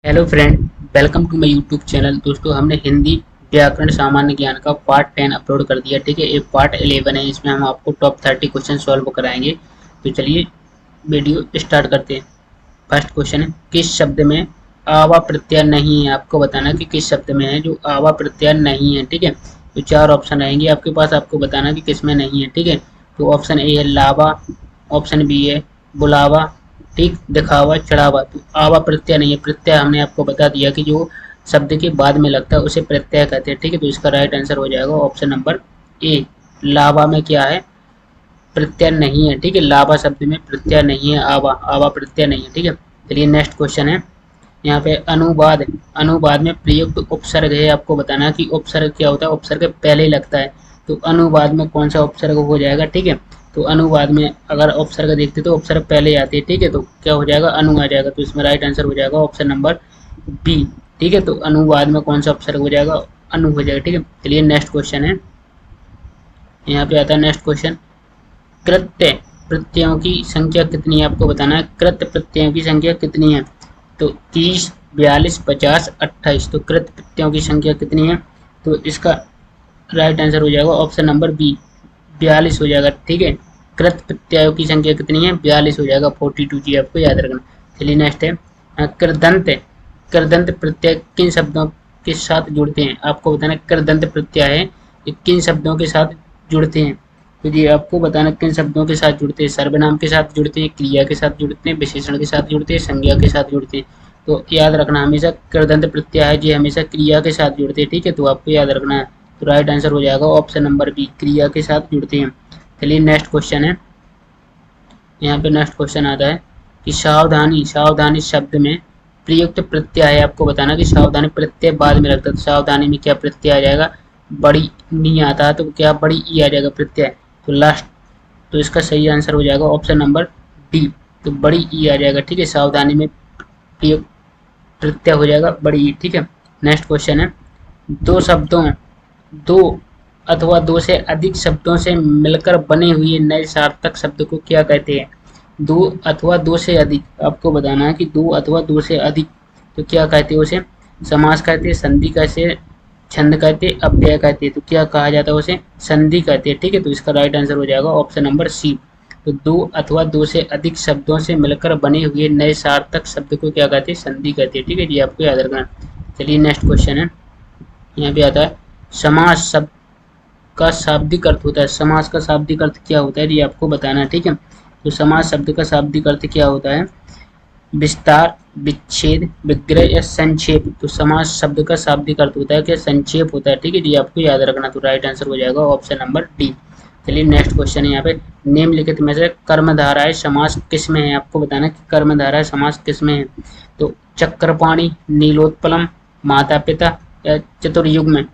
Hello friend, welcome to my YouTube channel. दोस्तों, हमने हिंदी व्याकरण सामान्य ज्ञान का पार्ट 10 अपलोड कर दिया। ठीक है, ये पार्ट 11 है। इसमें हम आपको टॉप 30 क्वेश्चन सॉल्व कराएंगे। तो चलिए वीडियो स्टार्ट करते हैं। फर्स्ट क्वेश्चन है, किस शब्द में आवा प्रत्यय नहीं है? आपको बताना है कि किस शब्द में है जो आवा प्रत्यय नहीं है। ठीक है, तो चार ऑप्शन रहेंगे आपके पास, आपको बताना कि किस में नहीं है। ठीक है, तो ऑप्शन ए है लावा, ऑप्शन बी है बुलावा, ठीक, दिखावा, चढ़ावा। तो आवा प्रत्यय नहीं है। प्रत्यय हमने आपको बता दिया कि जो शब्द के बाद में लगता है उसे प्रत्यय कहते हैं। ठीक है, तो इसका राइट आंसर हो जाएगा ऑप्शन नंबर ए। लावा में क्या है? प्रत्यय नहीं है। ठीक है, लावा शब्द में प्रत्यय नहीं है। आवा आवा प्रत्यय नहीं है। ठीक है, चलिए नेक्स्ट क्वेश्चन है। यहाँ पे अनुवाद, अनुवाद में प्रयुक्त उपसर्ग है। आपको बताना है कि उपसर्ग क्या होता है। उपसर्ग पहले लगता है, तो अनुवाद में कौन सा उपसर्ग हो जाएगा? ठीक है, तो अनुवाद में अगर उपसर्ग देखते तो उपसर्ग पहले आती है। ठीक है, तो क्या हो जाएगा? अनु आ जाएगा। तो इसमें राइट आंसर हो जाएगा ऑप्शन नंबर बी। ठीक है, तो अनुवाद में कौन सा उपसर्ग हो जाएगा? अनु हो जाएगा। ठीक है, चलिए नेक्स्ट क्वेश्चन है। यहाँ पे आता है नेक्स्ट क्वेश्चन, कृत्य प्रत्ययों की संख्या कितनी है? आपको बताना है कृत्य प्रत्ययों की संख्या कितनी है। तो 30, 42, 50, 28। तो कृत प्रत्ययों की संख्या कितनी है? तो इसका राइट आंसर हो जाएगा ऑप्शन नंबर बी, 42 हो जाएगा। ठीक है, कृत प्रत्ययों की संख्या कितनी है? 42 हो जाएगा, 42 जी, आपको याद रखना। चलिए नेक्स्ट है, कृदंत, कृदंत प्रत्यय किन शब्दों के साथ जुड़ते हैं? आपको बताना कृदंत प्रत्यय है ये किन शब्दों के साथ जुड़ते हैं। तो जी आपको बताना किन शब्दों के साथ जुड़ते हैं। सर्वनाम के साथ जुड़ते हैं, क्रिया के साथ जुड़ते हैं, विशेषण के साथ जुड़ते हैं, संज्ञा के साथ जुड़ते हैं। तो याद रखना हमेशा कृदंत प्रत्यय है जी हमेशा क्रिया के साथ जुड़ते हैं। ठीक है, तो आपको याद रखना है। तो राइट आंसर हो जाएगा ऑप्शन नंबर बी, क्रिया के साथ जुड़ते हैं। चलिए नेक्स्ट क्वेश्चन है। यहाँ पे नेक्स्ट क्वेश्चन आता है कि सावधानी, सावधानी शब्द में प्रयुक्त प्रत्यय है। आपको बताना कि सावधानी प्रत्यय बाद में लगता है, तो सावधानी में क्या प्रत्यय आ जाएगा? बड़ी नी आता है, तो क्या बड़ी ई आ जाएगा प्रत्यय। तो लास्ट, तो इसका सही आंसर हो जाएगा ऑप्शन नंबर डी, तो बड़ी ई आ जाएगा। ठीक है, सावधानी में प्रयुक्त प्रत्यय हो जाएगा बड़ी ई। ठीक है, नेक्स्ट क्वेश्चन है, दो शब्दों, दो अथवा दो से अधिक शब्दों से मिलकर बने हुए नए सार्थक शब्द को क्या कहते हैं? दो अथवा दो से अधिक, आपको बताना है कि दो अथवा दो से अधिक, तो क्या कहते हैं उसे? समास कहते हैं, संधि कहते हैं, छंद कहते हैं, अव्यय कहते हैं। तो क्या कहा जाता है उसे? संधि कहते हैं। ठीक है, तो इसका राइट आंसर हो जाएगा ऑप्शन नंबर सी। तो दो अथवा दो से अधिक शब्दों से मिलकर बने हुए नए सार्थक शब्द को क्या कहते हैं? संधि कहते हैं। ठीक है जी, आपको याद रखना। चलिए नेक्स्ट क्वेश्चन है। यहाँ पे आता है, समास शब्द का शाब्दिक अर्थ होता है। समास का शाब्दिक अर्थ क्या होता है ये आपको बताना है। ठीक है, तो समास शब्द का शाब्दिक अर्थ क्या होता है? विस्तार, विच्छेद, विग्रह या संक्षेप। तो समास शब्द का शाब्दिक अर्थ होता है क्या? संक्षेप होता है। ठीक है जी, आपको याद रखना। तो राइट आंसर हो जाएगा ऑप्शन नंबर डी। चलिए नेक्स्ट क्वेश्चन है। यहाँ पे निम्नलिखित में से कर्मधाराय समास किस में है? आपको बताना कि कर्मधाराय समास किस में है। तो चक्रपाणी, नीलोत्पलम, माता पिता या चतुर्युग में,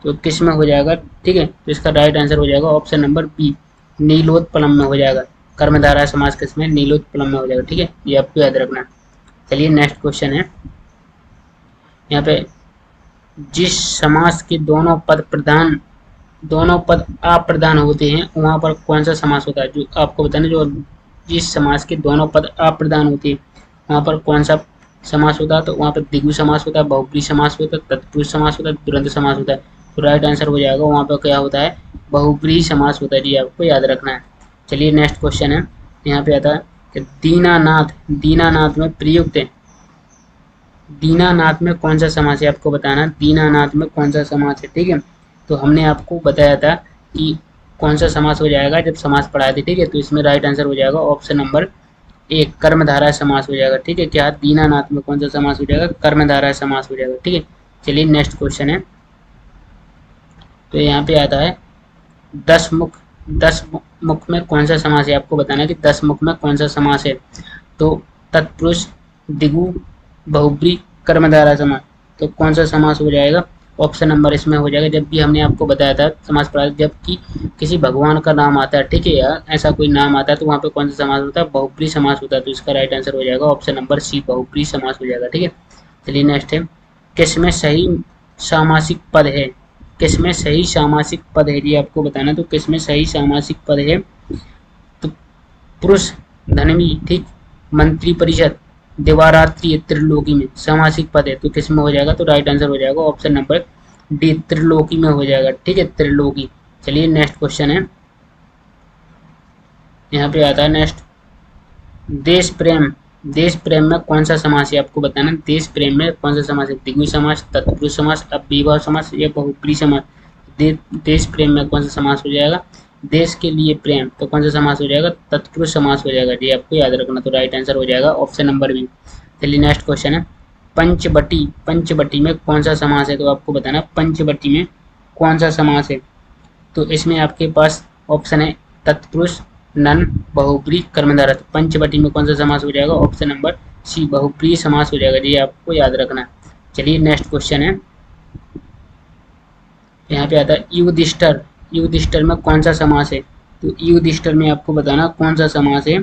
तो किस में हो जाएगा? ठीक है, तो इसका राइट आंसर हो जाएगा ऑप्शन नंबर बी, नीलोत्पलम में हो जाएगा। कर्मधारय समास किस में? नीलोत्पलम में हो जाएगा। ठीक है, ये आपको याद रखना। चलिए नेक्स्ट क्वेश्चन है। यहाँ पे जिस समास के दोनों पद प्रधान, दोनों पद अप्रधान होते हैं वहां पर कौन सा समास होता है? जो आपको बताना, जो जिस समास के दोनों पद अप्रधान होते हैं वहां पर कौन सा समास होता है? तो वहां पर द्विगु समास होता है, बहुब्री समास होता है, तत्पुरुष समास होता है, तुरंत समास होता है। तो राइट आंसर हो जाएगा वहां पर क्या होता है? बहुब्री समास होता है जी, आपको याद रखना है। चलिए नेक्स्ट क्वेश्चन है। यहाँ पे आता है कि दीनानाथ, दीनानाथ में प्रयुक्त, दीनानाथ में कौन सा समास है? आपको बताना दीनानाथ में कौन सा समास है। ठीक है, तो हमने आपको बताया था कि कौन सा समास हो जाएगा जब समास पढ़ाए थे। ठीक है, तो इसमें राइट आंसर हो जाएगा ऑप्शन नंबर एक, कर्मधारय समास हो जाएगा। ठीक है, क्या दीनानाथ में कौन सा समास हो जाएगा? कर्मधारय समास हो जाएगा। ठीक है, चलिए नेक्स्ट क्वेश्चन है। तो यहाँ पे आता है दस मुख, दस मुख में कौन सा समास है? आपको बताना है कि दस मुख में कौन सा समास है। तो तत्पुरुष, दिगु, बहुब्री, कर्मधारय समास, तो कौन सा समास हो जाएगा? ऑप्शन नंबर इसमें हो जाएगा, जब भी हमने आपको बताया था समास पढ़ा, जब कि किसी भगवान का नाम आता है, ठीक है यार, ऐसा कोई नाम आता है तो वहाँ पे कौन सा समास होता है? बहुब्री समास होता है। तो इसका राइट आंसर हो जाएगा ऑप्शन नंबर सी, बहुब्री समास हो जाएगा। ठीक है, चलिए नेक्स्ट है, किसमें सही सामासिक पद है? किसमें सही सामासिक पद है ये आपको बताना। तो किसमें सही सामासिक पद है? तो पुरुष, धनवी, ठीक, मंत्री परिषद, दिवारात्रि त्रिलोकी में सामासिक पद है तो किस में हो जाएगा, तो राइट आंसर हो जाएगा ऑप्शन नंबर डी, त्रिलोकी में हो जाएगा। ठीक है, त्रिलोकी। चलिए नेक्स्ट क्वेश्चन है, यहाँ पे आता है नेक्स्ट, देश प्रेम। देश प्रेम में कौन सा समास है आपको बताना। देश प्रेम में कौन सा समास है, द्विगु समास, तत्पुरुष समास, अव्ययीभाव समास या बहुब्रीहि समास। देश प्रेम में कौन सा समास हो जाएगा, देश के लिए प्रेम, तो कौन सा समास हो जाएगा, तत्पुरुष समास हो जाएगा। जी आपको याद रखना, तो राइट आंसर हो जाएगा ऑप्शन नंबर बी। चलिए नेक्स्ट क्वेश्चन है, पंचवटी। पंचवटी में कौन सा समास है, तो आपको बताना पंचवटी में कौन सा समास है। तो इसमें आपके पास ऑप्शन है तत्पुरुष, नन, बहुब्रीहि, कर्मधारय। पंचवटी में कौन सा समास हो जाएगा, ऑप्शन नंबर सी, बहुब्रीहि समास हो जाएगा। जी आपको याद रखना। चलिए नेक्स्ट क्वेश्चन है, यहाँ पे आता है युधिष्ठिर। युधिष्ठिर में कौन सा समास है, तो युधिष्ठिर में आपको बताना कौन सा समास है।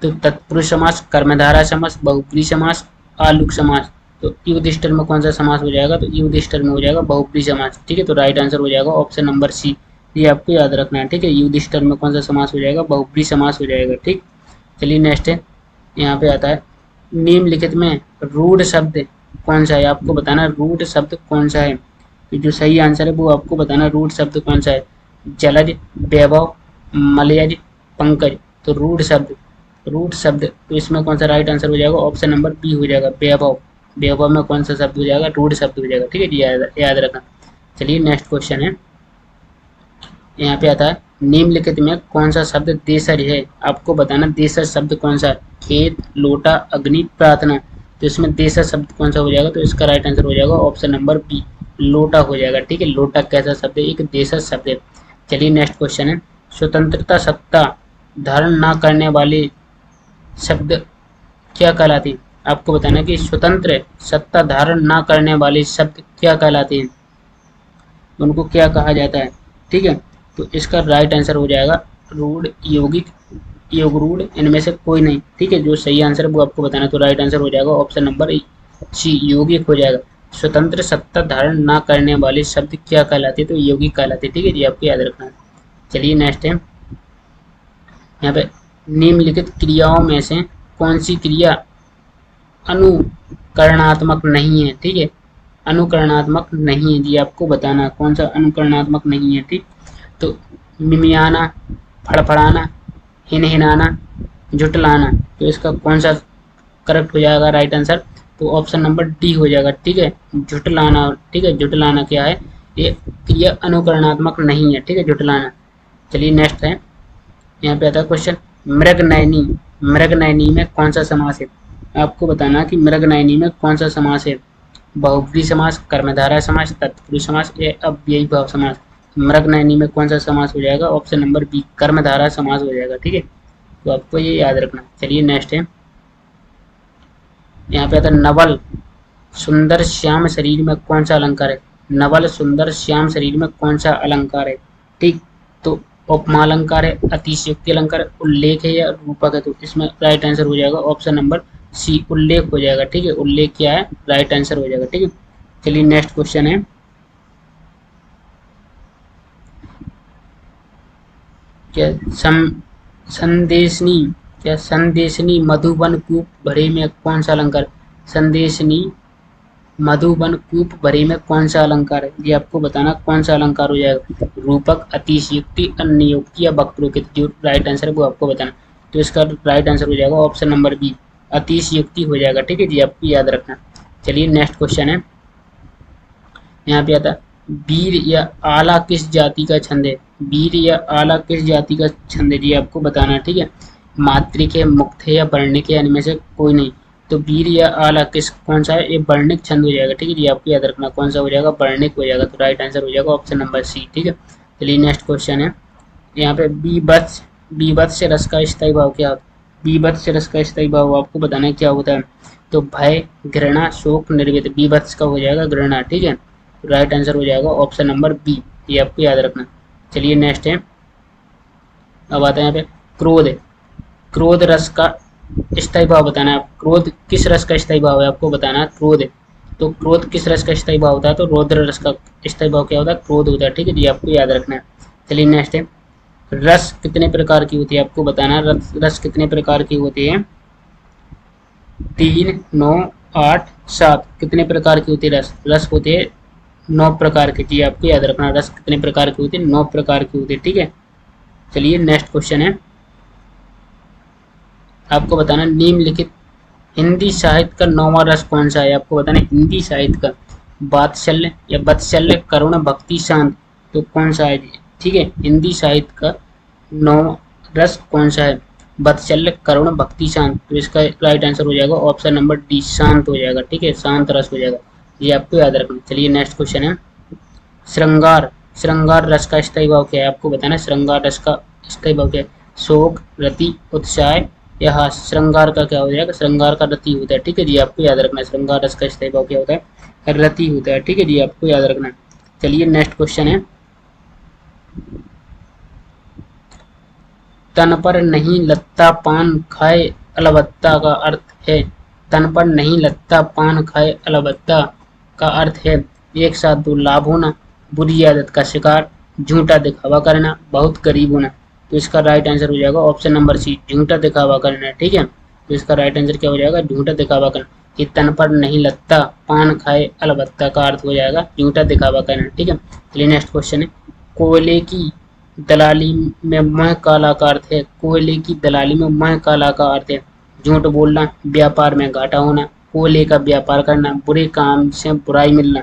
तो तत्पुरुष समास, कर्मधारय समास, बहुब्रीहि समास, आलुक समास। तो युधिष्ठिर में कौन सा समास हो जाएगा, तो युधिष्ठिर में हो जाएगा बहुब्रीहि समास। ठीक है, तो राइट आंसर हो जाएगा ऑप्शन नंबर सी, ये आपको याद रखना है। ठीक है, युधिष्ठिर में कौन सा समास हो जाएगा, बहुब्रीहि समास हो जाएगा। ठीक, चलिए नेक्स्ट है, यहाँ पे आता है निम्नलिखित में रूढ़ शब्द कौन सा है, आपको बताना रूढ़ शब्द कौन सा है। तो जो सही आंसर है वो आपको बताना रूढ़ शब्द कौन सा है, जलज, वैभव, मलयज, पंकज। तो रूढ़ शब्द, रूढ़ शब्द, तो इसमें कौन सा राइट आंसर हो जाएगा, ऑप्शन नंबर बी हो जाएगा, वैभव। वैभव में कौन सा शब्द हो जाएगा, रूढ़ शब्द हो जाएगा। ठीक है जी, याद रखना। चलिए नेक्स्ट क्वेश्चन है, यहाँ पे आता है निम्नलिखित में कौन सा शब्द देशज है, आपको बताना देशज शब्द कौन सा है, खेत, लोटा, अग्नि, प्रार्थना। तो इसमें देशज शब्द कौन सा हो जाएगा, तो इसका राइट आंसर हो जाएगा ऑप्शन नंबर बी, लोटा हो जाएगा। ठीक है, लोटा कैसा शब्द है, एक देशज शब्द है। चलिए नेक्स्ट क्वेश्चन है, स्वतंत्रता सत्ता धारण न करने वाले शब्द क्या कहलाते हैं, आपको बताना कि स्वतंत्र सत्ता धारण न करने वाले शब्द क्या कहलाते हैं, उनको क्या कहा जाता है। ठीक है, तो इसका राइट आंसर हो जाएगा रूढ़, यौगिक, योग रूढ़, इनमें से कोई नहीं। ठीक है, जो सही आंसर है वो आपको बताना, तो राइट आंसर हो जाएगा ऑप्शन नंबर सी, यौगिक हो जाएगा। स्वतंत्र सत्ता धारण न करने वाले शब्द क्या कहलाते, तो यौगिक कहलाते। ठीक है जी, आपको याद रखना है। चलिए नेक्स्ट है, यहाँ पे निम्नलिखित क्रियाओं में से कौन सी क्रिया अनुकरणात्मक नहीं है। ठीक है, अनुकरणात्मक नहीं है जी, आपको बताना कौन सा अनुकरणात्मक नहीं है। ठीक, तो मिमियाना, फड़फड़ाना, हिनहिनाना, झुटलाना। तो इसका कौन सा करेक्ट हो जाएगा राइट आंसर, तो ऑप्शन नंबर डी हो जाएगा। ठीक है, झुटलाना। ठीक है, झुटलाना क्या है, ये क्रिया अनुकरणात्मक नहीं है। ठीक है, झुटलाना। चलिए नेक्स्ट है, यहाँ पे आता है क्वेश्चन, मृगनयनी। मृगनयनी में कौन सा समास है, आपको बताना कि मृगनयनी में कौन सा समास है, बहुब्रीहि समास, कर्मधारय समास, तत्पुरुष समास या अव्ययीभाव समास। मृगनयनी में कौन सा समास हो जाएगा, ऑप्शन नंबर बी, कर्मधारय समास हो जाएगा। ठीक है, तो आपको ये याद रखना। चलिए नेक्स्ट है, यहाँ पे आता है नवल सुंदर श्याम शरीर में कौन सा अलंकार है। नवल सुंदर श्याम शरीर में कौन सा अलंकार है। ठीक, तो उपमा अलंकार है, अतिशयोक्ति अलंकार है, उल्लेख है या रूपक है। तो इसमें राइट आंसर हो जाएगा ऑप्शन नंबर सी, उल्लेख हो जाएगा। ठीक है, उल्लेख क्या है, राइट आंसर हो जाएगा। ठीक है, चलिए नेक्स्ट क्वेश्चन है, क्या संदेशनी, क्या संदेशनी मधुबन कूप भरे में कौन सा अलंकार। संदेशनी मधुबन कूप भरे में कौन सा अलंकार है, ये आपको बताना कौन सा अलंकार हो जाएगा, रूपक, अतिशयोक्ति, अन्योक्ति या वक्रोक्ति। जो राइट आंसर है वो आपको बताना, तो इसका राइट आंसर हो जाएगा ऑप्शन नंबर बी, अतिशयोक्ति हो जाएगा। ठीक है जी, आपको याद रखना। चलिए नेक्स्ट क्वेश्चन है, यहाँ पे आता है वीर या आला किस जाति का छंद है। वीर या आला किस जाति का छंद है, जी आपको बताना। ठीक है, मात्रिक है, मुक्त है या वर्णिक है, इनमें से कोई नहीं। तो वीर या आला किस कौन सा है, ये वर्णिक छंद हो जाएगा। ठीक है जी, आपको याद रखना कौन सा हो जाएगा, वर्णिक हो जाएगा। तो राइट आंसर हो जाएगा ऑप्शन नंबर सी। ठीक है, चलिए नेक्स्ट क्वेश्चन है, यहाँ पे बीभत्स, बीभत्स रस का स्थायी भाव क्या होता है। बीभत्स रस का स्थायी भाव आपको बताना है क्या होता है, तो भय, घृणा, शोक, निर्वेद। बीभत्स का हो जाएगा घृणा। ठीक है, राइट आंसर हो जाएगा ऑप्शन नंबर बी, ये आपको याद रखना। चलिए नेक्स्ट है, अब आता है यहाँ पे क्रोध। क्रोध रस का स्थायी भाव बताना है। क्रोध किस रस का स्थायी भाव है, आपको बताना है क्रोध। तो क्रोध किस रस का स्थायी भाव होता है, तो रौद्र रस का स्थायी भाव क्या होता है, क्रोध होता है। ठीक है जी, आपको याद रखना है। चलिए नेक्स्ट है, रस कितने प्रकार की होती है, आपको बताना है रस कितने प्रकार की होती है। 3, 9, 8, 7 कितने प्रकार के होते हैं रस? रस होते हैं 9 प्रकार के। जी आपको याद रखना, रस कितने प्रकार के होते हैं? 9 प्रकार के होते हैं, ठीक है। चलिए नेक्स्ट क्वेश्चन है, आपको बताना निम्नलिखित हिंदी साहित्य का 9वां रस कौन सा है? आपको बताना हिंदी साहित्य का वात्सल्य या वत्सल्य, करुण, भक्ति, शांत, तो कौन सा है? ठीक है, हिंदी साहित्य का 9वां रस कौन सा है? वात्सल्य, करुण, भक्ति, शांत। तो इसका राइट आंसर हो जाएगा ऑप्शन नंबर डी, शांत हो जाएगा, ठीक है, शांत रस हो जाएगा। ये आपको याद रखना। चलिए नेक्स्ट क्वेश्चन है, श्रृंगार, श्रृंगार रस का स्थायी भाव क्या है? आपको बताना है श्रृंगार रस का स्थायी भाव क्या है? शोक, रति, उत्साह या हास। श्रृंगार का क्या हो जाएगा? श्रृंगार का रति होता है, ठीक है जी, आपको याद रखना है। श्रृंगार रस का स्थायी भाव क्या होता है? रति होता है, ठीक है जी, आपको याद रखना है। चलिए नेक्स्ट क्वेश्चन है, तन पर नहीं लगता पान खाए अलबत्ता का अर्थ है? तन पर नहीं लगता पान खाए अलबत्ता का अर्थ है, एक साथ दो लाभ होना, बुरी आदत का शिकार, झूठा दिखावा करना, बहुत गरीब होना। तो इसका राइट आंसर हो जाएगा ऑप्शन नंबर सी, झूठा दिखावा करना, ठीक है। तो इसका राइट आंसर क्या हो जाएगा? झूठा दिखावा करना। कि तन पर नहीं लगता पान खाए अलबत्ता का अर्थ हो जाएगा झूठा दिखावा करना, ठीक है। चलिए नेक्स्ट क्वेश्चन है, कोयले की दलाली में मह काला का अर्थ है? कोयले की दलाली में मह काला का अर्थ है झूठ बोलना, व्यापार में घाटा होना, कोयले का व्यापार करना, बुरे काम से बुराई मिलना।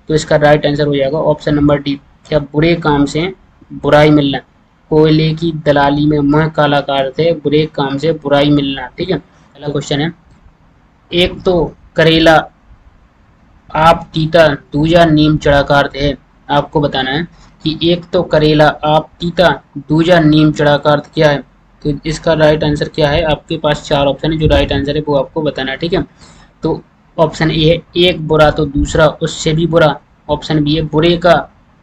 तो इसका राइट आंसर हो जाएगा ऑप्शन नंबर डी, क्या बुरे काम से बुराई मिलना। कोयले की दलाली में मह काला का अर्थ है बुरे काम से बुराई मिलना, ठीक है। पहला क्वेश्चन है, एक तो करेला आप तीता दूजा नीम चढ़ा का अर्थ है? आपको बताना है कि एक तो करेला आप तीता दूजा नीम चढ़ा का अर्थ क्या है? तो इसका राइट आंसर क्या है? आपके पास 4 ऑप्शन है, जो राइट आंसर है वो आपको बताना है, ठीक है। तो ऑप्शन ए है, एक बुरा तो दूसरा उससे भी बुरा। ऑप्शन बी है, बुरे का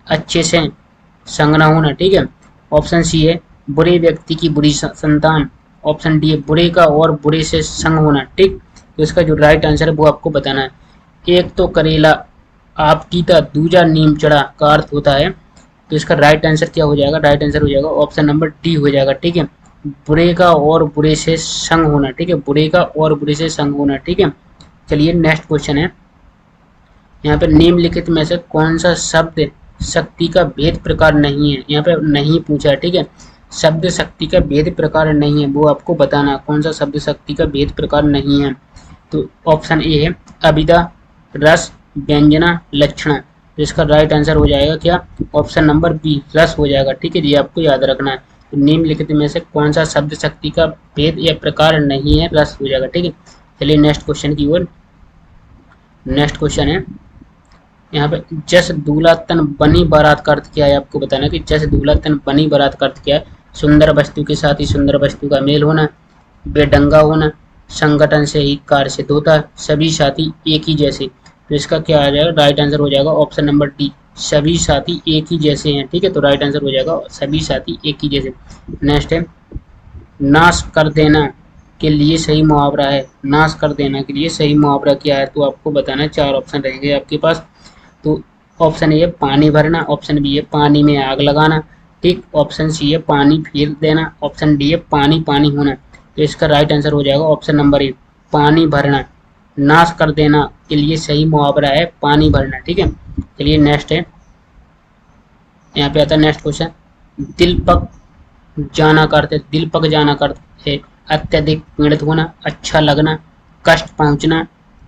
अच्छे से संग न होना, ठीक है। ऑप्शन सी है, बुरे व्यक्ति की बुरी संतान। ऑप्शन डी है, बुरे का और बुरे से संग होना, ठीक। तो इसका जो राइट आंसर है वो आपको बताना है। एक तो करेला आप तीता दूजा नीम चढ़ा का अर्थ होता है, तो इसका राइट आंसर क्या हो जाएगा? राइट आंसर हो जाएगा ऑप्शन नंबर डी हो जाएगा, ठीक है, बुरे का और बुरे से संग होना, ठीक है, बुरे का और बुरे से संग होना, ठीक है। चलिए नेक्स्ट क्वेश्चन है, यहाँ पे निम्नलिखित में से कौन सा शब्द शक्ति का भेद प्रकार नहीं है? यहाँ पे नहीं पूछा है, ठीक है, शब्द शक्ति का भेद प्रकार नहीं है, वो आपको बताना कौन सा शब्द शक्ति का भेद प्रकार नहीं है। तो ऑप्शन ए है अभिधा, रस, व्यंजना, लक्षणा। तो इसका राइट आंसर हो जाएगा क्या? ऑप्शन नंबर बी, रस हो जाएगा, ठीक है जी, आपको याद रखना है। तो निम्नलिखित में से कौन सा शब्द शक्ति का भेद या प्रकार नहीं है? रस हो जाएगा, ठीक है। चलिए नेक्स्ट क्वेश्चन की ओर। नेक्स्ट क्वेश्चन है, यहाँ पे जस दूल्हा तन बनी बारात का अर्थ क्या है? आपको बताना कि जस दूल्हा तन बनी बारात का अर्थ क्या है? सुंदर वस्तु के साथ ही सुंदर वस्तु का मेल होना, बेढंगा होना, संगठन से ही कार्य सिद्ध होता है, सभी साथी एक ही जैसे। तो इसका क्या आ जाएगा? राइट आंसर हो जाएगा ऑप्शन नंबर डी, सभी साथी एक ही जैसे हैं, ठीक है। तो राइट आंसर हो जाएगा सभी साथी एक ही जैसे। नेक्स्ट है, नाश कर देना के लिए सही मुहावरा है? नाश कर देना के लिए सही मुहावरा क्या है? तो आपको बताना है, 4 ऑप्शन रहेंगे आपके पास। तो ऑप्शन ए है पानी भरना, ऑप्शन बी है पानी में आग लगाना, ठीक, ऑप्शन सी है पानी फेर देना, ऑप्शन डी है पानी पानी होना। तो इसका राइट आंसर हो जाएगा ऑप्शन नंबर ए, पानी भरना। नाश कर देना के लिए सही मुहावरा है पानी भरना, ठीक है। चलिए नेक्स्ट है, यहाँ पे आता है नेक्स्ट क्वेश्चन, दिल पक जाना का अर्थ है? दिल पक जाना का अर्थ है अत्यधिक पीड़ित होना, अच्छा लगना, कष्ट पहुंचना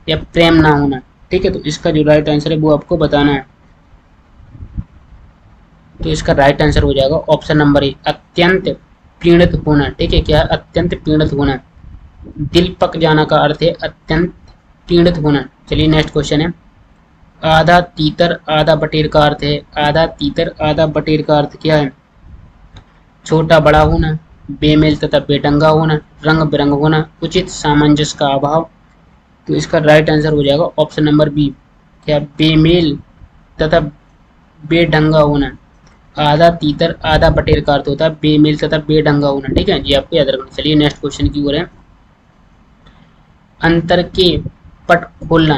या प्रेम ना होना, ठीक है। तो इसका जो राइट आंसर है वो आपको बताना है। तो इसका राइट आंसर हो जाएगा ऑप्शन नंबर ए, अत्यंत पीड़ित होना, ठीक है, क्या? अत्यंत पीड़ित होना। दिल पक जाना का अर्थ है अत्यंत पीड़ित होना। चलिए नेक्स्ट क्वेश्चन है, आधा तीतर आधा बटेर का अर्थ है? आधा तीतर आधा बटेर का अर्थ क्या है? छोटा बड़ा होना, बेमेल तथा बेढंगा होना, रंग बिरंग होना, उचित सामंजस्य का अभाव। तो इसका राइट आंसर हो जाएगा ऑप्शन नंबर बी, क्या? बेमेल तथा बेढंगा होना। आधा तीतर आधा बटेर का अर्थ होता है बेमेल तथा बेढंगा होना, ठीक है, ये आपको याद रखना। चलिए नेक्स्ट क्वेश्चन की ओर है, अंतर के पट खोलना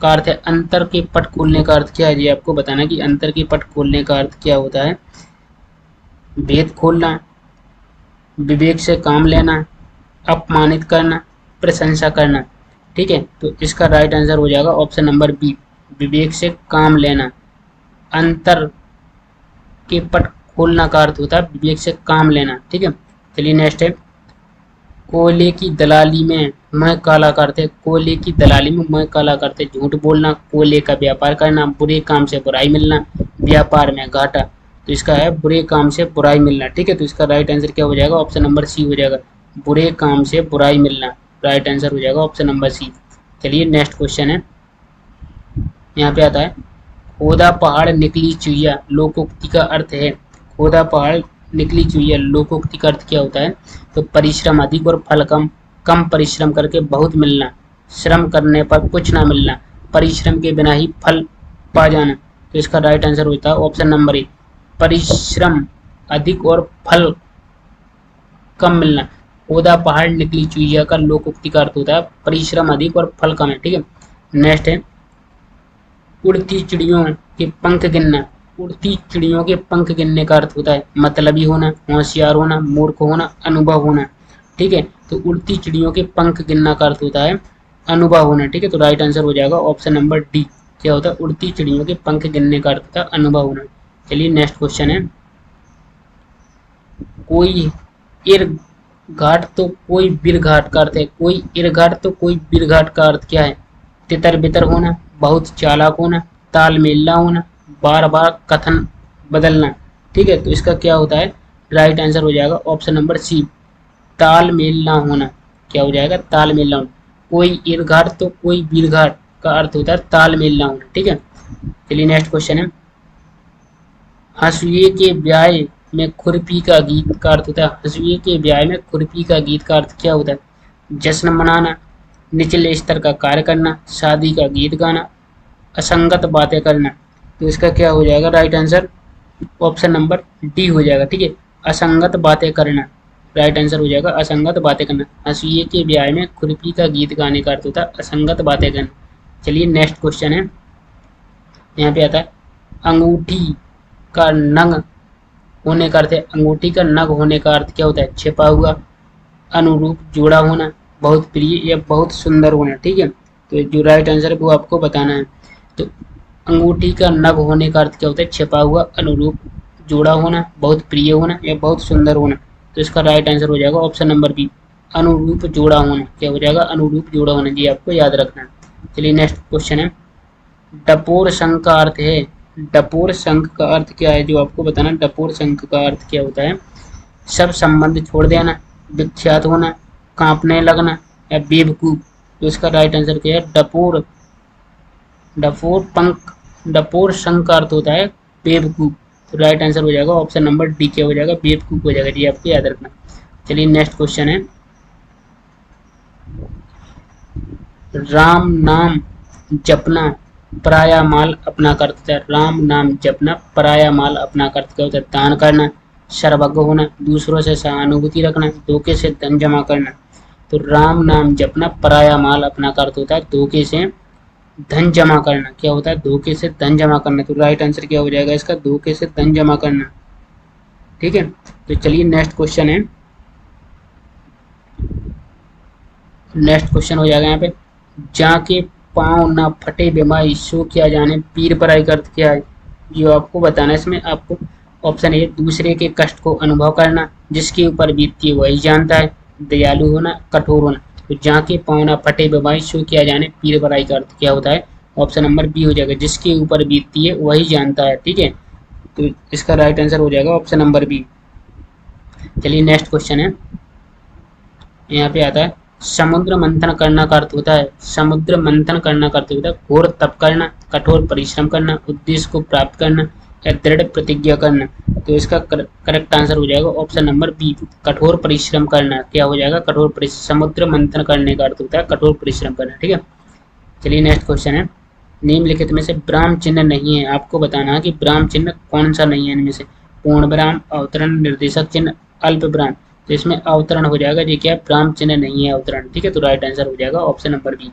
का अर्थ है? अंतर के पट खोलने का अर्थ क्या है? ये आपको बताना कि अंतर के पट खोलने का अर्थ क्या होता है। भेद खोलना, विवेक से काम लेना, अपमानित करना, प्रशंसा करना। ठीक है, तो इसका राइट आंसर हो जाएगा ऑप्शन नंबर बी, विवेक से काम लेना। अंतर के पट खोलना का अर्थ होता है विवेक से काम लेना। ठीक है, चलिए नेक्स्ट है, कोयले की दलाली में मैं काला करते, कोयले की दलाली में मैं काला करते, झूठ बोलना, कोयले का व्यापार करना, बुरे काम से बुराई मिलना, व्यापार में घाटा। तो इसका है बुरे काम से बुराई मिलना। ठीक है, तो इसका राइट आंसर क्या हो जाएगा, ऑप्शन नंबर सी हो जाएगा, बुरे काम से बुराई मिलना। राइट आंसर हो जाएगा ऑप्शन नंबर सी। चलिए नेक्स्ट क्वेश्चन है, यहाँ पे आता है, खोदा पहाड़ निकली चुईया लोकोक्ति का अर्थ है। खोदा पहाड़ निकली चुईया लोकोक्ति का अर्थ क्या होता है, तो परिश्रम अधिक और फल कम, कम परिश्रम करके बहुत मिलना, श्रम करने पर कुछ ना मिलना, परिश्रम के बिना ही फल पा जाना। तो इसका राइट आंसर होता है ऑप्शन नंबर ए, परिश्रम अधिक और फल कम मिलना। खोदा पहाड़ निकली चुईया का लोकोक्ति का अर्थ होता है परिश्रम अधिक और फल कम है। ठीक है, नेक्स्ट है, उड़ती चिड़ियों के पंख गिनना। उड़ती चिड़ियों के पंख गिनने का अर्थ होता है मतलबी होना, होशियार होना, मूर्ख होना, अनुभव होना। ठीक है, तो उड़ती चिड़ियों के पंख गिनना का अर्थ होता है अनुभव होना। ठीक है, तो राइट आंसर हो जाएगा ऑप्शन नंबर डी, क्या होता है, उड़ती चिड़ियों के पंख गिनने का अर्थ होता है अनुभव होना। चलिए नेक्स्ट क्वेश्चन है, कोई इर घाट तो कोई बिर घाट का अर्थ है, कोई इर घाट तो कोई बिर घाट का अर्थ क्या है, तितर बितर होना, बहुत चालाक होना, तालमेल ना होना, बार बार कथन बदलना। ठीक है, तो इसका क्या होता है, राइट आंसर हो जाएगा ऑप्शन नंबर सी, तालमेल ना होना। क्या हो जाएगा, तालमेल ना होना। कोई इरघाट तो कोई वीरघाट का अर्थ होता है तालमेल ना होना। ठीक है, चलिए नेक्स्ट क्वेश्चन है, हंसुए के ब्याह में खुरपी का गीत का अर्थ होता है, हंसुए के ब्याह में खुरपी का गीत का अर्थ क्या होता है, जश्न मनाना, निचले स्तर का कार्य करना, शादी का गीत गाना, असंगत बातें करना। तो इसका क्या हो जाएगा, right answer option number D हो जाएगा। ठीक है, असंगत बातें करना, राइट आंसर हो जाएगा असंगत बातें करना। हंसुए के ब्याह में खुरपी का गीत गाने का अर्थ होता है असंगत बातें करना। चलिए नेक्स्ट क्वेश्चन है, यहाँ पे आता है, अंगूठी का नग होने का अर्थ है, अंगूठी का नग होने का अर्थ क्या होता है, छिपा हुआ, अनुरूप, जोड़ा होना, बहुत प्रिय या बहुत सुंदर होना। ठीक है, तो जो राइट आंसर है वो आपको बताना है। तो अंगूठी का नग होने का अर्थ क्या होता है, छिपा हुआ, अनुरूप, जोड़ा होना, बहुत प्रिय होना या बहुत सुंदर होना। तो इसका राइट आंसर हो जाएगा ऑप्शन नंबर बी, अनुरूप जोड़ा होना। क्या हो जाएगा, अनुरूप जोड़ा होना, जी आपको याद रखना है। चलिए नेक्स्ट क्वेश्चन है, डपोर संघ का अर्थ है, डपोर संघ का अर्थ क्या है, जो आपको बताना, डपोर संघ का अर्थ क्या होता है, सब संबंध छोड़ देना, विख्यात होना, कांपने लगना या बेवकूफ। तो इसका राइट आंसर क्या है, डपोर, डपोर पंख, डपोर संघ का अर्थ होता है बेवकूफ। तो राइट आंसर हो जाएगा ऑप्शन नंबर डी, क्या हो जाएगा, बेवकूफ हो जाएगा, जी आपको याद रखना। चलिए नेक्स्ट क्वेश्चन है, राम नाम जपना पराया माल अपना कर होता है, राम नाम जपना पराया माल अपना कर होता है, दान करना, सर्वज्ञ होना, दूसरों से सहानुभूति रखना, धोखे से धन जमा करना। तो राम नाम जपना पराया माल अपना कर होता है धोखे से धन जमा करना। क्या होता है, धोखे से धन जमा करना। तो राइट आंसर क्या हो जाएगा इसका, धोखे से धन जमा करना। ठीक है, तो चलिए नेक्स्ट क्वेश्चन है, नेक्स्ट क्वेश्चन हो जाएगा यहाँ पे, जाके पाँव ना फटे बीमारी सो क्या जाने पीर पराई का अर्थ क्या है, जो आपको बताना है। इसमें आपको ऑप्शन ए, दूसरे के कष्ट को अनुभव करना, जिसके ऊपर बीतती है वही जानता है, दयालु होना, कठोर होना। तो जाके पाँव ना फटे बीमारी सो क्या जाने पीर पराई का अर्थ क्या होता है, ऑप्शन नंबर बी हो जाएगा, जिसके ऊपर बीतती है वही जानता है। ठीक है, तो इसका राइट आंसर हो जाएगा ऑप्शन नंबर बी। चलिए नेक्स्ट क्वेश्चन है, यहाँ पे आता है, समुद्र मंथन करना का अर्थ होता है, समुद्र मंथन करना का अर्थ होता है घोर तप करना, कठोर परिश्रम करना, उद्देश्य को प्राप्त करना या दृढ़ प्रतिज्ञा करना। तो इसका करेक्ट आंसर हो जाएगा ऑप्शन नंबर बी, कठोर परिश्रम करना। क्या हो जाएगा, कठोर परिश्रम, समुद्र मंथन करने का अर्थ होता है कठोर परिश्रम करना। ठीक है, चलिए नेक्स्ट क्वेश्चन है, निम्नलिखित में से ब्राह्म चिन्ह नहीं है, आपको बताना है कि ब्राह्म चिन्ह कौन सा नहीं है इनमें से, पूर्ण ब्राह्म, अवतरण, निर्देशक चिन्ह, अल्प ब्राह्म। तो इसमें अवतरण हो जाएगा, ये क्या है, ब्राह्म चिन्ह नहीं है, अवतरण। ठीक है, तो राइट आंसर हो जाएगा ऑप्शन नंबर बी।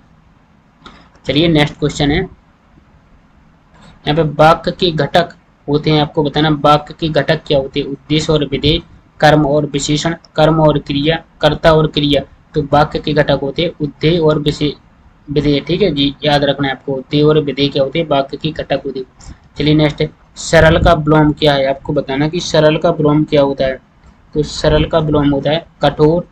चलिए नेक्स्ट क्वेश्चन है, यहाँ पे वाक्य के घटक होते हैं, आपको बताना वाक्य के घटक क्या होते हैं, उद्देश्य और विधेय, कर्म और विशेषण, कर्म और क्रिया, कर्ता और क्रिया। तो वाक्य के घटक होते हैं उद्धेय और विधेय। ठीक है जी, याद रखना है आपको, उद्धेय और विधेय क्या होते हैं, वाक्य की घटक होते हैं। चलिए नेक्स्ट है, सरल का विलोम क्या है, आपको बताना कि सरल का विलोम क्या होता है। तो सरल का विलोम होता है कठोर,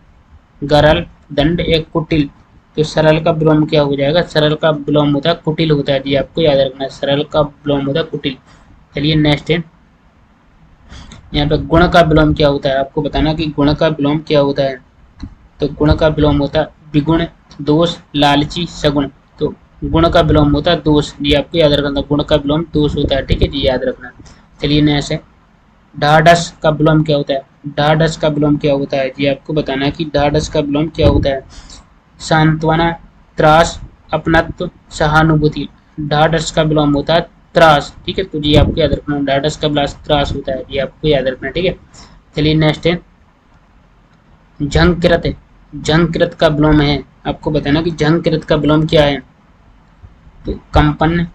गरल, दंड या कुटिल। तो सरल का विलोम क्या हो जाएगा, सरल का विलोम होता है कुटिल होता है जी, आपको याद रखना है, सरल का विलोम होता है कुटिल। चलिए नेक्स्ट है, यहाँ पे गुण का विलोम क्या होता है, आपको बताना कि गुण का विलोम क्या होता है। तो गुण का विलोम होता है विगुण, दोष, लालची, सगुण। तो गुण का विलोम होता है दोष, ये आपको याद रखना, गुण का विलोम दोष होता है। ठीक है जी, याद रखना। चलिए नेक्स्ट है, ढाढ़स का विलोम क्या होता है, ढाढ़स का विलोम क्या होता है जी, आपको बताना है कि ढाढ़स का विलोम क्या होता है। सांत्वना, त्रास, अपनत्व, सहानुभूति। ढाढ़स का विलोम होता है त्रास। ठीक है, तो जी आपको याद रखना, ढाढ़स का विलोम त्रास होता है, जी आपको याद रखना। ठीक है, चलिए नेक्स्ट है, झंकृत। झंकृत का विलोम है, आपको बताना कि झंकृत का विलोम क्या है। तो कंपन,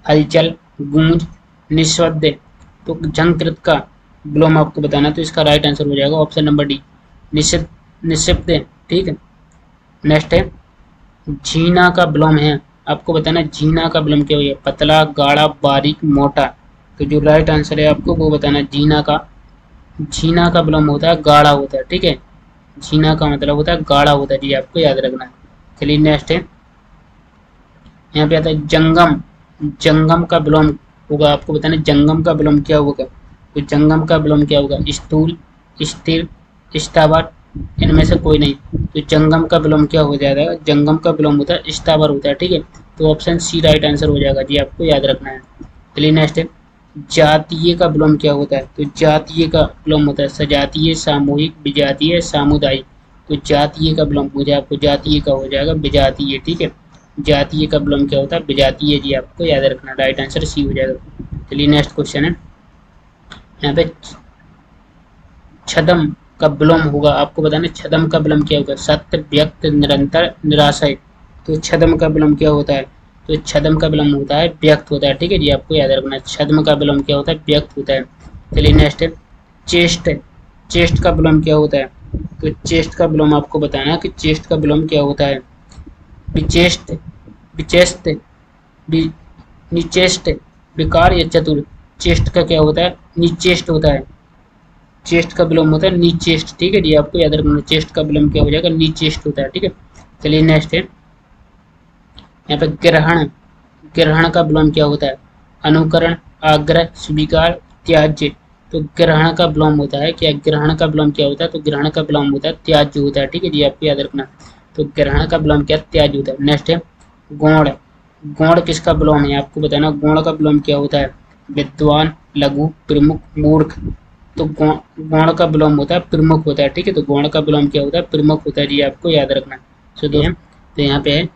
हलचल, गूंज, निस्वद्य। तो झंकृत का विलोम आपको बताना, तो इसका राइट आंसर हो जाएगा ऑप्शन नंबर डी, निःशब्द। ठीक है, नेक्स्ट है, झीना का विलोम है, आपको बताना झीना का विलोम क्या हो, पतला, गाढ़ा, बारीक, मोटा। तो जो राइट आंसर है आपको वो बताना, झीना का विलोम होता है गाढ़ा होता है। ठीक है, झीना का मतलब होता है गाढ़ा होता है जी, आपको याद रखना है। चलिए नेक्स्ट है, यहाँ पे आता है जंगम। जंगम का विलोम होगा, आपको बताना जंगम का विलोम क्या होगा। तो जंगम का विलोम क्या होगा, स्थूल, स्थिर, स्थावर, इनमें से कोई नहीं। तो जंगम का विलोम क्या हो जाएगा, जंगम का विलोम होता है स्थावर होता है। ठीक है, तो ऑप्शन सी राइट आंसर हो जाएगा जी, आपको याद रखना है। चलिए नेक्स्ट है, जातीय का विलोम क्या होता है। तो जातीय का विलोम होता है सजातीय, सामूहिक, विजातीय, सामुदायिक। तो जातीय का विलोम हो जाए आपको, जातीय का हो जाएगा विजातीय। ठीक है, जातीय का विलोम क्या होता है, विजातीय जी, आपको याद रखना, राइट आंसर सी हो जाएगा। चलिए नेक्स्ट क्वेश्चन है, यहाँ पे छदम का विलोम होगा, आपको बताना छदम का विलोम क्या होगा, सत्य, व्यक्त, निरंतर, निराशय। तो छदम का विलोम क्या होता है, तो छदम का विलोम होता है व्यक्त होता है। ठीक है जी, आपको याद रखना, छदम का विलोम क्या होता है, व्यक्त होता है। चलिए नेक्स्ट है, चेस्ट। चेस्ट का विलोम क्या होता है, तो चेस्ट का विलोम आपको बताना कि चेस्ट का विलोम क्या होता है, विचेष्ट, विचेष्ट, निचेष्ट, विकार या चतुर। चेस्ट का क्या होता है, निचेष्ट होता है। चेस्ट का विलोम होता है निचेष्ट। ठीक है जी, आपको याद रखना, चेस्ट का विलोम क्या हो जाएगा, निचेष्ट होता है। ठीक है, चलिए नेक्स्ट है, यहाँ पे ग्रहण। ग्रहण का विलोम क्या होता है, अनुकरण, आग्रह, स्वीकार, त्याज्य। तो ग्रहण का विलोम होता है क्या, ग्रहण का विलोम क्या होता है, तो ग्रहण का विलोम होता है त्याज्य होता है। ठीक है जी, आपको याद रखना, तो ग्रहण का विलोम क्या, त्याज्य होता है। नेक्स्ट है, गौण। गौण किसका विलोम है, आपको बताना गौण का विलोम क्या होता है, विद्वान, लघु, प्रमुख, मूर्ख। तो गौण का विलोम होता है प्रमुख होता है। ठीक है, तो गौण का विलोम क्या होता है, प्रमुख होता है जी, आपको याद रखना। तो यहाँ पे है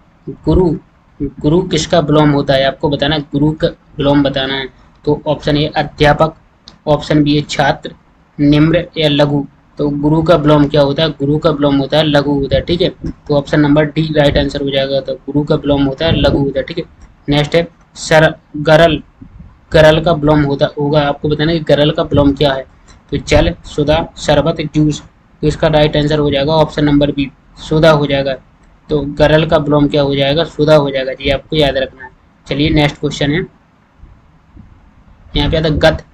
गुरु। गुरु किसका विलोम होता है, आपको बताना, गुरु का विलोम बताना है। तो ऑप्शन ए अध्यापक, ऑप्शन बी है छात्र, निम्र या लघु। तो गुरु का विलोम क्या होता है, गुरु का विलोम होता है लघु होता है। ठीक है, तो option number D right answer हो जाएगा, तो गुरु का विलोम होता है लघु होता है। ठीक है, नेक्स्ट है गरल। गरल का विलोम होगा, आपको बताना कि गरल का विलोम क्या है। तो जल, सुधा, शरबत, जूस। तो इसका राइट आंसर हो जाएगा ऑप्शन नंबर बी, सुधा हो जाएगा। तो गरल का विलोम क्या हो जाएगा, सुधा हो जाएगा जी, आपको याद रखना है। चलिए नेक्स्ट क्वेश्चन है, यहाँ पे आता गत।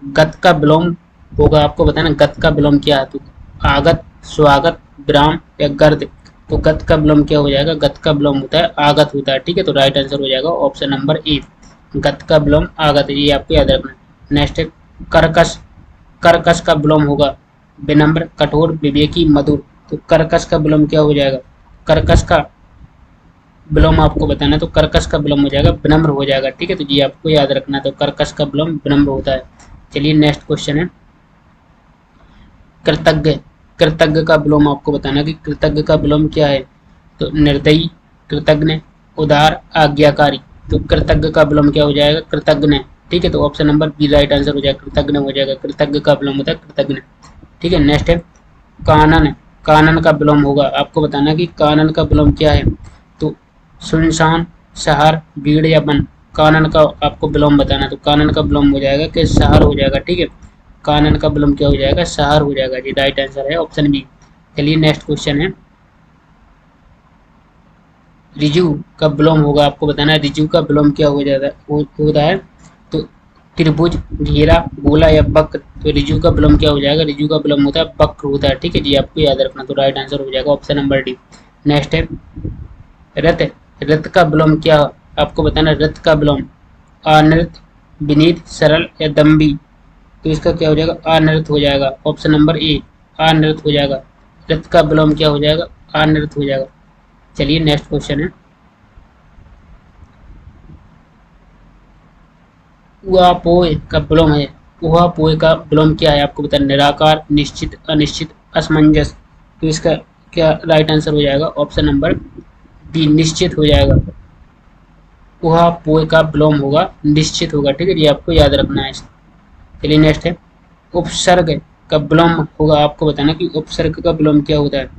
गत का विलोम होगा, आपको बताना गत का विलोम क्या है। तो आगत, स्वागत, विराम या गर्द। तो गत का विलोम क्या हो जाएगा, गत का विलोम होता है आगत होता है। ठीक है, तो राइट आंसर हो जाएगा ऑप्शन नंबर ए, गत का विलोम आगत है, ये आपको याद रखना है। नेक्स्ट है कर्कश। कर्कश का विलोम होगा विनम्र, कठोर, विवेकी, मधुर। तो कर्कश का विलोम क्या हो जाएगा, कर्कश का विलोम आपको बताना है, तो कर्कश का विलोम हो जाएगा विनम्र हो जाएगा। ठीक है, तो जी आपको याद रखना है, तो कर्कश का विलोम विनम्र होता है। चलिए नेक्स्ट क्वेश्चन है, कृतज्ञ। कृतज्ञ का विलोम आपको बताना कि कृतज्ञ का विलोम क्या है। तो निर्दयी, कृतज्ञ, उदार, आज्ञाकारी। तो कृतज्ञ का विलोम क्या हो जाएगा, कृतज्ञ। ठीक है, तो option number B right answer हो जाएगा, कृतज्ञ हो जाएगा। कृतज्ञ का विलोम होता है कृतज्ञ। ठीक है, नेक्स्ट है कानन। कानन का विलोम होगा, आपको बताना कि कानन का विलोम क्या है। तो सुनसान, शहर, भीड़ या वन। कानन का आपको विलोम बताना, तो कानन का विलोम हो जाएगा कि शहर हो जाएगा। ठीक है, कानन का विलोम क्या हो जाएगा, शहर हो जाएगा जी, राइट आंसर है ऑप्शन बी। चलिए नेक्स्ट क्वेश्चन है, रिजु का विलोम होगा, आपको बताना है रिजु का विलोम क्या हो जाता है, होता है। तो त्रिभुज, घेरा, गोला या वक्र। तो रिजु का विलोम क्या हो जाएगा, रिजु का विलोम होता है वक्र होता है। ठीक है जी, आपको याद रखना। तो राइट आंसर हो जाएगा ऑप्शन नंबर डी। नेक्स्ट है रथ। रथ का विलोम क्या, आपको बताना रथ का विलोम अनर्थ, विनीत, सरल या दम्भी। तो इसका क्या हो जाएगा, अनर्थ हो जाएगा। ऑप्शन नंबर ए अनर्थ हो जाएगा। रथ का विलोम क्या हो जाएगा, अनर्थ हो जाएगा। चलिए नेक्स्ट क्वेश्चन है उहापोह का विलोम है। उहापोह का विलोम क्या है, आपको बताना निराकार, निश्चित, अनिश्चित, असमंजस। तो इसका क्या राइट आंसर हो जाएगा, ऑप्शन नंबर बी निश्चित हो जाएगा। उहापोह का विलोम होगा निश्चित होगा। ठीक है जी, आपको याद रखना है। चलिए नेक्स्ट है उपसर्ग का विलोम होगा, आपको बताना कि उपसर्ग का विलोम क्या होता है।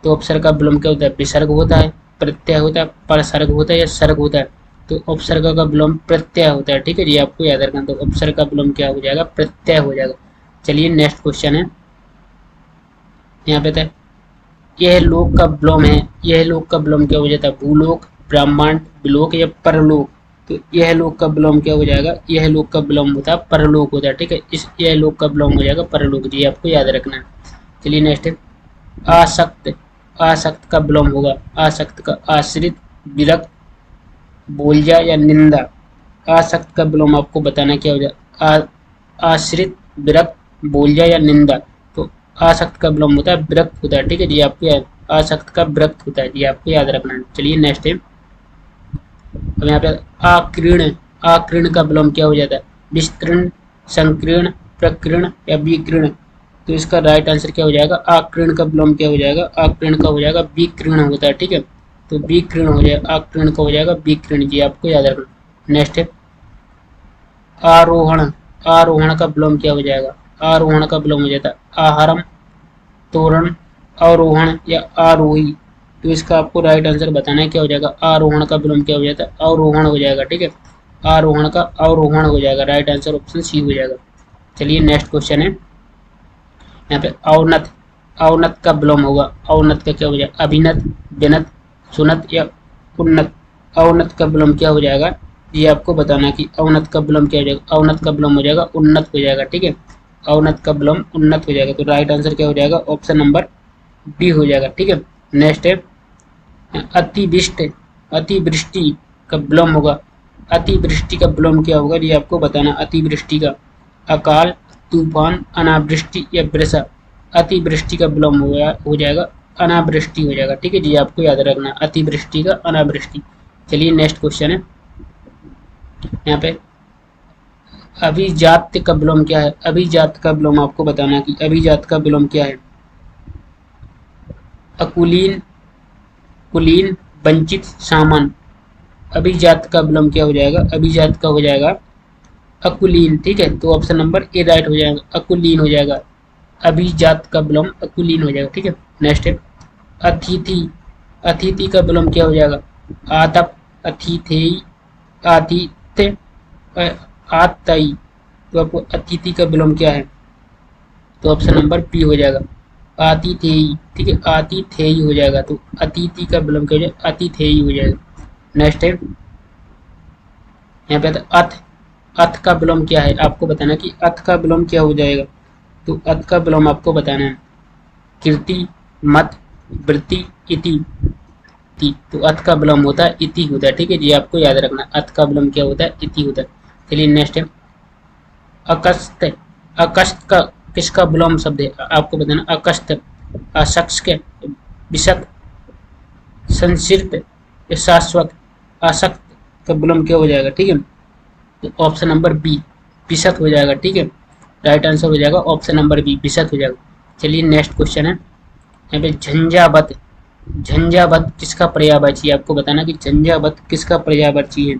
तो उपसर्ग का विलोम क्या होता है, विसर्ग होता है, प्रत्यय होता है, परसर्ग होता है या सर्ग होता है। तो उपसर्ग का विलोम प्रत्यय होता है। ठीक है जी, आपको याद रखना। तो उपसर्ग का विलोम क्या हो जाएगा, प्रत्यय हो जाएगा। चलिए नेक्स्ट क्वेश्चन है, यहाँ पे था यह लोक का विलोम है। यह लोक का विलोम क्या हो जाता है, भूलोक, ब्रह्मांड, विलोक या परलोक। तो यह लोक का विलोम क्या हो जाएगा, यह लोक का विलोम होता है परलोक होता है। ठीक है, इस यह लोक का विलोम हो जाएगा परलोक जी, आपको याद रखना है। चलिए नेक्स्ट है आसक्त। आसक्त का विलोम होगा आसक्त का आश्रित, विरक्त, बोलजा या निंदा। आसक्त का विलोम आपको बताना क्या हो जाए, आश्रित, विरक्त, बोलजा या निंदा। तो आसक्त का विलोम होता है विरक्त होता है। ठीक है जी, आपको याद आसक्त का विरक्त होता है जी, आपको याद रखना है। चलिए नेक्स्ट है, अब यहाँ पे आकीर्ण। आकीर्ण का विलोम क्या हो जाता है, विस्तृण, संकीर्ण, प्रकीर्ण या विकीर्ण। तो इसका राइट आंसर क्या हो जाएगा, आकीर्ण का विलोम क्या हो जाएगा, आकीर्ण का हो जाएगा विकीर्ण होता है। ठीक है, तो विकीर्ण हो जाएगा, आकीर्ण का हो जाएगा विकीर्ण जी, आपको याद रखना। नेक्स्ट है आरोहण। आरोहण का विलोम क्या हो जाएगा, आरोहण का विलोम हो जाता है आहारम, तोरण, अवरोहण या आरोही। तो इसका आपको राइट आंसर बताना है क्या हो जाएगा, आरोहण का विलोम क्या हो जाता है, अवरोहण हो जाएगा। ठीक है, आरोहण का अवरोहण हो जाएगा, राइट आंसर ऑप्शन सी हो जाएगा। चलिए नेक्स्ट क्वेश्चन है, यहाँ पे अवनत। अवनत का विलोम होगा, अवनत का क्या हो जाएगा, अभिनत, विनत, सुनत या उन्नत। अवनत का विलोम क्या हो जाएगा, ये आपको बताना कि अवनत का विलोम क्या हो जाएगा, अवनत का विलोम हो जाएगा उन्नत हो जाएगा। ठीक है, अवनत का विलोम उन्नत हो जाएगा। तो राइट आंसर क्या हो जाएगा, ऑप्शन नंबर बी हो जाएगा। ठीक है, नेक्स्ट है अतिवृष्टि। अतिवृष्टि का विलोम होगा, अतिवृष्टि का विलोम क्या होगा ये आपको बताना। अतिवृष्टि का अकाल, तूफान, अनावृष्टि या वर्षा। अतिवृष्टि का विलोम हो जाएगा अनावृष्टि हो जाएगा। ठीक है जी, आपको याद रखना अतिवृष्टि का अनावृष्टि। चलिए नेक्स्ट क्वेश्चन है, यहाँ पे अभिजात्य का विलोम क्या है। अभिजात का विलोम आपको बताना कि अभिजात का विलोम क्या है, अकुलीन, कुलीन, वंचित, सामान। अभिजात का विलोम क्या हो जाएगा, अभिजात का हो जाएगा अकुलीन। ठीक है, तो ऑप्शन नंबर ए राइट हो जाएगा, अकुलीन हो जाएगा। अभिजात का विलोम अकुलीन हो जाएगा। ठीक है, नेक्स्ट है अतिथि। अतिथि का विलोम क्या हो जाएगा, आतप, अतिथेयी, आतिथ्य, आतई। तो आपको अतिथि का विलोम क्या है, तो ऑप्शन नंबर बी हो जाएगा आतिथेयी। ठीक है, आतिथेयी हो जाएगा। तो अतिथि का विलोम क्या हो जाएगा, अतिथेयी हो जाएगा। नेक्स्ट है यहाँ पे अथ। अथ का विलोम क्या है, आपको बताना कि अथ का विलोम क्या हो जाएगा। तो अथ का विलोम आपको बताना है कीर्ति, मत, वृत्ति, इति। तो अथ का विलोम होता है इति होता है। ठीक है जी, आपको याद रखना अथ का विलोम क्या होता है, इति होता है। चलिए नेक्स्ट है अकस्त। अकस्त का किसका विलोम शब्द है, आपको बताना अकस्त, अशक्स के, विषक, संसिर्त, शाश्वत, आसक्त का विलोम क्या हो जाएगा। ठीक है, तो ऑप्शन नंबर बी विशत हो जाएगा। ठीक है, राइट आंसर हो जाएगा ऑप्शन नंबर बी विशत हो जाएगा। चलिए नेक्स्ट क्वेश्चन है, यहाँ पे झंझावत। झंझावत किसका पर्यायवाची है, आपको बताना कि झंझावत किसका पर्यायवाची है।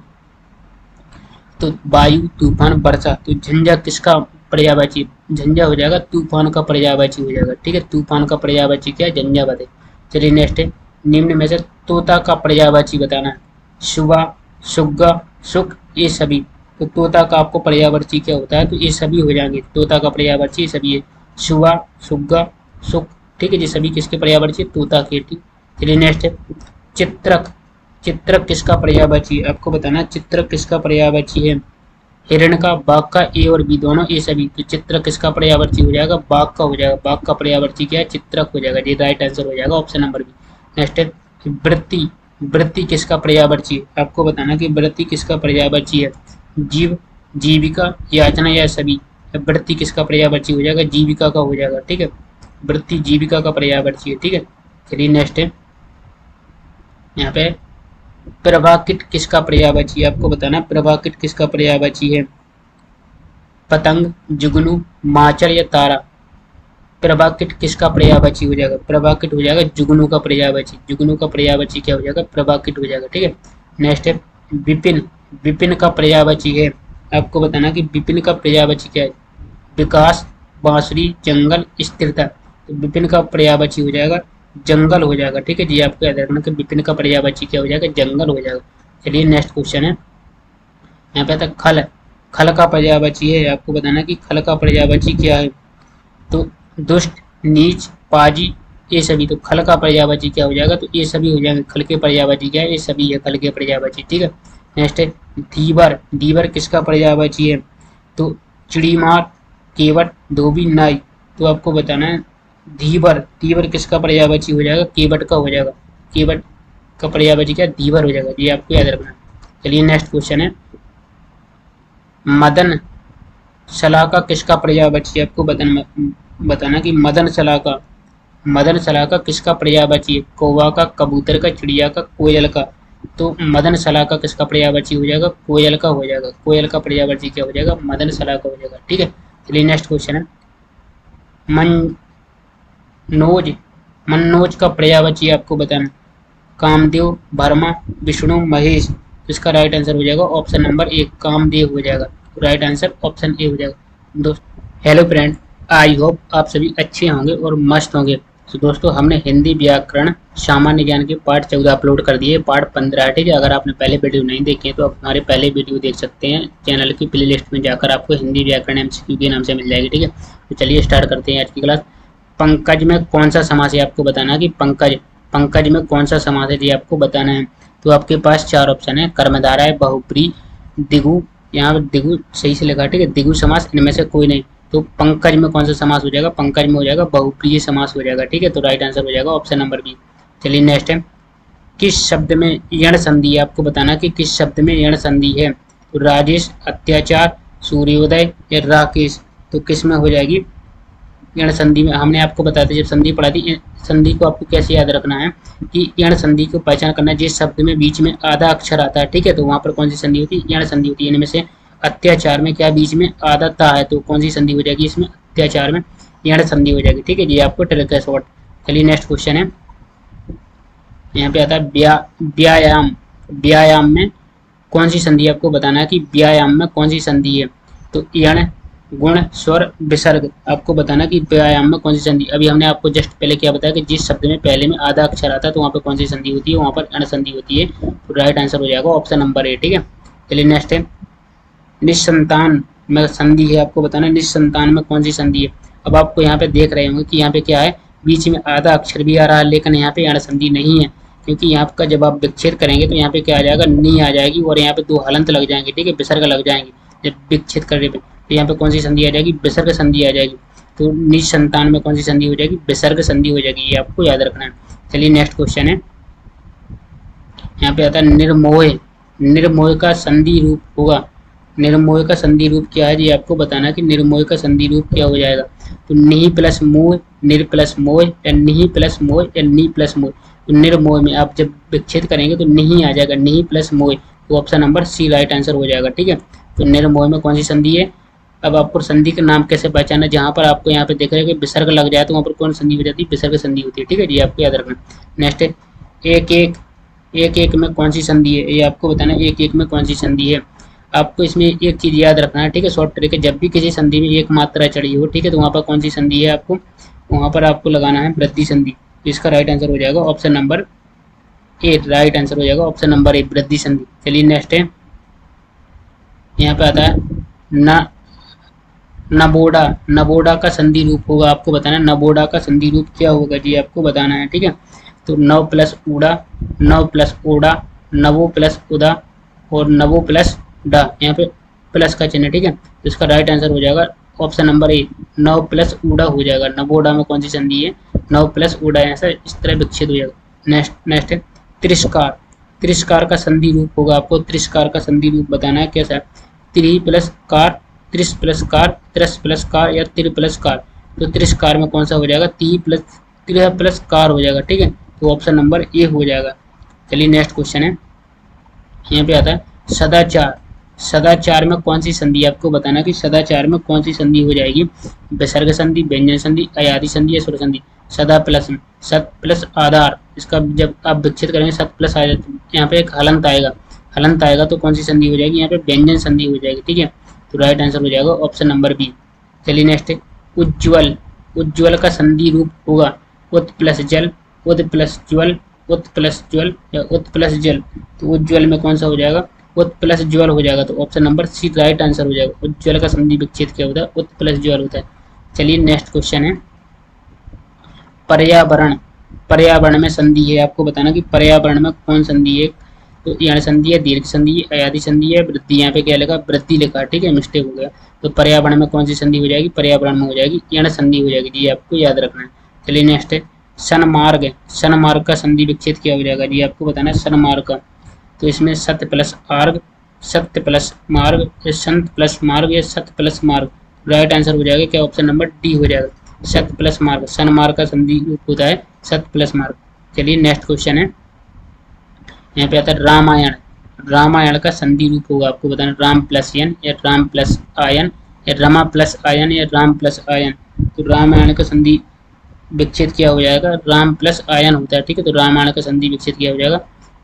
तो वायु, तूफान, वर्षा। तो झंझा किसका पर्यायवाची, झंझा हो जाएगा तूफान का पर्यायवाची हो जाएगा। ठीक है, तूफान का पर्यायवाची क्या है, झंझावत है। चलिए नेक्स्ट है निम्न में से तोता का पर्यायवाची बताना है, सुबह, सुग्गा, सुख, ये सभी। तो तोता का आपको पर्यायवाची क्या होता है, तो ये सभी हो जाएंगे। तोता का पर्यायवाची ये सभी है, सुबह, सुग्गा, सुख। ठीक है जी, सभी किसके पर्यायवाची, तोता के। ठीक, चलिए नेक्स्ट है चित्रक। चित्रक किसका पर्यायवाची है? आपको बताना है चित्रक किसका पर्यायवाची है। हिरण का, बाघ का, ए और बी दोनों, ए सभी। तो चित्रक किसका पर्यायवाची हो जाएगा? बाघ का हो जाएगा। बाघ का पर्यायवाची क्या है? चित्रक हो जाएगा। ये राइट आंसर हो जाएगा ऑप्शन नंबर बी। नेक्स्ट है वृत्ति। वृत्ति किसका पर्यायवाची है? आपको बताना कि वृत्ति किसका पर्यायवाची है। जीव, जीविका, याचना या सभी। वृत्ति किसका पर्यायवाची हो जाएगा? जीविका का हो जाएगा। ठीक है, वृत्ति जीविका का पर्यायवाची है। ठीक है, चलिए नेक्स्ट है यहाँ पे प्रभाकिट किसका पर्यायवाची है? आपको बताना प्रभाकिट किसका पर्यायवाची है। पतंग, जुगनू, माचर या तारा। प्रभाकिट किसका पर्यायवाची हो जाएगा? प्रभाकिट हो जाएगा जुगनू का पर्यायवाची। जुगनू का पर्यायवाची क्या हो जाएगा? प्रभाकिट हो जाएगा। ठीक है, नेक्स्ट है विपिन। विपिन का पर्यायवाची है। आपको बताना कि विपिन का पर्यायवाची क्या है। विकास, बांसुरी, जंगल, स्थिरता। तो विपिन का पर्यायवाची हो जाएगा जंगल हो जाएगा। ठीक है जी, आपको याद रखना कि विपिन का पर्यायवाची क्या हो जाएगा? जंगल हो जाएगा। चलिए नेक्स्ट क्वेश्चन है यहाँ पे आता है खल। खल का पर्यायवाची है। आपको बताना कि खल का पर्यायवाची क्या है। तो दुष्ट, नीच, पाजी, ये सभी। तो खल का पर्यायवाची क्या हो जाएगा? तो ये सभी हो जाएंगे। खल के पर्यायवाची क्या है? ये सभी है खल के पर्यायवाची। ठीक है, नेक्स्ट है धीवर। धीवर किसका पर्यायवाची है? तो चिड़ीमार, केवट, धोबी, नाई। तो आपको बताना है धीवर। धीवर किसका पर्यायवाची हो जाएगा? केवट का हो जाएगा। केवट का पर्यायवाची क्या? धीवर हो जाएगा। ये आपको याद रखना। चलिए नेक्स्ट क्वेश्चन है मदन शलाका किसका पर्यायवाची है? आपको बताना कि मदन शलाका। मदन शलाका किसका पर्यायवाची है? कौवा का, कबूतर का, चिड़िया का, कोयल का। तो मदन शलाका किसका पर्यायवाची हो जाएगा? कोयल का हो जाएगा। कोयल का पर्यायवाची क्या हो जाएगा? मदन शलाका हो जाएगा। ठीक है, चलिए नेक्स्ट क्वेश्चन है मनोज। मनोज का पर्यायवाची आपको बताना। कामदेव, वर्मा, विष्णु, महेश। तो इसका राइट आंसर हो जाएगा ऑप्शन नंबर ए, कामदेव हो जाएगा। राइट आंसर ऑप्शन ए हो जाएगा। हेलो फ्रेंड, आई होप आप सभी अच्छे होंगे और मस्त होंगे। तो दोस्तों हमने हिंदी व्याकरण सामान्य ज्ञान के पार्ट 14 अपलोड कर दिए। पार्ट 15 ठीक है, अगर आपने पहले वीडियो नहीं देखे तो आप हमारे पहले वीडियो देख सकते हैं। चैनल की प्ले लिस्ट में जाकर आपको हिंदी व्याकरण MCQ के नाम से मिल जाएगी। ठीक है, तो चलिए स्टार्ट करते हैं आज की क्लास। पंकज में कौन सा समास है? आपको बताना कि पंकज, पंकज में कौन सा समास है, ये आपको बताना है। तो आपके पास 4 ऑप्शन है, कर्मधारय, बहुप्री, दिगु। यहाँ पर दिगु सही से लिखा। ठीक है, दिगु समास, इनमें से कोई नहीं। तो पंकज में कौन सा समास हो जाएगा? पंकज में हो जाएगा बहुप्रिय समास हो जाएगा। ठीक है, तो राइट आंसर हो जाएगा ऑप्शन नंबर बी। चलिए नेक्स्ट है किस शब्द में यण संधि है? आपको बताना कि किस शब्द में यण संधि है। तो राजेश, अत्याचार, सूर्योदय या राकेश। तो किस में हो जाएगी यण संधि में? हमने आपको बताया था जब संधि पढ़ा थी। संधि को आपको कैसे याद रखना है कि यण संधि को पहचान करना है जिस शब्द में बीच में आधा अक्षर आता है। ठीक है, तो वहां पर कौन सी संधि होती है? यण संधि होती है। इनमें से अत्याचार में क्या बीच में आधा ता है, तो कौन सी संधि हो जाएगी? इसमें अत्याचार में यण संधि हो जाएगी। ठीक है जी, आपको ट्रिक है शॉर्ट। चलिए नेक्स्ट क्वेश्चन है यहाँ पे आता है व्यायाम। व्यायाम में कौन सी संधि? आपको बताना है कि व्यायाम में कौन सी संधि है। तो यण, गुण, स्वर, विसर्ग। आपको बताना कि व्यायाम में कौन सी संधि। अभी हमने आपको जस्ट पहले क्या बताया कि जिस शब्द में पहले में आधा अक्षर आता है तो वहाँ पर कौन सी संधि होती है? वहाँ पर यण संधि होती है। तो राइट आंसर हो जाएगा ऑप्शन नंबर ए। ठीक है, चलिए नेक्स्ट है निस्संतान में संधि है। आपको बताना निस्संतान में कौन सी संधि है। अब आपको यहाँ पे देख रहे होंगे कि यहाँ पे क्या है, बीच में आधा अक्षर भी आ रहा है लेकिन यहाँ पे यण संधि नहीं है, क्योंकि यहाँ का जब आप विच्छेद करेंगे तो यहाँ पे क्या आ जाएगा? नी आ जाएगी और यहाँ पे 2 हलंत लग जाएंगे। ठीक है, विसर्ग लग जाएंगे जब विच्छेद करने पे। तो यहाँ पे कौन सी संधि आ जाएगी? विसर्ग संधि आ जाएगी। तो निस्संतान में कौन सी संधि हो जाएगी? विसर्ग संधि हो जाएगी। ये आपको याद रखना है। चलिए नेक्स्ट क्वेश्चन है यहाँ पे आता है निर्मोह। निर्मोह का संधि रूप होगा। निर्मोह का संधि रूप क्या है? ये आपको बताना कि निर्मोह का संधि रूप क्या हो जाएगा। तो निहि प्लस मोह, निर प्लस मोह या निहि प्लस मोह या नी प्लस मोह। तो निर्मोह में आप जब विच्छेद करेंगे तो निहि आ जाएगा, निहि प्लस मोह। तो option number C right answer हो जाएगा। ठीक है, तो निर्मोह में कौन सी संधि है? अब आपको संधि का नाम कैसे पहचाना? जहाँ पर आपको यहाँ पे देख रहे हैं कि विसर्ग लग जाए तो वहाँ पर कौन संधि हो जाती है? विसर्ग संधि होती है। ठीक है जी, आपको याद रखना। नेक्स्ट है एक एक। एक एक में कौन सी संधि है? ये आपको बताना एक एक में कौन सी संधि है। आपको इसमें एक चीज याद रखना है। ठीक है, शॉर्ट ट्रिक है, जब भी किसी संधि में एक मात्रा चढ़ी हो, ठीक है, तो वहाँ पर कौन सी संधि है? आपको वहाँ पर आपको लगाना है वृद्धि संधि। तो इसका राइट आंसर हो जाएगा option number A. Right answer हो जाएगा ऑप्शन नंबर ए, वृद्धि संधि। चलिए नेक्स्ट है यहाँ पे आता है न नबोडा। नबोडा का संधि रूप होगा। आपको बताना है नबोडा का संधि रूप क्या होगा जी, आपको बताना है। ठीक है, तो नव प्लस ऊड़ा, नव प्लस ओड़ा, नवो प्लस उदा और नवो प्लस डा, यहाँ पे प्लस का चिन्ह, ठीक है। तो इसका राइट आंसर हो जाएगा ऑप्शन नंबर ए, नव प्लस उड़ा हो जाएगा। नवोडा में कौन सी संधि है, नव प्लस उड़ा, ऐसा इस तरह विच्छेद हो जाएगा। नेक्स्ट है तिरस्कार। तिरस्कार का संधि रूप होगा, आपको तिरस्कार का संधि रूप बताना है कैसा है। त्रि प्लस कार, त्रिस प्लस कार, त्रस प्लस कार या तिर प्लस कार। तो तिरस्कार में कौन सा हो जाएगा, ती प्लस त्रिह प्लस कार हो जाएगा, ठीक है। तो ऑप्शन नंबर ए हो जाएगा। चलिए नेक्स्ट क्वेश्चन है, यहाँ पे आता है सदाचार। सदाचार में कौन सी संधि, आपको बताना कि सदाचार में कौन सी संधि हो जाएगी। विसर्ग संधि, व्यंजन संधि, अयादि संधि या स्वर संधि। सदा प्लस सत प्लस आधार, इसका जब आप विच्छेद करेंगे सत प्लस आधार, यहाँ पे एक हलंत आएगा, हलंत आएगा तो कौन सी संधि हो जाएगी, यहाँ पे व्यंजन संधि हो जाएगी, ठीक है। तो राइट आंसर हो जाएगा ऑप्शन नंबर बी। चलिए नेक्स्ट है उज्ज्वल। उज्ज्वल का संधि रूप होगा उत प्लस जल, उद प्लस ज्वल, उत प्लस ज्वल या उत प्लस जल। तो उज्ज्वल में कौन सा हो जाएगा, उत प्लस ज्वल हो जाएगा। तो option number C right answer हो जाएगा। उज्ज्वल का संधि विच्छेद क्या होता है, उत प्लस ज्वल होता है। चलिए नेक्स्ट क्वेश्चन है पर्यावरण। पर्यावरण में संधि है, आपको बताना कि पर्यावरण में कौन संधि है। तो यहाँ संधि है दीर्घ संधि है, अयादि संधि है, वृद्धि। यहाँ पे क्या लिखा, वृद्धि लिखा, ठीक है, मिस्टेक हो गया। तो पर्यावरण में कौन सी संधि हो जाएगी, पर्यावरण में हो जाएगी यण संधि हो जाएगी जी, आपको याद रखना है। चलिए नेक्स्ट है सन्मार्ग। सन्मार्ग का संधि विच्छेद क्या हो जाएगा जी, आपको बताना है सन्मार्ग का। तो इसमें सत्य प्लस आर्ग, सत्य प्लस मार्ग या संत प्लस मार्ग या सत्य प्लस मार्ग। राइट आंसर हो जाएगा क्या, ऑप्शन नंबर डी हो जाएगा, सत्य प्लस मार्ग। सन्मार्ग का संधि रूप होता है सत्य प्लस मार्ग। चलिए नेक्स्ट क्वेश्चन है, यहाँ पे आता है रामायण। रामायण का संधि रूप होगा, आपको बताना राम प्लस यन या राम प्लस आयन या रमा प्लस आयन या राम प्लस आयन। तो रामायण का संधि विच्छेद क्या हो जाएगा, राम प्लस आयन होता है, ठीक है। तो रामायण का संधि विच्छेद क्या हो जाएगा,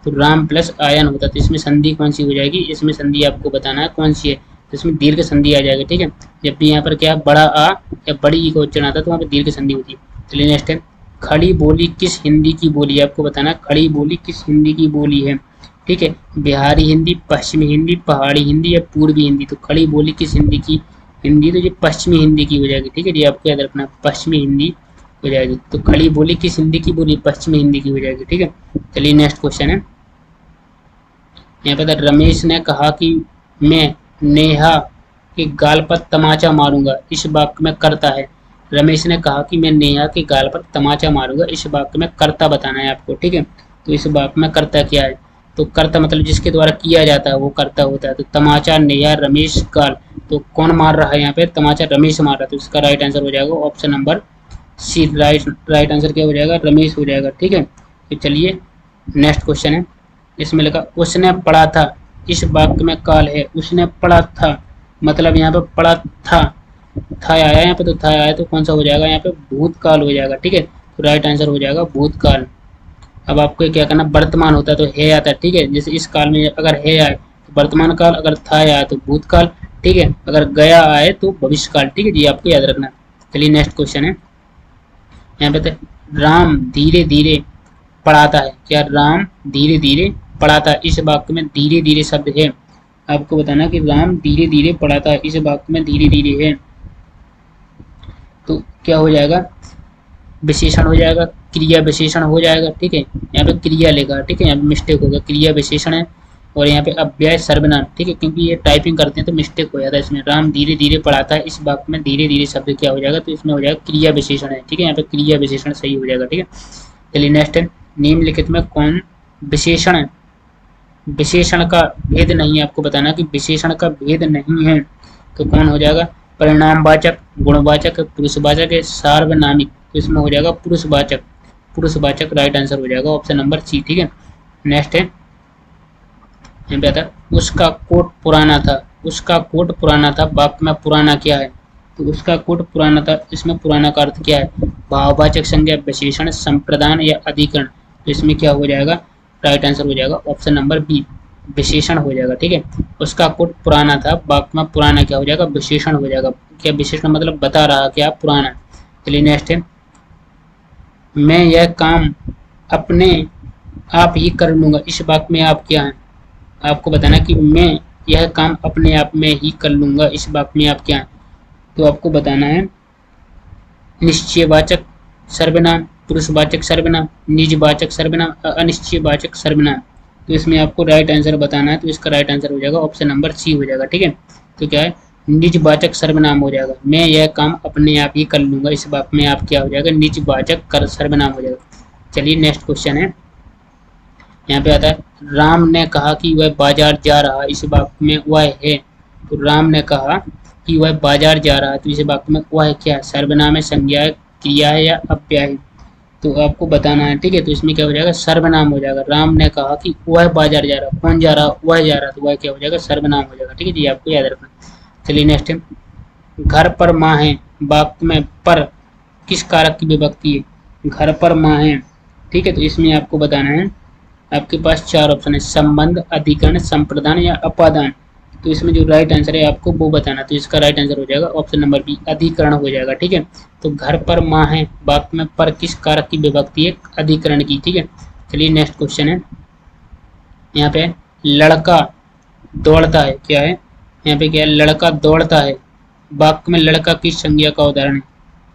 तो राम प्लस आयन होता है। तो इसमें संधि कौन सी हो जाएगी, इसमें संधि आपको बताना है कौन सी है। तो इसमें दीर्घ संधि आ जाएगी, ठीक है। जब भी यहाँ पर क्या बड़ा आ या बड़ी ई का उच्चारण आता है तो वहाँ पर दीर्घ संधि होती है। चलिए नेक्स्ट है खड़ी बोली किस हिंदी की बोली है, आपको बताना खड़ी बोली किस हिंदी की बोली है, ठीक है। बिहारी हिंदी, पश्चिमी हिंदी, पहाड़ी हिंदी या पूर्वी हिंदी। तो खड़ी बोली किस हिंदी की, हिंदी तो ये पश्चिमी हिंदी की हो जाएगी, ठीक है जी, आपको याद रखना पश्चिमी हिंदी हो जाएगी। तो खड़ी बोली किस हिंदी की बोली, पश्चिमी हिंदी की हो जाएगी, ठीक है। चलिए नेक्स्ट क्वेश्चन है, यहाँ पे रमेश ने कहा कि मैं नेहा के गाल पर तमाचा मारूंगा, इस वाक्य में करता है। रमेश ने कहा कि मैं नेहा के गाल पर तमाचा मारूंगा, इस वाक्य में कर्ता बताना है आपको, ठीक है। तो इस वाक्य में कर्ता क्या है, तो कर्ता मतलब जिसके द्वारा किया जाता है वो कर्ता होता है। तो तमाचा नेहा रमेश गाल, तो कौन मार रहा है यहाँ पे, तमाचा रमेश मार रहा है। तो इसका राइट आंसर हो जाएगा option number C. Right answer क्या हो जाएगा, रमेश हो जाएगा, ठीक है। तो चलिए नेक्स्ट क्वेश्चन है, इसमें लिखा उसने पढ़ा था, इस वाक्य में काल है, उसने पढ़ा था मतलब यहाँ पे पढ़ा था आया यहाँ पे, तो था आया तो कौन सा हो जाएगा, यहाँ पे भूतकाल हो जाएगा, ठीक है। तो राइट आंसर हो जाएगा भूतकाल। अब आपको क्या करना, वर्तमान होता है तो है आता है, ठीक है। जैसे इस काल में अगर है आए तो वर्तमान काल, अगर था आया तो भूतकाल, ठीक है। अगर गया आए तो भविष्य काल, ठीक है जी, आपको याद रखना। चलिए नेक्स्ट क्वेश्चन है, यहाँ पे राम धीरे धीरे पढ़ाता है, क्या राम धीरे धीरे पढ़ाता है, इस वाक्य में धीरे धीरे शब्द है। आपको बताना कि राम धीरे धीरे पढ़ाता है, इस वाक्य में धीरे धीरे है। तो क्या हो जाएगा, विशेषण हो जाएगा, क्रिया विशेषण हो जाएगा, ठीक है। यहाँ पे क्रिया लेगा, ठीक है, यहाँ पे मिस्टेक होगा, क्रिया विशेषण है। और यहाँ पे अव्यय सर्वनाम, ठीक है, क्योंकि ये टाइपिंग करते हैं तो मिस्टेक हो जाता है इसमें। राम धीरे धीरे पढ़ाता है, इस वाक्य में धीरे धीरे शब्द क्या हो जाएगा, तो इसमें हो जाएगा क्रिया विशेषण है, ठीक है। यहाँ पे क्रिया विशेषण सही हो जाएगा, ठीक है। चलिए नेक्स्ट है, निम्नलिखित में कौन विशेषण है, विशेषण का भेद नहीं है, आपको बताना कि विशेषण का भेद नहीं है। तो कौन हो जाएगा, परिणामवाचक, गुणवाचक, पुरुषवाचक है, सार्वनामिक। तो इसमें हो जाएगा पुरुषवाचक, पुरुषवाचक राइट आंसर हो जाएगा ऑप्शन नंबर सी, ठीक है। नेक्स्ट है, यहाँ पे आता है उसका कोट पुराना था, उसका कोट पुराना था, वाक्य में पुराना क्या है, तो उसका कोट पुराना था, इसमें पुराना का अर्थ क्या है, भाववाचक संज्ञा, विशेषण, संप्रदान या अधिकरण। तो इसमें क्या हो जाएगा, राइट आंसर हो जाएगा ऑप्शन नंबर बी, विशेषण हो जाएगा, ठीक है। उसका कोट पुराना था, वाक्य में पुराना क्या हो जाएगा, विशेषण हो जाएगा। क्या विशेषण मतलब बता रहा क्या पुराना। चलिए नेक्स्ट है, मैं यह काम अपने आप ही कर लूंगा, इस वाक्य में आप क्या है, आपको बताना कि मैं यह काम अपने आप में ही कर लूंगा, इस वाक्य में आप क्या है। तो आपको बताना है निश्चयवाचक सर्वनाम, पुरुषवाचक सर्वनाम, निजवाचक सर्वनाम, अनिश्चयवाचक सर्वनाम। तो इसमें आपको राइट आंसर बताना है, तो इसका राइट आंसर हो जाएगा ऑप्शन नंबर सी हो जाएगा। ठीक है, तो क्या है, निजवाचक सर्वनाम हो जाएगा। मैं यह काम अपने आप ही कर लूंगा, इस बात में आप क्या हो जाएगा, निजवाचक सर्वनाम हो जाएगा। चलिए नेक्स्ट क्वेश्चन है, यहाँ पे आता है राम ने कहा कि वह बाजार जा रहा, इस वाक्य में वह है, तो राम ने कहा कि वह बाजार जा रहा है, तो इस वाक्य में वह क्या है, सर्वनाम है, संज्ञा है, क्रिया है या अव्यय है, तो आपको बताना है। ठीक है, तो इसमें क्या हो जाएगा, सर्वनाम हो जाएगा। राम ने कहा कि वह बाजार जा रहा, कौन जा रहा, वह जा रहा, तो वह क्या हो जाएगा, सर्वनाम हो जाएगा। ठीक है जी, आपको याद रखना। चलिए नेक्स्ट है, घर पर माँ है, वाक्य में पर किस कारक की विभक्ति है, घर पर माँ है। ठीक है, तो इसमें आपको बताना है, आपके पास चार ऑप्शन है, संबंध, अधिकरण, संप्रदान या अपादान। तो इसमें जो राइट आंसर है आपको वो बताना, तो इसका राइट आंसर हो जाएगा ऑप्शन नंबर बी, अधिकरण हो जाएगा। ठीक है, तो घर पर माँ है, वाक्य में पर किस कारक की विभक्ति है, अधिकरण की। ठीक है, चलिए नेक्स्ट क्वेश्चन है, यहाँ पे लड़का दौड़ता है, क्या है, यहाँ पे क्या है, लड़का दौड़ता है, वाक्य में लड़का किस संज्ञा का उदाहरण है,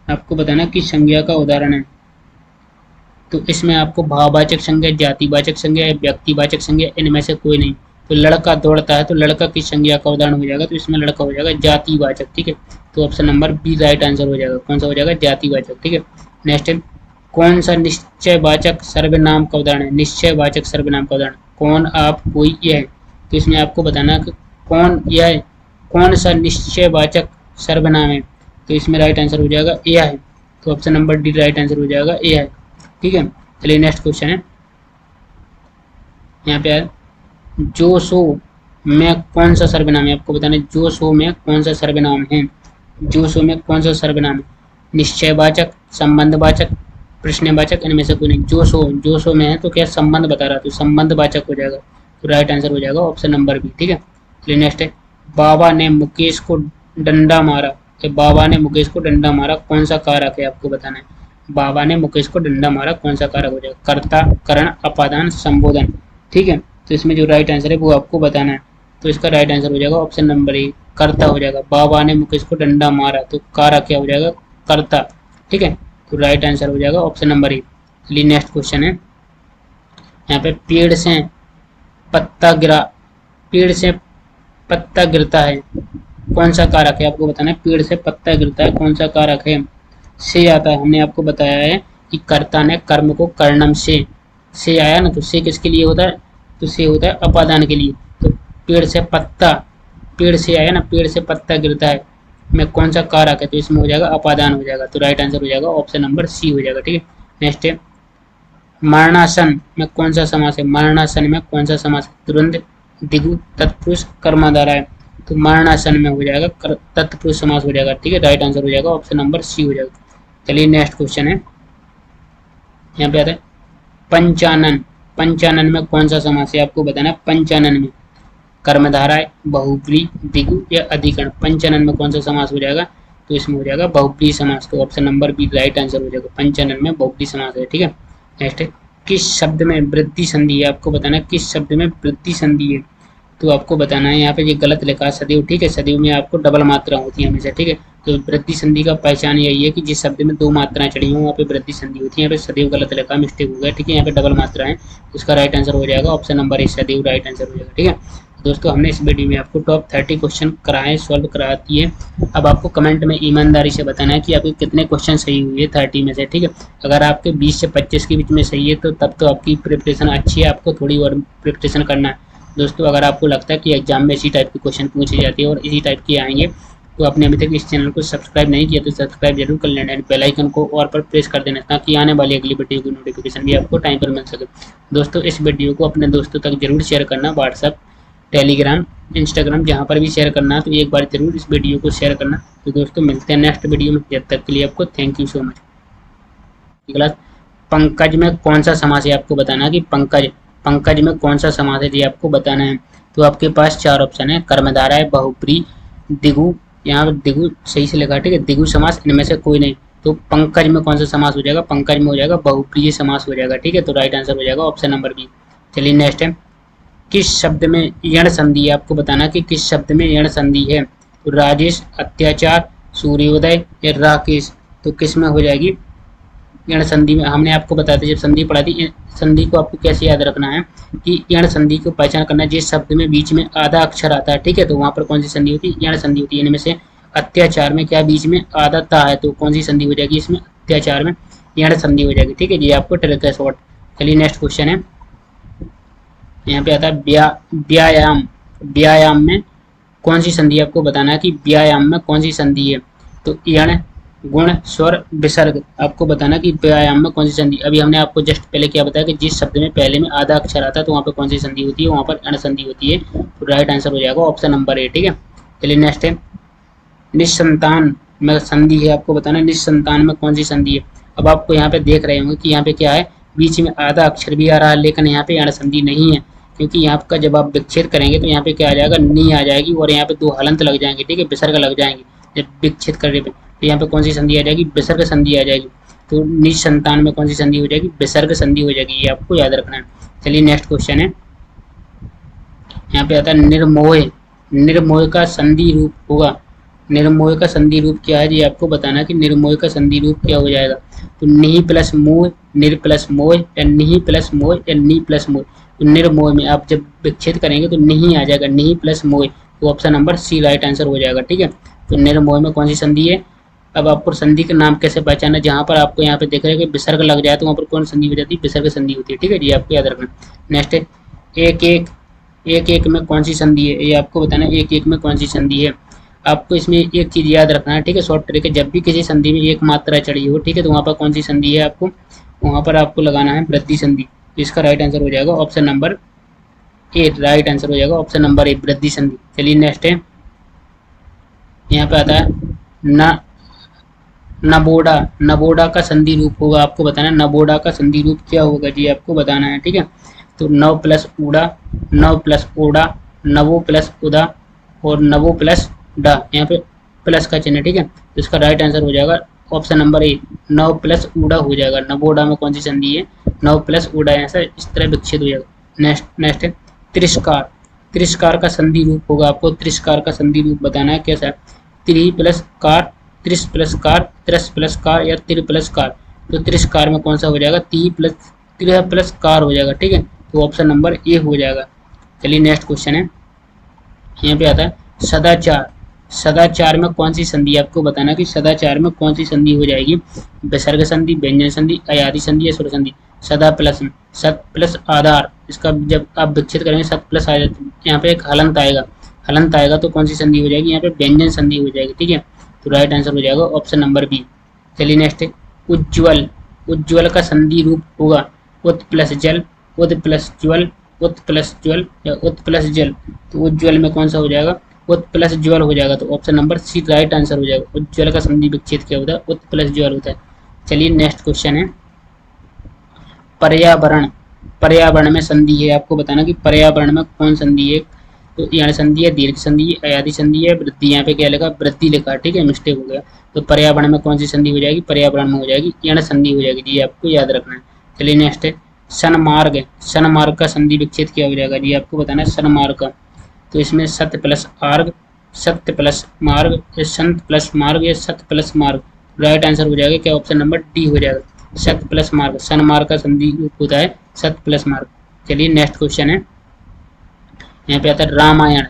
आपको बताना किस संज्ञा का उदाहरण है। तो इसमें आपको भाववाचक संज्ञा, जातिवाचक संज्ञा या व्यक्तिवाचक संज्ञा, इनमें से कोई नहीं। तो लड़का दौड़ता है, तो लड़का किस संज्ञा का उदाहरण हो जाएगा, तो इसमें लड़का हो जाएगा जातिवाचक। ठीक है, तो option number B right answer हो जाएगा, कौन सा हो जाएगा, जातिवाचक। ठीक है, नेक्स्ट है, कौन सा निश्चयवाचक सर्वनाम का उदाहरण है, निश्चयवाचक सर्वनाम का उदाहरण, कौन, आप, कोई, यह। तो इसमें आपको बताना कि कौन, यह, कौन सा निश्चयवाचक सर्वनाम है, तो इसमें राइट आंसर हो जाएगा यह है, तो option number D right answer हो जाएगा यह है। ठीक है, चलिए नेक्स्ट क्वेश्चन है, यहाँ पे है जो सो में कौन सा सर्वनाम है, आपको बताना है जो सो में कौन सा सर्वनाम है, जो सो में कौन सा सर्वनाम है, निश्चयवाचक, संबंधवाचक, प्रश्नवाचक, इनमें से कोई नहीं। जो सो में है तो क्या संबंध बता रहा, तो संबंधवाचक हो जाएगा, तो राइट आंसर हो जाएगा ऑप्शन नंबर बी। ठीक है, चलिए नेक्स्ट है, बाबा ने मुकेश को डंडा मारा, तो बाबा ने मुकेश को डंडा मारा, कौन सा कारक है, आपको बताना है, बाबा ने मुकेश को डंडा मारा, कौन सा कारक हो जाएगा, कर्ता, करण, अपादान, संबोधन। ठीक है, तो इसमें जो राइट आंसर है वो आपको बताना है, तो इसका राइट आंसर हो जाएगा ऑप्शन नंबर ए, कर्ता हो जाएगा। बाबा ने मुकेश को डंडा मारा, तो कारक क्या हो जाएगा, कर्ता। ठीक है, तो राइट आंसर हो जाएगा ऑप्शन नंबर ए। चलिए नेक्स्ट क्वेश्चन है, यहाँ पे पेड़ से पत्ता गिरा, पेड़ से पत्ता गिरता है, कौन सा कारक है, आपको बताना है, पेड़ से पत्ता गिरता है, कौन सा कारक है, से आता है। हमने आपको बताया है कि कर्ता ने कर्म को कर्णम से आया ना, तो से किसके लिए होता है, तो से होता है अपादान के लिए। तो पेड़ से पत्ता, पेड़ से आया ना, पेड़ से पत्ता गिरता है में कौन सा कारक है, तो इसमें हो जाएगा अपादान हो जाएगा, तो राइट आंसर हो जाएगा ऑप्शन नंबर सी हो जाएगा। ठीक है, नेक्स्ट है, मरणासन में कौन सा समास है, मरणासन में कौन सा समास है, तुरंत, दिगु, तत्पुरुष, कर्मधारय है, तो मरणासन में हो जाएगा तत्पुरुष समास हो जाएगा। ठीक है, राइट आंसर हो जाएगा ऑप्शन नंबर सी हो जाएगा। चलिए नेक्स्ट क्वेश्चन है, यहाँ पे आता है पंचानन, पंचानन में कौन सा समास है, आपको बताना है, पंचानन में कर्मधारय, बहुब्री, दिगु या अधिकरण, पंचानन में कौन सा समास हो जाएगा, तो इसमें हो जाएगा बहुब्री समास, तो option number B right answer हो जाएगा, पंचानन में बहुब्री समास है। ठीक है, नेक्स्ट है, किस शब्द में वृद्धि संधि है, आपको बताना है किस शब्द में वृद्धि संधि है, तो आपको बताना है, यहाँ पे ये गलत लिखा है सदैव। ठीक है, सदैव में आपको डबल मात्रा होती है हमेशा। ठीक है, तो वृद्धि संधि का पहचान यही है कि जिस शब्द में दो मात्राएं चढ़ी हो वहाँ पे वृद्धि संधि होती है, यहाँ पे सदैव गलत लिखा, मिस्टेक हो गया। ठीक है, यहाँ पे डबल मात्रा है, इसका राइट आंसर हो जाएगा ऑप्शन नंबर ए, सदैव राइट आंसर हो जाएगा। ठीक है दोस्तों, हमने इस वीडियो में आपको टॉप 30 क्वेश्चन कराए, सॉल्व कराती है। अब आपको कमेंट में ईमानदारी से बताना है कि आपके कितने क्वेश्चन सही हुए 30 में से। ठीक है, अगर आपके 20 से 25 के बीच में सही है तो तब तो आपकी प्रिपरेशन अच्छी है, आपको थोड़ी और प्रिपरेशन करना है। दोस्तों, अगर आपको लगता है कि एग्जाम में इसी टाइप के क्वेश्चन पूछे जाते हैं और इसी टाइप के आएंगे, तो आपने अभी तक इस चैनल को सब्सक्राइब नहीं किया तो सब्सक्राइब जरूर कर लेना, बेल आइकन को और पर प्रेस कर देना ताकि आने वाली अगली वीडियो की नोटिफिकेशन भी आपको टाइम पर मिल सके। दोस्तों, इस वीडियो को अपने दोस्तों तक जरूर शेयर करना, व्हाट्सएप, टेलीग्राम, इंस्टाग्राम, जहाँ पर भी शेयर करना है तो एक बार जरूर इस वीडियो को शेयर करना। तो दोस्तों, मिलते हैं नेक्स्ट वीडियो में, जब तक के लिए आपको thank you so much. Class, Pankaj में कौन सा समास है, आपको बताना कि पंकज, पंकज में कौन सा समास है, ये आपको बताना है। तो आपके पास चार ऑप्शन है, कर्मधारय, बहुप्री, दिगु, यहाँ दिगु सही से लिखा, ठीक है, दिगु समास, इनमें से कोई नहीं। तो पंकज में कौन सा समास हो जाएगा, पंकज में हो जाएगा बहुप्रिय समास हो जाएगा। ठीक है, तो राइट आंसर हो जाएगा ऑप्शन नंबर बी। चलिए नेक्स्ट है, किस शब्द में यण संधि है, आपको बताना कि किस शब्द में यण संधि है। तो राजेश, अत्याचार, सूर्योदय या राकेश, तो किस में हो जाएगी, यण संधि में हमने आपको बताया था जब संधि पढ़ा थी, संधि को आपको कैसे याद रखना है कि यण संधि को पहचान करना है जिस शब्द में बीच में आधा अक्षर आता है, ठीक है, तो वहां पर कौन सी संधि होती है, यण संधि होती है। इनमें से अत्याचार में क्या बीच में आधा ता है, तो कौन सी संधि हो जाएगी, इसमें अत्याचार में यण संधि हो जाएगी, ठीक है जी, आपको ट्रिक है शॉर्ट। चलिए नेक्स्ट क्वेश्चन है, यहाँ पे आता है व्यायाम। व्यायाम में कौन सी संधि आपको बताना है कि व्यायाम में कौन सी संधि है, तो यण गुण स्वर विसर्ग आपको बताना कि व्यायाम में कौन सी संधि। अभी हमने आपको जस्ट पहले क्या बताया कि जिस शब्द में पहले में आधा अक्षर आता है तो वहाँ पे कौन सी संधि होती है, वहाँ पर अण संधि होती है, तो राइट आंसर हो जाएगा ऑप्शन नंबर ए, ठीक है। चलिए नेक्स्ट है, निसंतान में संधि है, आपको बताना निसंतान में कौन सी संधि है। अब आपको यहाँ पे देख रहे होंगे कि यहाँ पे क्या है, बीच में आधा अक्षर भी आ रहा है लेकिन यहाँ पे अण संधि नहीं है, क्योंकि यहाँ का जब आप विच्छेद करेंगे तो यहाँ पे क्या आ जाएगा, नी आ जाएगी और यहाँ पे दो हलंत लग जाएंगे, ठीक है, विसर्ग लग जाएंगे जब विच्छेद करने पे, तो यहाँ पे कौन सी संधि आ जाएगी, विसर्ग संधि आ जाएगी। तो निसंतान में कौन सी संधि हो जाएगी, विसर्ग संधि हो जाएगी, ये आपको याद रखना है। चलिए नेक्स्ट क्वेश्चन है, यहाँ पे आता है निर्मोह। निर्मोह का संधि रूप होगा, निर्मोह का संधि रूप क्या है जी, आपको बताना कि निर्मोह का संधि रूप क्या हो जाएगा, तो निहि प्लस मोह, निर प्लस मोह, या निहि प्लस मोह, या नी प्लस मोह। तो निर्मोह में आप जब विच्छेद करेंगे तो नहीं आ जाएगा, निहि प्लस मोह, तो option number C right answer हो जाएगा, ठीक है। तो निर्मोह में कौन सी संधि है। अब आपको संधि का नाम कैसे पहचाना, जहां पर आपको यहाँ पे देख रहे हैं कि विसर्ग लग जाए तो वहां पर कौन संधि हो जाती है, विसर्ग संधि होती है, ठीक है जी, आपको याद रखना। नेक्स्ट है, एक एक, एक एक में कौन सी संधि है, ये आपको बताना एक एक में कौन सी संधि है। आपको इसमें एक चीज याद रखना है, ठीक है, शॉर्ट ट्रिक है, जब भी किसी संधि में एक मात्रा चढ़ी हो, ठीक है, तो वहां पर कौन सी संधि है, आपको वहां पर आपको लगाना है वृद्धि संधि। इसका राइट आंसर हो जाएगा option number A, right answer हो जाएगा ऑप्शन नंबर ए, वृद्धि संधि। चलिए नेक्स्ट है, यहाँ पे आता है न नबोडा। नबोडा का संधि रूप होगा, आपको बताना है नबोडा का संधि रूप क्या होगा जी, आपको बताना है, ठीक है। तो नव प्लस उड़ा, नव प्लस ओडा, नवो प्लस उदा और नवो प्लस डा, यहाँ पे प्लस का चिन्ह, ठीक है, तो इसका राइट आंसर हो जाएगा ऑप्शन नंबर ए, नव प्लस उड़ा हो जाएगा। नवोडा में कौन सी संधि है, नव प्लस उड़ा, ऐसा इस तरह विच्छेद हो जाएगा। नेक्स्ट है तिरस्कार। तिरस्कार का संधि रूप होगा, आपको तिरस्कार का संधि रूप बताना है कैसा है, त्रि प्लस कार, त्रिस प्लस कार, त्रस प्लस कार या तिर प्लस कार। तो तिरस्कार में कौन सा हो जाएगा, ती प्लस तिर प्लस कार हो जाएगा, ठीक है, तो ऑप्शन नंबर ए हो जाएगा। चलिए नेक्स्ट क्वेश्चन है, यहाँ पे आता है सदाचार। सदाचार में कौन सी संधि, आपको बताना कि सदाचार में कौन सी संधि हो जाएगी, विसर्ग संधि, व्यंजन संधि, अयादि संधि या स्वर संधि। सदा प्लस सत प्लस आधार, इसका जब आप विच्छेद करेंगे सत प्लस आधार, यहाँ पे एक हलंत आएगा, हलंत आएगा तो कौन सी संधि हो जाएगी, यहाँ पे व्यंजन संधि हो जाएगी, ठीक है, तो राइट आंसर हो जाएगा ऑप्शन नंबर बी। चलिए नेक्स्ट है उज्ज्वल। उज्ज्वल का संधि रूप होगा उत प्लस जल, उद प्लस ज्वल, उत प्लस ज्वल या उत प्लस जल। तो उज्ज्वल में कौन सा हो जाएगा, उत प्लस ज्वल हो जाएगा, तो option number C right answer हो जाएगा। उज्ज्वल का संधि विच्छेद क्या होता है, उत प्लस ज्वल होता है। चलिए नेक्स्ट क्वेश्चन है पर्यावरण। पर्यावरण में संधि है, आपको बताना कि पर्यावरण में कौन संधि है, तो यण संधि है, दीर्घ संधि है, अयादि संधि है, वृद्धि। यहाँ पे क्या लिखा, वृद्धि लिखा, ठीक है, मिस्टेक हो गया। तो पर्यावरण में कौन सी संधि हो जाएगी, पर्यावरण में हो जाएगी यण संधि हो जाएगी जी, आपको याद रखना है। चलिए नेक्स्ट है सन्मार्ग। सन्मार्ग का संधि विच्छेद क्या हो जाएगा जी, आपको बताना है सन्मार्ग का। तो इसमें सत्य प्लस आर्ग, सत्य प्लस मार्ग, संत प्लस मार्ग या सत्य प्लस मार्ग। राइट आंसर हो जाएगा क्या, ऑप्शन नंबर डी हो जाएगा, सत्य प्लस मार्ग। सन्मार्ग का संधि होता है सत्य प्लस मार्ग। चलिए नेक्स्ट क्वेश्चन है, यहाँ पे आता है रामायण।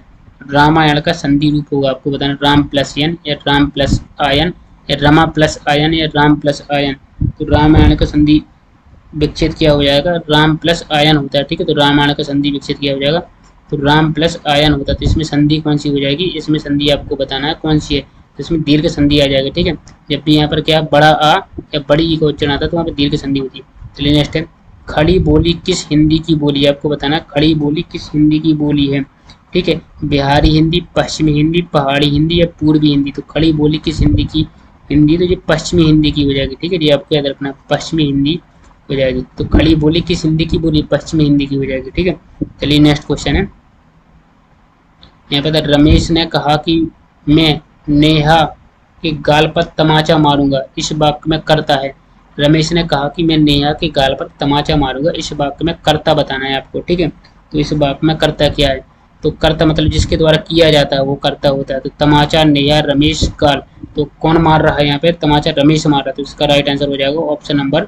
रामायण का संधि रूप होगा, आपको बताना राम प्लस यन या राम प्लस आयन या रमा प्लस आयन या राम प्लस आयन। तो रामायण का संधि विच्छेद क्या हो जाएगा, राम प्लस आयन होता है, ठीक है, तो रामायण का संधि विच्छेद क्या हो जाएगा, तो राम प्लस आयन होता है। तो इसमें संधि कौन सी हो जाएगी, इसमें संधि आपको बताना है कौन सी है, तो इसमें दीर्घ संधि आ जाएगी, ठीक है। जब भी यहाँ पर क्या बड़ा आ या बड़ी ई का उच्चारण आता है तो वहाँ पर दीर्घ संधि होती है। चलिए नेक्स्ट है खड़ी बोली किस हिंदी की बोली है, आपको बताना खड़ी बोली किस हिंदी की बोली है, ठीक है, बिहारी हिंदी, पश्चिमी हिंदी, पहाड़ी हिंदी या पूर्वी हिंदी। तो खड़ी बोली किस हिंदी की, हिंदी तो ये पश्चिमी हिंदी की हो जाएगी, ठीक है जी, आपको याद रखना पश्चिमी हिंदी हो जाएगी। तो खड़ी बोली किस हिंदी की बोली, पश्चिमी हिंदी की हो जाएगी, ठीक है। चलिए नेक्स्ट क्वेश्चन है, यहाँ पे रमेश ने कहा कि मैं नेहा के गाल पर तमाचा मारूंगा, इस वाक्य में करता है। रमेश ने कहा कि मैं नेहा के गाल पर तमाचा मारूंगा, इस वाक्य में कर्ता बताना है आपको, ठीक है। तो इस वाक्य में कर्ता क्या है, तो कर्ता मतलब जिसके द्वारा किया जाता है वो कर्ता होता है। तो तमाचा, नेहा, रमेश, गाल, तो कौन मार रहा है यहाँ पे, तमाचा रमेश मार रहा है, तो इसका राइट आंसर हो जाएगा option number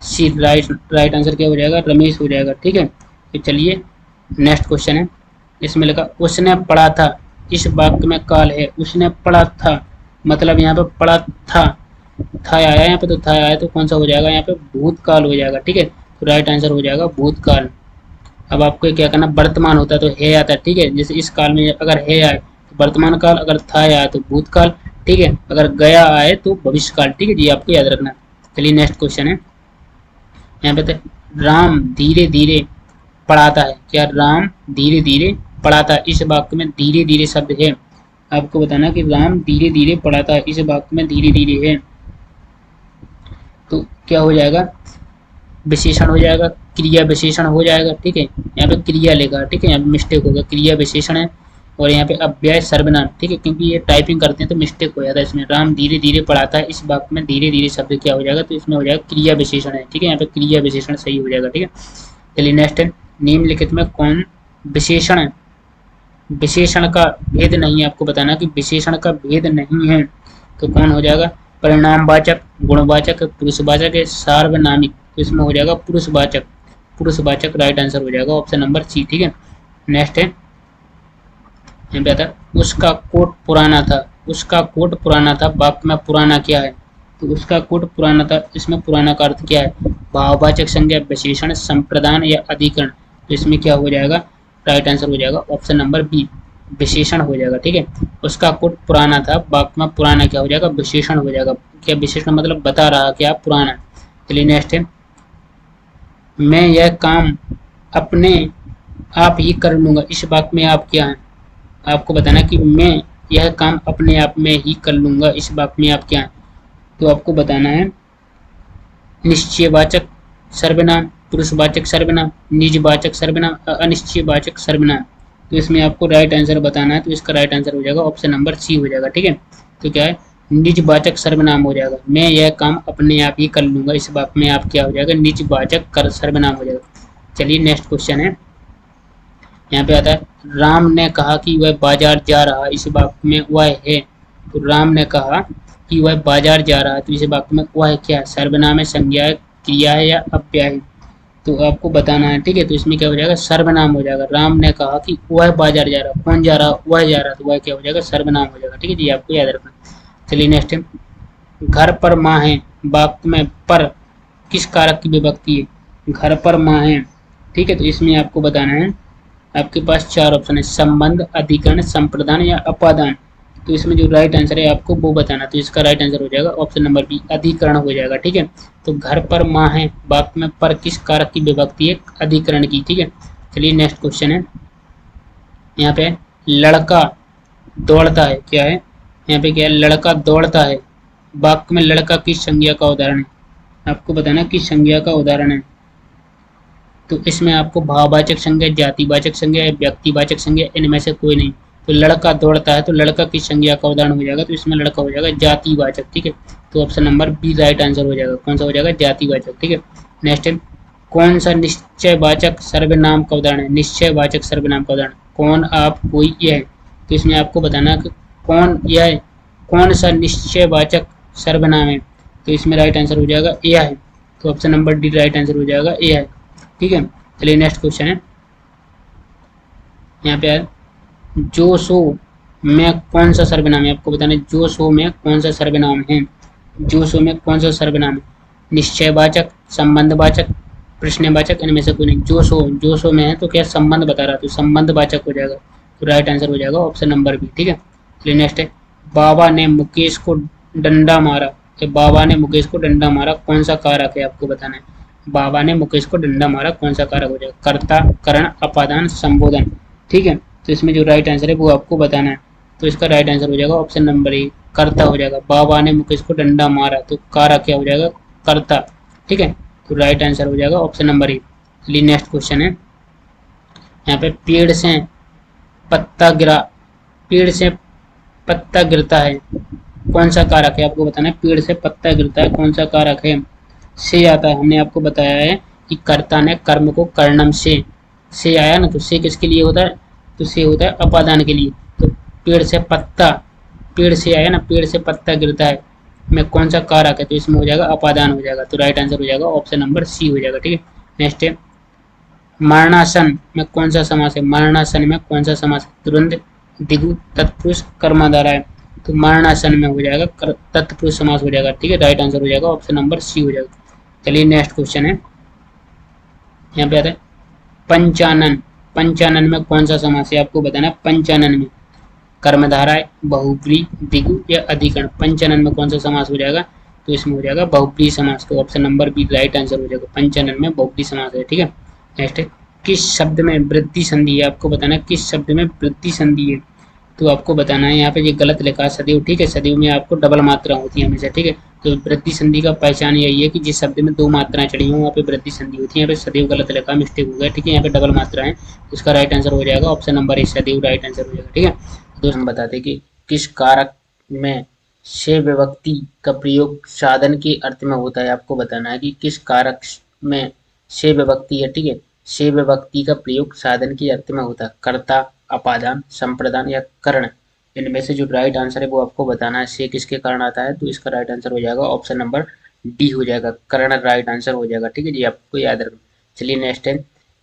C. Right answer क्या हो जाएगा, रमेश हो जाएगा। ठीक है, तो चलिए नेक्स्ट क्वेश्चन है। इसमें लिखा उसने पढ़ा था, इस वाक्य में काल है। उसने पढ़ा था मतलब यहाँ पे पढ़ा था आया यहाँ पे, तो था आया तो कौन सा हो जाएगा यहाँ पे, भूतकाल हो जाएगा। ठीक है, तो राइट आंसर हो जाएगा भूतकाल। अब आपको क्या करना, वर्तमान होता है तो है आता है। ठीक है, जैसे इस काल में अगर है आए तो वर्तमान काल, अगर था आए तो भूतकाल। ठीक है, अगर गया आए तो भविष्य काल। ठीक है जी, आपको याद रखना। चलिए नेक्स्ट क्वेश्चन है। यहाँ पे राम धीरे धीरे पढ़ाता है। क्या राम धीरे धीरे पढ़ाता है, इस वाक्य में धीरे धीरे शब्द है। आपको बताना कि राम धीरे धीरे पढ़ाता है, इस वाक्य में धीरे धीरे है, तो क्या हो जाएगा, विशेषण हो जाएगा, क्रिया विशेषण हो जाएगा। ठीक है, यहाँ पे क्रिया लिखा। ठीक है, यहाँ पे मिस्टेक होगा, क्रिया विशेषण है और यहाँ पे अव्यय सर्वनाम। ठीक है, क्योंकि ये टाइपिंग करते हैं तो मिस्टेक हो जाता है इसमें। राम धीरे धीरे पढ़ाता है, इस वाक्य में धीरे धीरे शब्द क्या हो जाएगा, तो इसमें हो जाएगा क्रिया विशेषण है। ठीक है, यहाँ पे क्रिया विशेषण सही हो जाएगा। ठीक है, चलिए नेक्स्ट है। निम्नलिखित में कौन विशेषण है, विशेषण का भेद नहीं है। आपको बताना कि विशेषण का भेद नहीं है, तो कौन हो जाएगा, परिणामवाचक, गुणवाचक, पुरुषवाचक है, सार्वनामिक। तो इसमें हो जाएगा पुरुषवाचक। पुरुषवाचक राइट आंसर हो जाएगा ऑप्शन नंबर सी। ठीक है, नेक्स्ट है। यहाँ पे आता है उसका कोट पुराना था। उसका कोट पुराना था, वाक्य में पुराना क्या है, तो उसका कोट पुराना था, इसमें पुराना का अर्थ क्या है, भाववाचक संज्ञा, विशेषण, संप्रदान या अधिकरण। तो इसमें क्या हो जाएगा, राइट आंसर हो जाएगा ऑप्शन नंबर बी, विशेषण हो जाएगा। ठीक है, उसका कोट पुराना था, वाक्य में पुराना क्या हो जाएगा, विशेषण हो जाएगा। क्या विशेषण मतलब बता रहा क्या पुराना। चलिए नेक्स्ट है। मैं यह काम अपने आप ही कर लूंगा, इस वाक्य में आप क्या है, आपको बताना कि मैं यह काम अपने आप में ही कर लूंगा, इस वाक्य में आप क्या है, तो आपको बताना है निश्चयवाचक सर्वनाम, पुरुषवाचक सर्वनाम, निजवाचक सर्वनाम, अनिश्चयवाचक सर्वनाम। तो इसमें आपको राइट आंसर बताना है, तो इसका राइट आंसर हो जाएगा ऑप्शन नंबर सी हो जाएगा। ठीक है, तो क्या है, निजवाचक सर्वनाम हो जाएगा। मैं यह काम अपने आप ही कर लूंगा, इस वाक्य में आप क्या हो जाएगा, निजवाचक सर्वनाम हो जाएगा। चलिए नेक्स्ट क्वेश्चन है। यहाँ पे आता है राम ने कहा कि वह बाजार जा रहा, इस वाक्य में वह है, तो राम ने कहा कि वह बाजार जा रहा है, तो इस वाक्य में वह क्या है, सर्वनाम है, संज्ञा है, क्रिया है या अव्यय है, तो आपको बताना है। ठीक है, तो इसमें क्या हो जाएगा, सर्वनाम हो जाएगा। राम ने कहा कि वह बाजार जा रहा, कौन जा रहा, वह जा रहा, तो वह क्या हो जाएगा, सर्वनाम हो जाएगा। ठीक है जी, आपको याद रखना। चलिए नेक्स्ट है। घर पर माँ है, वाक्य में पर किस कारक की विभक्ति है, घर पर माँ है। ठीक है, तो इसमें आपको बताना है, आपके पास चार ऑप्शन है, संबंध, अधिकरण, संप्रदान या अपादान। तो इसमें जो राइट आंसर है आपको वो बताना, तो इसका राइट आंसर हो जाएगा ऑप्शन नंबर बी, अधिकरण हो जाएगा। ठीक है, तो घर पर माँ है, वाक्य में पर किस कारक की विभक्ति है, अधिकरण की। ठीक है, चलिए नेक्स्ट क्वेश्चन है। यहाँ पे लड़का दौड़ता है, क्या है, यहाँ पे क्या है, लड़का दौड़ता है, वाक्य में लड़का किस संज्ञा का उदाहरण है, आपको बताना किस संज्ञा का उदाहरण है। तो इसमें आपको भाववाचक संज्ञा, जातिवाचक संज्ञा या व्यक्तिवाचक संज्ञा, इनमें से कोई नहीं। तो लड़का दौड़ता है, तो लड़का किस संज्ञा का उदाहरण हो जाएगा, तो इसमें लड़का हो जाएगा जातिवाचक। ठीक है, तो option number B right answer हो जाएगा, कौन सा हो जाएगा, जातिवाचक। ठीक है, नेक्स्ट है। कौन सा निश्चयवाचक सर्वनाम का उदाहरण है, निश्चयवाचक सर्वनाम का उदाहरण, कौन, आप, कोई, यह। तो इसमें आपको बताना कि कौन, यह, कौन सा निश्चयवाचक सर्वनाम है, तो इसमें राइट आंसर हो जाएगा यह है, तो option number D right answer हो जाएगा यह है। ठीक है, चलिए नेक्स्ट क्वेश्चन है। यहाँ पे है जो सो में कौन सा सर्वनाम है, आपको बताना है जो सो में कौन सा सर्वनाम है, जो सो में कौन सा सर्वनाम है, निश्चयवाचक, संबंधवाचक, प्रश्नवाचक, इनमें से कोई नहीं। जो सो में है तो क्या संबंध बता रहा, तो संबंधवाचक हो जाएगा, तो राइट आंसर हो जाएगा ऑप्शन नंबर बी। ठीक है, चलिए नेक्स्ट है। बाबा ने मुकेश को डंडा मारा, बाबा ने मुकेश को डंडा मारा, कौन सा कारक है, आपको बताना है। बाबा ने मुकेश को डंडा मारा, कौन सा कारक हो जाएगा, कर्ता, करण, अपादान, संबोधन। ठीक है, तो इसमें जो राइट आंसर है वो आपको बताना है, तो इसका राइट आंसर हो जाएगा ऑप्शन नंबर ए, कर्ता हो जाएगा। बाबा ने मुकेश को डंडा मारा, तो कारक क्या हो जाएगा, कर्ता। ठीक है, तो राइट आंसर हो जाएगा ऑप्शन नंबर ए। चलिए नेक्स्ट क्वेश्चन है। यहाँ पे पेड़ से पत्ता गिरा, पेड़ से पत्ता गिरता है, कौन सा कारक है, आपको बताना है। पेड़ से पत्ता गिरता है, कौन सा कारक है, से आता है। हमने आपको बताया है कि कर्ता ने कर्म को कर्णम से आया ना, तो से किसके लिए होता है, तो से होता है अपादान के लिए। तो पेड़ से पत्ता पेड़ से आया ना, पेड़ से पत्ता गिरता है में कौन सा कारक है, तो इसमें हो जाएगा अपादान हो जाएगा। तो राइट आंसर हो जाएगा ऑप्शन नंबर सी हो जाएगा। ठीक है, नेक्स्ट है मरणासन में कौन सा समास है, मरणासन में कौन सा समास है, तुरंत दिगु तत्पुरुष कर्मधारय है, तो मरणासन में हो जाएगा तत्पुरुष समास हो जाएगा। ठीक है, राइट आंसर हो जाएगा ऑप्शन नंबर सी हो जाएगा। चलिए नेक्स्ट क्वेश्चन है, यहाँ पे आता है पंचानन। पंचानन में कौन सा समास है आपको बताना है। पंचानन में कर्मधाराय, बहुब्री, दिगु या अधिकरण, पंचानन में कौन सा समास हो जाएगा, तो इसमें हो जाएगा बहुब्री समास। तो option number B right answer हो जाएगा, पंचानन में बहुब्री समास है। ठीक है, नेक्स्ट है किस शब्द में वृद्धि संधि है, आपको बताना है किस शब्द में वृद्धि संधि है। तो आपको बताना है, यहाँ पे ये गलत लिखा है सदैव। ठीक है, सदैव में आपको डबल मात्रा होती है हमेशा। ठीक है, तो वृद्धि संधि का पहचान यही है कि जिस शब्द में दो मात्राएं चढ़ी हो वहाँ पे वृद्धि संधि होती है। यहाँ पे सदैव गलत लिखा, मिस्टेक हो गया। ठीक है, यहाँ पे डबल मात्रा है, इसका राइट आंसर हो जाएगा ऑप्शन नंबर ए, सदैव राइट आंसर हो जाएगा। ठीक है, दोस्त हम बताते हैं कि किस कारक में से विभक्ति का प्रयोग साधन के अर्थ में होता है। आपको बताना है कि किस कारक में से विभक्ति है। ठीक है, से विभक्ति का प्रयोग साधन के अर्थ में होता है, कर्ता, अपादान, संप्रदान या कर्ण। इनमें से जो राइट आंसर है वो आपको बताना है, से किसके कारण आता है, तो इसका राइट आंसर हो जाएगा ऑप्शन नंबर डी हो जाएगा, कर्ण राइट आंसर हो जाएगा। ठीक है जी, आपको याद रखना। चलिए नेक्स्ट है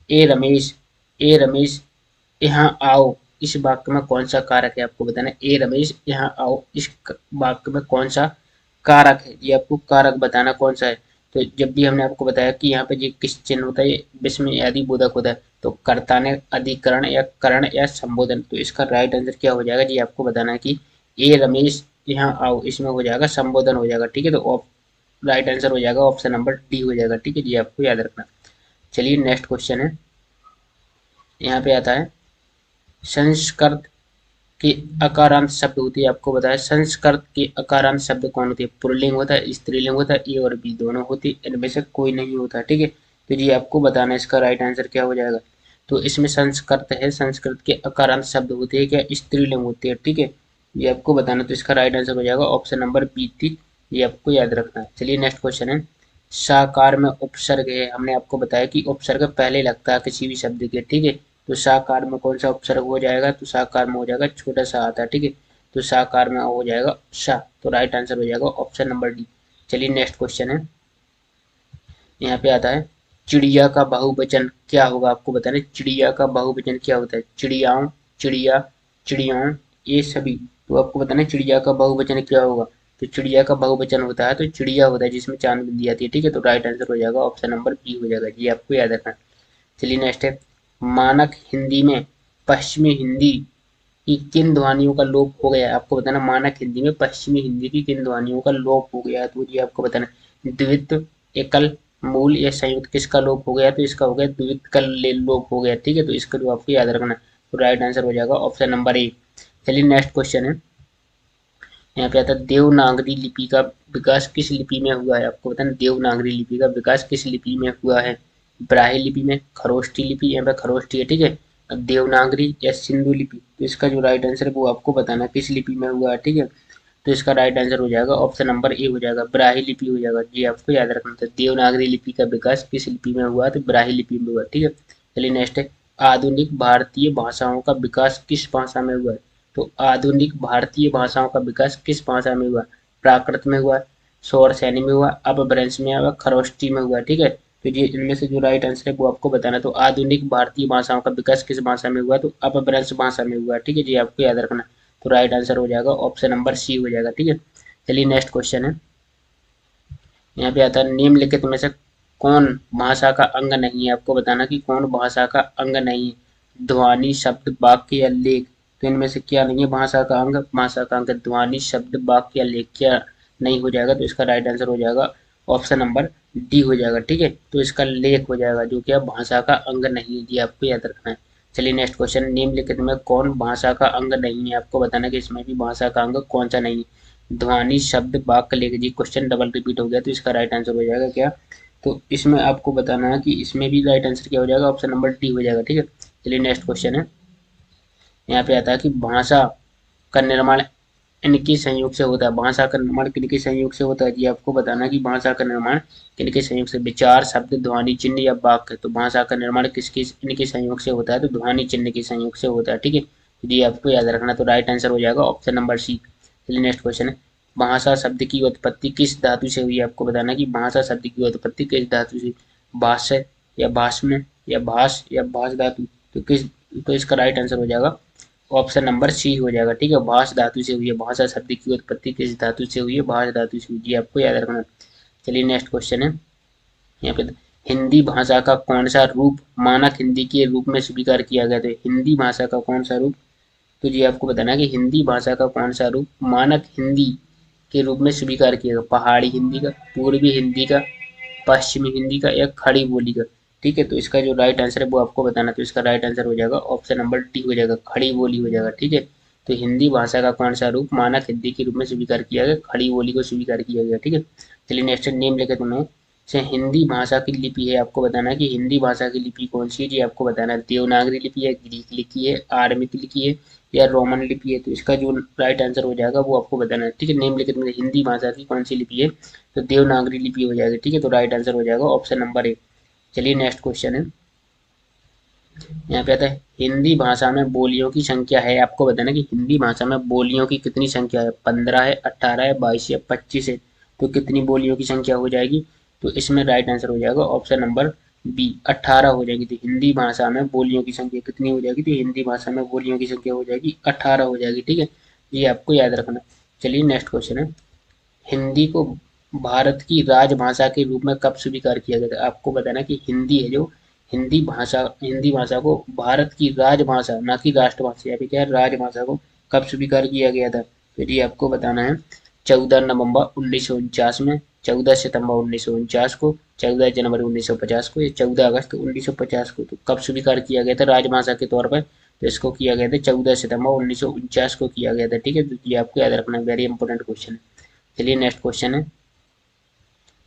ए रमेश, ए रमेश यहाँ आओ, इस वाक्य में कौन सा कारक है, आपको बताना है। ए रमेश यहाँ आओ, इस वाक्य में कौन सा कारक है, ये आपको कारक बताना कौन सा है। तो जब भी हमने आपको बताया कि यहाँ पे ये किस चिन्ह होता है, ये विस्मय आदि बोधक होता है, तो कर्ता ने अधिकरण या करण या संबोधन, तो इसका राइट आंसर क्या हो जाएगा जी, आपको बताना है कि ए रमेश यहाँ आओ, इसमें हो जाएगा संबोधन हो जाएगा। ठीक है, तो राइट आंसर हो जाएगा ऑप्शन नंबर डी हो जाएगा। ठीक है जी, आपको याद रखना। चलिए नेक्स्ट क्वेश्चन है, यहाँ पे आता है संस्कृत के अकारांत शब्द होती है। आपको बताया संस्कृत के अकारांत शब्द कौन होते हैं, पुल्लिंग होता है, स्त्रीलिंग होता है, ए और बी दोनों होती है, इनमें से कोई नहीं होता। ठीक है, तो ये आपको बताना है इसका राइट आंसर क्या हो जाएगा। तो इसमें संस्कृत है, संस्कृत के अकारांत शब्द होते हैं क्या, स्त्रीलिंग होते हैं। ठीक है, ये आपको बताना, तो इसका राइट आंसर हो जाएगा ऑप्शन नंबर बी थी, ये आपको याद रखना है। चलिए नेक्स्ट क्वेश्चन है साकार में उपसर्ग है। हमने आपको बताया कि उपसर्ग पहले लगता है किसी भी शब्द के। ठीक है, तो साकार में कौन सा उपसर्ग हो जाएगा, तो साकार में हो जाएगा छोटा सा आता है। ठीक है, तो साकार में हो जाएगा सा, तो राइट आंसर हो जाएगा ऑप्शन नंबर डी। चलिए नेक्स्ट क्वेश्चन है, यहाँ पे आता है चिड़िया का बहुवचन क्या होगा, आपको बताना है चिड़िया का बहुवचन क्या होता है, चिड़ियाओं, चिड़िया, चिड़ियाओं, ये सभी। तो आपको बताना है चिड़िया का बहुवचन क्या होगा, तो चिड़िया का बहुवचन होता है तो चिड़िया होता है जिसमें चांद बिंदी आती है। ठीक है, तो राइट आंसर हो जाएगा ऑप्शन नंबर बी हो जाएगा, ये आपको याद रखना। चलिए नेक्स्ट है मानक हिंदी में पश्चिमी हिंदी की किन ध्वनियों का लोप हो गया है, आपको बताना मानक हिंदी में पश्चिमी हिंदी की किन ध्वनियों का लोप हो गया है, तो ये आपको बताना द्वित्व, एकल, मूल या संयुक्त किसका लोप हो गया, तो इसका हो गया द्वित्व का लोप हो गया। ठीक है, तो इसका जो आपको याद रखना, तो राइट आंसर हो जाएगा ऑप्शन नंबर ए। चलिए नेक्स्ट क्वेश्चन है, यहाँ पे आता है देवनागरी लिपि का विकास किस लिपि में हुआ है, आपको बताना देवनागरी लिपि का विकास किस लिपि में हुआ है, ब्राह्मी लिपि में, खरोष्टी लिपि, यहाँ पे खरोष्टी है। ठीक है, देवनागरी या सिंधु लिपि, तो इसका जो राइट आंसर है वो आपको बताना किस लिपि में हुआ है। ठीक है, तो इसका राइट आंसर हो जाएगा ऑप्शन नंबर ए हो जाएगा, ब्राह्मी लिपि हो जाएगा। जी आपको याद रखना था, देवनागरी लिपि का विकास किस लिपि में हुआ, तो ब्राह्मी लिपि में हुआ। ठीक है, चलिए नेक्स्ट है आधुनिक भारतीय भाषाओं का विकास किस भाषा में हुआ है, तो आधुनिक भारतीय भाषाओं का विकास किस भाषा में हुआ, प्राकृत में हुआ, सौर सैनी में हुआ, अपभ्रंश में हुआ, खरोष्टी में हुआ। ठीक है, तो ये इनमें से जो राइट आंसर है वो आपको बताना, तो आधुनिक भारतीय भाषाओं का विकास किस भाषा में हुआ, तो अपभ्रंश भाषा में हुआ। ठीक है जी, आपको याद रखना, तो राइट आंसर हो जाएगा ऑप्शन नंबर सी हो जाएगा। ठीक है, चलिए नेक्स्ट क्वेश्चन है, यहाँ पे आता है निम्नलिखित में से कौन भाषा का अंग नहीं है, आपको बताना कि कौन भाषा का अंग नहीं है, ध्वनि, शब्द, वाक्य या लेख, तो इनमें से क्या नहीं है भाषा का अंग, भाषा का अंग ध्वनि, शब्द, वाक्य या लेख क्या नहीं हो जाएगा, तो इसका राइट आंसर हो जाएगा ऑप्शन नंबर डी हो जाएगा। ठीक है, तो इसका लेख हो जाएगा जो कि भाषा का अंग नहीं है, ये आपको याद रखना है। चलिए नेक्स्ट क्वेश्चन, निम्नलिखित में कौन भाषा का अंग नहीं है, आपको बताना कि इसमें भी भाषा का अंग कौन सा नहीं है, ध्वनि, शब्द, वाक्य, लेख। जी क्वेश्चन डबल रिपीट हो गया, तो इसका राइट आंसर हो जाएगा क्या, तो इसमें आपको बताना है कि इसमें भी राइट आंसर क्या हो जाएगा, ऑप्शन नंबर डी हो जाएगा। ठीक है, चलिए नेक्स्ट क्वेश्चन है, यहाँ पे आता है कि भाषा का निर्माण इनके संयोग से होता है, भाषा का निर्माण किनके संयोग से होता है, ये आपको बताना है कि भाषा का निर्माण किनके संयोग से, विचार, शब्द, ध्वनि, चिन्ह या वाक्य, तो भाषा का निर्माण किसके इनके संयोग से होता है, तो ध्वनि चिन्ह के संयोग से होता है। ठीक है, ये आपको याद रखना, तो राइट आंसर हो जाएगा ऑप्शन नंबर सी। चलिए नेक्स्ट क्वेश्चन है, भाषा शब्द की उत्पत्ति किस धातु से हुई है? आपको बताना कि भाषा शब्द की उत्पत्ति किस धातु से, भाष या भाष्म या भाष या भाष धातु, तो किस, तो इसका राइट आंसर हो जाएगा ऑप्शन नंबर सी हो जाएगा। ठीक है, भाष धातु से हुई है, भाषा शब्द की उत्पत्ति किस धातु से हुई है? भाष धातु से हुई है, आपको याद रखना। चलिए नेक्स्ट क्वेश्चन है, यहाँ पे हिंदी भाषा का कौन सा रूप मानक हिंदी के रूप में स्वीकार किया गया? था हिंदी भाषा का कौन सा रूप, तो जी आपको बताना है कि हिंदी भाषा का कौन सा रूप मानक हिंदी के रूप में स्वीकार किया गया? पहाड़ी हिंदी का, पूर्वी हिंदी का, पश्चिमी हिंदी का या खड़ी बोली का? ठीक है, तो इसका जो राइट आंसर है वो आपको बताना, तो इसका राइट आंसर हो जाएगा ऑप्शन नंबर डी हो जाएगा, खड़ी बोली हो जाएगा। ठीक है, तो हिंदी भाषा का कौन सा रूप मानक हिंदी के रूप में स्वीकार किया गया? खड़ी बोली को स्वीकार किया गया। ठीक है, चलिए नेक्स्ट नेम लेकर तुम्हें से हिंदी भाषा की लिपि है, आपको बताना है कि हिंदी भाषा की लिपि कौन सी है जी, आपको बताना है देवनागरी लिपि है, ग्रीक लिपि है, आरमिक लिपि है या रोमन लिपि है? तो इसका जो राइट आंसर हो जाएगा वो आपको बताना है। ठीक है, नेम लेकर तुम्हें हिंदी भाषा की कौन सी लिपि है, तो देवनागरी लिपि हो जाएगी। ठीक है, तो राइट आंसर हो जाएगा ऑप्शन नंबर ए। चलिए नेक्स्ट क्वेश्चन है, यहाँ पे आता है हिंदी भाषा में बोलियों की संख्या है, आपको बताना कि हिंदी भाषा में बोलियों की कितनी संख्या है? 15 है, 18 है, 22 या 25 है? तो कितनी बोलियों की संख्या हो जाएगी? तो इसमें राइट आंसर हो जाएगा ऑप्शन नंबर बी, 18 हो जाएगी। तो हिंदी भाषा में बोलियों की संख्या कितनी हो जाएगी? तो हिंदी भाषा में बोलियों की संख्या हो जाएगी 18 हो जाएगी। ठीक है, ये आपको याद रखना। चलिए नेक्स्ट क्वेश्चन है, हिंदी को भारत की राजभाषा के रूप में कब स्वीकार किया गया था? आपको बताना कि हिंदी है जो हिंदी भाषा को भारत की राजभाषा, ना कि राष्ट्रभाषा, या फिर क्या है, राजभाषा को कब स्वीकार किया गया था? फिर ये आपको बताना है 14 नवंबर 1949 में, 14 सितंबर 1949 को, 14 जनवरी 1950 को या 14 अगस्त 1950 को? तो कब स्वीकार किया गया था राजभाषा के तौर पर? तो इसको किया गया था 14 सितंबर 1949 को किया गया था। ठीक है, तो ये आपको याद रखना, वेरी इंपॉर्टेंट क्वेश्चन है। चलिए नेक्स्ट क्वेश्चन है,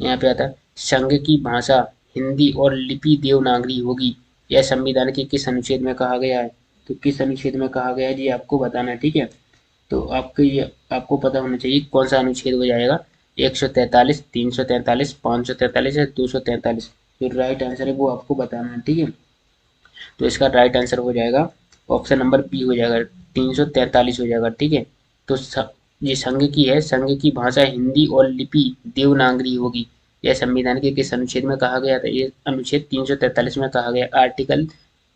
यहाँ पे आता है संघ की भाषा हिंदी और लिपि देवनागरी होगी, यह संविधान के किस अनुच्छेद में कहा गया है? तो किस अनुच्छेद में कहा गया है जी, आपको बताना है। ठीक है, तो आपको पता होना चाहिए कौन सा अनुच्छेद हो जाएगा, 143, 343, 543 या 243? जो राइट आंसर है वो आपको बताना है। ठीक है, तो इसका राइट आंसर हो जाएगा ऑप्शन नंबर बी हो जाएगा, 343 हो जाएगा। ठीक है, तो ये संघ की है, संघ की भाषा हिंदी और लिपि देवनागरी होगी, यह संविधान के किस अनुच्छेद में कहा गया था? ये अनुच्छेद 343 में कहा गया, आर्टिकल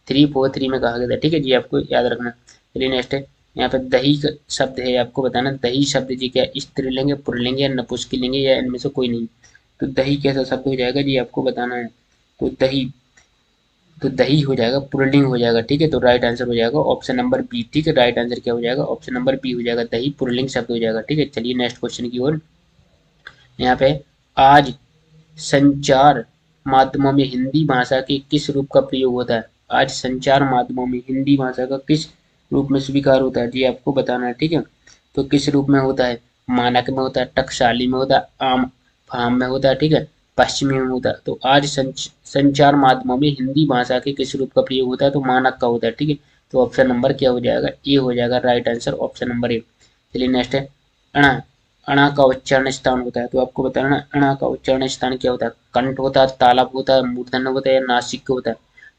343 में कहा गया था। ठीक है जी, आपको याद रखना। चलिए नेक्स्ट है, यहाँ पे दही शब्द है, आपको बताना दही शब्द जी क्या स्त्रीलिंग, पुल्लिंग या नपुंसकलिंग या इनमें से कोई नहीं? तो दही कैसा शब्द हो जाएगा जी, आपको बताना है। तो दही हो जाएगा, पुल्लिंग हो जाएगा। ठीक है, तो राइट आंसर हो जाएगा ऑप्शन नंबर बी। ठीक है, राइट आंसर क्या हो जाएगा? ऑप्शन नंबर बी हो जाएगा, दही पुल्लिंग शब्द हो जाएगा। ठीक है, चलिए नेक्स्ट क्वेश्चन की ओर। यहाँ पे आज संचार माध्यमों में हिंदी भाषा के किस रूप का प्रयोग होता है? आज संचार माध्यमों में हिंदी भाषा का किस रूप में स्वीकार होता है जी, आपको बताना है। ठीक है, तो किस रूप में होता है? मानक में होता है, टकसाली में होता है, आम फार्म में होता है, ठीक है, पश्चिमी में होता है? तो आज संचार माध्यमों में हिंदी भाषा के किस रूप का प्रयोग होता है? तो मानक का होता है। ठीक है, तो ऑप्शन नंबर क्या हो जाएगा? ए हो जाएगा, right answer option number A. चलिए नेक्स्ट है, अणा, अणा का उच्चारण स्थान होता है, तो आपको बताना अणा का उच्चारण स्थान क्या होता है? कंठ होता है, तालव होता है, मूर्धन्य होता है या नासिक होता है?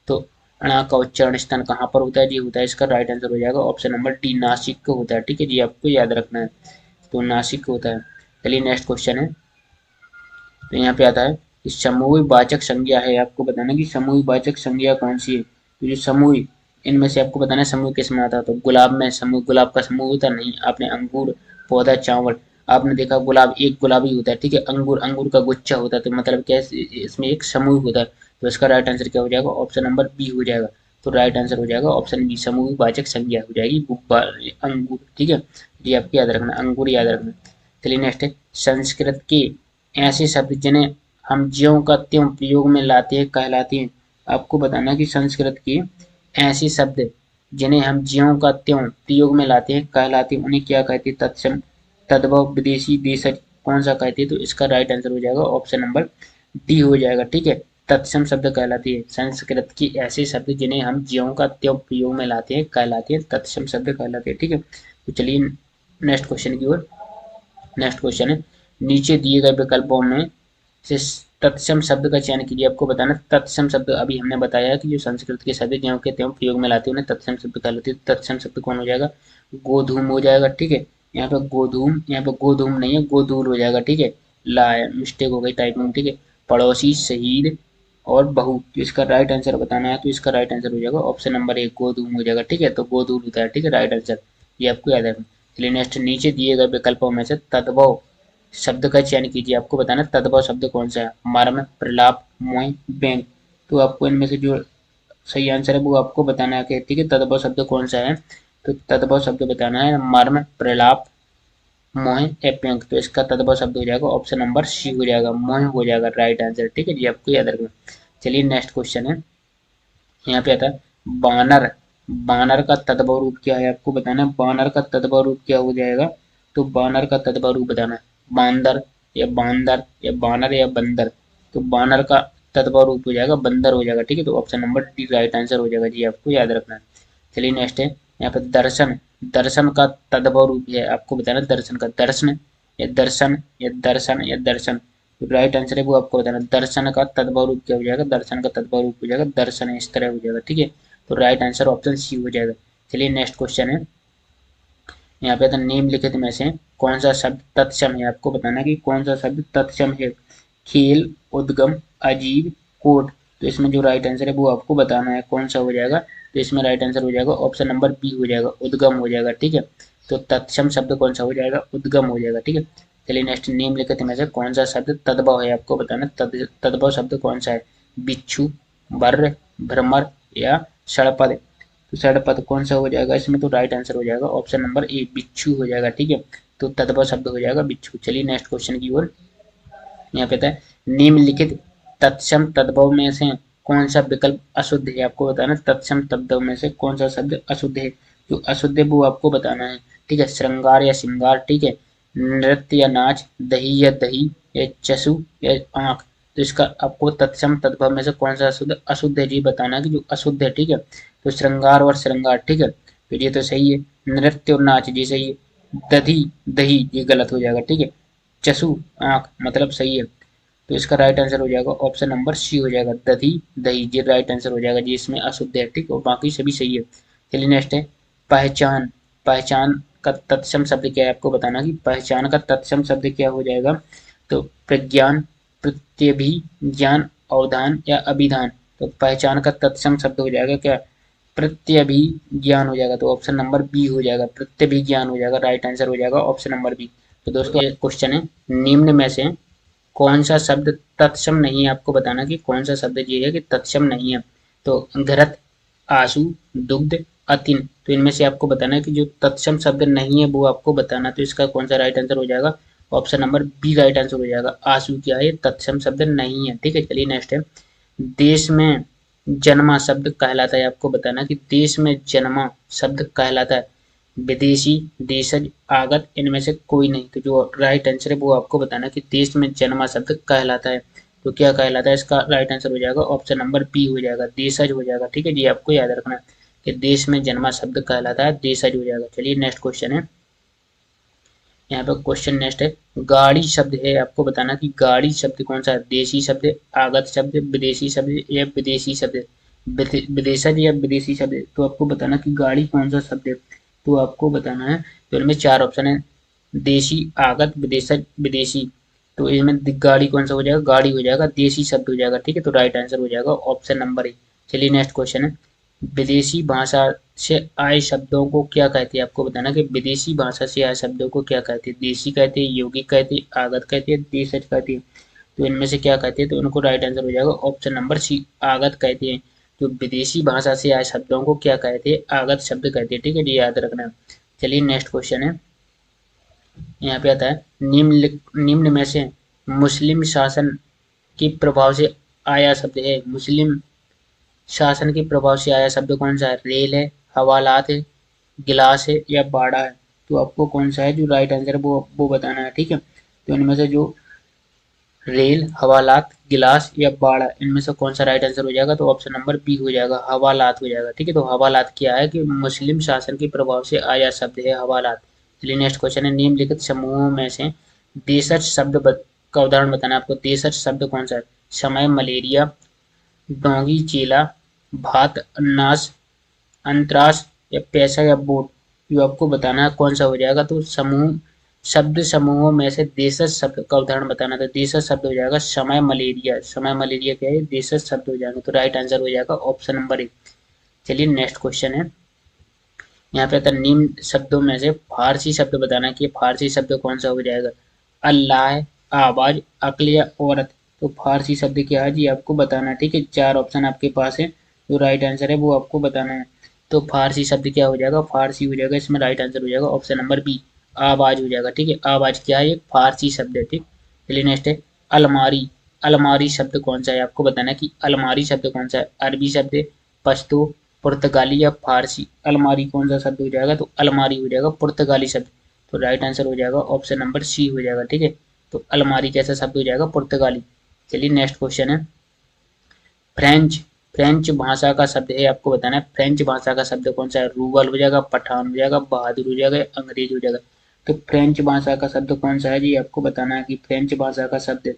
तो अणा का उच्चारण स्थान कहाँ पर होता है जी? होता है, इसका राइट आंसर हो जाएगा ऑप्शन नंबर डी, नासिक होता है। ठीक है जी, आपको याद रखना है, तो नासिक होता है। चलिए नेक्स्ट क्वेश्चन है, तो यहाँ पे आता है कि समूह वाचक संज्ञा है, आपको बताना कि समूह वाचक संज्ञा कौन सी है? तो जो समूह, इनमें से आपको बताना है समूह किस में आता है? तो गुलाब में समूह, गुलाब का समूह होता नहीं, आपने अंगूर, पौधा, चावल, आपने देखा गुलाब एक गुलाबी होता है। ठीक है, अंगूर, अंगूर का गुच्छा होता है, तो मतलब क्या है, इसमें एक समूह होता है। तो इसका राइट आंसर क्या हो जाएगा? ऑप्शन नंबर बी हो जाएगा। तो राइट आंसर हो जाएगा ऑप्शन बी, समूह वाचक संज्ञा हो जाएगी अंगूर। ठीक है, ये आपको याद रखना, अंगूर याद रखना। चलिए नेक्स्ट है, संस्कृत के ऐसे शब्द जिन्हें हम ज्यों का त्यों प्रयोग में लाते हैं कहलाते हैं, आपको बताना कि संस्कृत के ऐसे शब्द जिन्हें हम ज्यों का त्यों प्रयोग में लाते हैं कहलाते हैं, उन्हें क्या कहते हैं? तत्सम, तद्भव, विदेशी, देशज, कौन सा कहते हैं? तो इसका राइट आंसर हो जाएगा ऑप्शन नंबर डी हो जाएगा। ठीक है, तत्सम शब्द कहलाती है, संस्कृत के ऐसे शब्द जिन्हें हम ज्यों का त्यों प्रयोग में लाते हैं कहलाते हैं, तत्सम शब्द कहलाते हैं। ठीक है, तो चलिए नेक्स्ट क्वेश्चन की ओर। नेक्स्ट क्वेश्चन है, नीचे दिए गए विकल्पों में से तत्सम शब्द का चयन कीजिए, आपको बताना तत्सम शब्द, अभी हमने बताया कि जो संस्कृत के शब्द ज्यों के त्यों प्रयोग में लाते हैं उन्हें तत्सम शब्द कहलाते हैं। तत्सम शब्द कौन हो जाएगा? गोधूम हो जाएगा। ठीक है, यहाँ पे गोधूम, यहाँ पे गोधूम नहीं है, गोधूल हो जाएगा, ठीक है, ला है, मिस्टेक हो गई टाइपिंग, ठीक है। पड़ोसी, शहीद और बहू, तो इसका राइट आंसर बताना है, तो इसका राइट आंसर हो जाएगा ऑप्शन नंबर 1 गोधूम हो जाएगा, ठीक है। तो गोधूल होता है, ठीक है, राइट आंसर, ये आपको याद रखना। चलिए नेक्स्ट, नीचे दिए गए विकल्पों में से तद्भव शब्द का चयन कीजिए। आपको बताना है तद्भव शब्द कौन सा है, मर्म, प्रलाप, मोह, व्यंग। तो आपको इनमें से जो सही आंसर है वो आपको बताना है कि ठीक है तद्भव शब्द कौन सा है। तो तद्भव शब्द बताना है मर्म, प्रलाप, मोह या व्यंग। तो इसका तद्भव शब्द हो जाएगा ऑप्शन नंबर सी हो जाएगा, मोह हो जाएगा राइट आंसर, ठीक है जी, आपको याद रखना। चलिए नेक्स्ट क्वेश्चन है, यहाँ पे आता है बानर। बानर का तद्भव रूप क्या है, आपको बताना है बानर का तद्भव रूप क्या हो जाएगा। तो बानर का तद्भव रूप बताना है बांदर या बांदर या बानर या बंदर। तो बानर का तद्भव रूप हो जाएगा बंदर हो जाएगा, ठीक है। तो option number D right answer हो जाएगा जी, आपको याद रखना है। चलिए नेक्स्ट है यहाँ पे दर्शन। दर्शन का तद्भव रूप है, आपको बताना है दर्शन का, दर्शन या दर्शन या दर्शन या दर्शन। तो राइट आंसर है वो आपको बताना, दर्शन का तद्भव रूप क्या हो जाएगा, दर्शन का तद्भव रूप हो जाएगा दर्शन, इस तरह हो जाएगा, ठीक है। तो राइट आंसर ऑप्शन सी हो जाएगा। चलिए नेक्स्ट क्वेश्चन है, यहाँ पे था निम्नलिखित में से कौन सा शब्द तत्सम है। आपको बताना कि कौन सा शब्द तत्सम है, खेल, उद्गम, अजीब, कोट। तो इसमें जो राइट आंसर है वो आपको बताना है कौन सा हो जाएगा। तो इसमें राइट आंसर हो जाएगा ऑप्शन नंबर बी हो जाएगा, उद्गम हो जाएगा, ठीक है। तो तत्सम शब्द कौन सा हो जाएगा, उद्गम हो जाएगा, ठीक है। चलिए नेक्स्ट, निम्नलिखित में से कौन सा शब्द तद्भव है, आपको बताना तद्भव शब्द कौन सा है, बिच्छू, बर, भ्रमर या षड़पद। तो षड़पद कौन सा हो जाएगा इसमें, तो राइट आंसर हो जाएगा ऑप्शन नंबर ए बिच्छू हो जाएगा, ठीक है। तो तद्भव शब्द हो जाएगा बिच्छू। चलिए नेक्स्ट क्वेश्चन की ओर, यहाँ पे था निम्नलिखित तत्सम तद्भव में से कौन सा विकल्प अशुद्ध है। आपको बताना तत्सम तद्भव में से कौन सा शब्द अशुद्ध है। जो अशुद्ध है वो आपको बताना है, ठीक है। श्रृंगार या श्रृंगार, ठीक है, नृत्य या नाच, दही या दही या चशु या आंख। तो इसका आपको तत्सम तद्भव में से कौन सा अशुद्ध अशुद्ध है जी बताना कि जो अशुद्ध है, ठीक है। तो श्रृंगार और श्रृंगार, ठीक है, तो ये तो सही है। नृत्य और नाच जी सही है। दधी दही ये गलत हो जाएगा, ठीक है। चशु आंख मतलब सही है। तो इसका राइट आंसर हो जाएगा ऑप्शन नंबर सी हो जाएगा, दधी दही, ये राइट आंसर हो जाएगा जी, इसमें अशुद्ध है, ठीक, और बाकी सभी सही है। चलिए नेक्स्ट है पहचान। पहचान का तत्सम शब्द क्या है, आपको बताना कि पहचान का तत्सम शब्द क्या हो जाएगा। तो प्रज्ञान, प्रत्यभिज्ञान, अवधान या अभिधान। तो पहचान का तत्सम शब्द हो जाएगा क्या, प्रत्यभिज्ञान हो जाएगा। तो ऑप्शन नंबर बी हो जाएगा, प्रत्यभिज्ञान हो जाएगा, राइट आंसर हो जाएगा ऑप्शन नंबर बी। तो दोस्तों ये क्वेश्चन है, निम्न में से कौन सा शब्द तत्सम नहीं है, आपको बताना कि कौन सा शब्द ये है कि तत्सम नहीं है। तो घृत, आशु, दुग्ध, अतिन। तो इनमें से आपको बताना है कि जो तत्सम शब्द नहीं है वो आपको बताना। तो इसका कौन सा राइट आंसर हो जाएगा, option number B right answer हो जाएगा, आशु क्या है तत्सम शब्द नहीं है, ठीक है। चलिए नेक्स्ट है, देश में जन्मा शब्द कहलाता है। आपको बताना कि देश में जन्मा शब्द कहलाता है विदेशी, देशज, आगत, इनमें से कोई नहीं। तो जो राइट आंसर है वो आपको बताना कि देश में जन्मा शब्द कहलाता है। तो क्या कहलाता है, इसका राइट आंसर हो जाएगा ऑप्शन नंबर बी हो जाएगा, देशज हो जाएगा, ठीक है जी, आपको याद रखना कि देश में जन्मा शब्द कहलाता है देशज हो जाएगा। चलिए नेक्स्ट क्वेश्चन है, यहाँ पे क्वेश्चन नेक्स्ट है गाड़ी शब्द है। आपको बताना कि गाड़ी शब्द कौन सा है, देशी शब्द, आगत शब्द, विदेशी शब्द या विदेशी शब्द, विदेशज या विदेशी शब्द। तो आपको बताना कि गाड़ी कौन सा शब्द है। तो आपको बताना है, तो इनमें चार ऑप्शन है, देशी, आगत, विदेशज, विदेशी। तो इनमें गाड़ी कौन सा हो जाएगा, गाड़ी हो जाएगा, देशी शब्द हो जाएगा, ठीक है। तो राइट आंसर हो जाएगा ऑप्शन नंबर ए। चलिए नेक्स्ट क्वेश्चन है, विदेशी भाषा से आए शब्दों को क्या कहते हैं। आपको बताना कि विदेशी भाषा से आए शब्दों को क्या कहते हैं, देशी कहते हैं, यौगिक कहते हैं, आगत कहते हैं, देशज कहते हैं। तो इनमें से क्या कहते हैं, तो उनको राइट आंसर हो जाएगा ऑप्शन नंबर सी, आगत कहते हैं। जो विदेशी भाषा से आए शब्दों को क्या कहते हैं, आगत शब्द कहते हैं, ठीक है, ये याद रखना। चलिए नेक्स्ट क्वेश्चन है, यहाँ पे आता है निम्न में से मुस्लिम शासन के प्रभाव से आया शब्द है। मुस्लिम शासन के प्रभाव से आया शब्द कौन सा है, रेल है, हवालात है, गिलास है या बाड़ा है। तो आपको कौन सा है जो राइट आंसर है वो बताना है, ठीक है। तो इनमें से जो रेल, हवालात, गिलास या बाड़ा, इनमें से कौन सा राइट आंसर हो जाएगा, तो ऑप्शन नंबर बी हो जाएगा, हवालात हो जाएगा, ठीक है। तो हवालात क्या है कि मुस्लिम शासन के प्रभाव से आया शब्द है हवालात। चलिए नेक्स्ट क्वेश्चन है, निम्नलिखित समूहों में से देशज शब्द का उदाहरण बताना है आपको। देशज शब्द कौन सा है, समय, मलेरिया, डोंगी, चेला, भात, अन्नास, अंतरास या पैसा या बोट। जो आपको बताना है कौन सा हो जाएगा। तो समूह शब्द समूहों में से देशज शब्द का उदाहरण बताना। तो देशज शब्द हो जाएगा समय मलेरिया। समय मलेरिया क्या है, देशज शब्द हो जाएगा। तो राइट आंसर हो जाएगा ऑप्शन नंबर 1। चलिए नेक्स्ट क्वेश्चन है, यहाँ पे आता है निम्न शब्दों में से फारसी शब्द बताना कि फारसी शब्द कौन सा हो जाएगा। अल्लाह, आवाज, अक्ल या औरत। तो फारसी शब्द क्या है जी आपको बताना है, ठीक है। 4 ऑप्शन आपके पास है, जो राइट आंसर है वो आपको बताना है। तो फारसी शब्द क्या हो जाएगा, फारसी हो जाएगा, इसमें राइट आंसर हो जाएगा ऑप्शन नंबर बी, आवाज हो जाएगा, ठीक है। आवाज क्या है, ये फारसी शब्द है, ठीक। चलिए नेक्स्ट है अलमारी। अलमारी शब्द कौन सा है आपको बताना है कि अलमारी शब्द कौन सा है। अरबी शब्द है, पश्तो, पुर्तगाली या फारसी। अलमारी कौन सा शब्द हो जाएगा, तो अलमारी हो जाएगा पुर्तगाली शब्द। तो राइट आंसर हो जाएगा ऑप्शन नंबर सी हो जाएगा, ठीक है। तो अलमारी कैसा शब्द हो जाएगा, पुर्तगाली। चलिए नेक्स्ट क्वेश्चन है फ्रेंच। फ्रेंच भाषा का शब्द है, आपको बताना है फ्रेंच भाषा का शब्द कौन सा है। रूबल हो जाएगा, पठान हो जाएगा, बहादुर हो जाएगा, अंग्रेज हो जाएगा। तो फ्रेंच भाषा का शब्द कौन सा है जी आपको बताना है कि फ्रेंच भाषा का शब्द,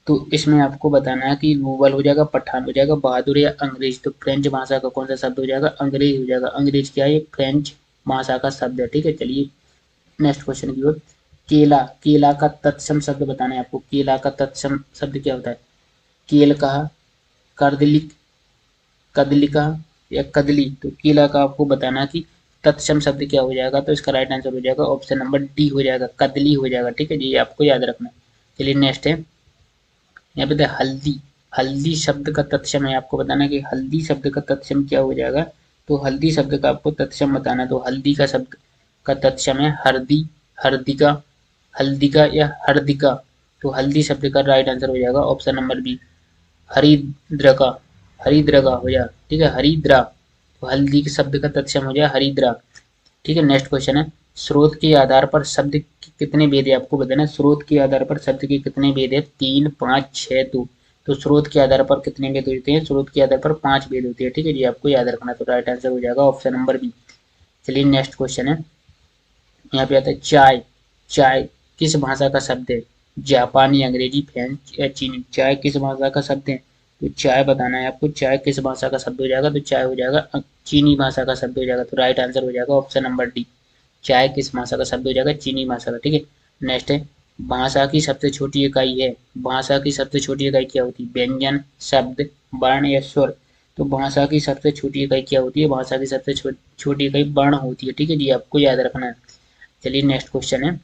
तो इसमें आपको बताना है कि रूबल हो जाएगा, पठान हो जाएगा, बहादुर या अंग्रेज। तो फ्रेंच भाषा का कौन सा शब्द हो जाएगा, अंग्रेज हो जाएगा। अंग्रेज क्या है, ये फ्रेंच भाषा का शब्द है, ठीक है। चलिए नेक्स्ट क्वेश्चन की ओर। केला, केला का तत्सम शब्द बताना है आपको। केला का तत्सम शब्द क्या होता है। केल का, कर्दलिक, कदलिका या कदली। तो केला का आपको बताना कि तत्सम शब्द क्या हो जाएगा। तो इसका राइट आंसर हो जाएगा ऑप्शन नंबर डी हो जाएगा, कदली हो जाएगा, ठीक है जी, आपको याद रखना है। चलिए नेक्स्ट है, यहाँ पे हल्दी। हल्दी शब्द का तत्सम है, आपको बताना कि हल्दी शब्द का तत्सम क्या हो जाएगा। तो हल्दी शब्द का आपको तत्सम बताना। तो हल्दी का शब्द का तत्सम है हरदी, हरदिका, हल्दिका या हरदिका। तो हल्दी शब्द का राइट आंसर हो जाएगा ऑप्शन नंबर बी, हरिद्रका। हरिद्रका हो जाए, ठीक है, हरिद्रा। तो हल्दी के शब्द का तत्सम हो जाए हरिद्रा, ठीक है। नेक्स्ट क्वेश्चन है स्रोत के आधार पर शब्द के कितने भेद है, आपको बताना है स्रोत के आधार पर शब्द के कितने भेद है। 3, 5, 6, 2। तो स्रोत के आधार पर कितने भेद होते हैं, स्रोत के आधार पर 5 भेद होते हैं, ठीक है जी, आपको याद रखना। तो राइट आंसर हो जाएगा ऑप्शन नंबर बी। चलिए नेक्स्ट क्वेश्चन है, यहाँ पे आता है चाय। चाय किस भाषा का शब्द है। जापानी, अंग्रेजी, फ्रेंच या चीनी। चाय किस भाषा का शब्द है। तो चाय बताना है आपको, चाय किस भाषा का शब्द हो जाएगा। तो चाय हो जाएगा चीनी भाषा का शब्द हो जाएगा। तो राइट आंसर हो जाएगा ऑप्शन नंबर डी, चाय किस भाषा का शब्द हो जाएगा, चीनी भाषा का, ठीक है। नेक्स्ट है भाषा की सबसे छोटी इकाई है। भाषा की सबसे छोटी इकाई क्या होती है, व्यंजन, शब्द, वर्ण या स्वर। तो भाषा की सबसे छोटी इकाई क्या होती है, भाषा की सबसे छोटी इकाई वर्ण होती है, ठीक है जी, आपको याद रखना है। चलिए नेक्स्ट क्वेश्चन है,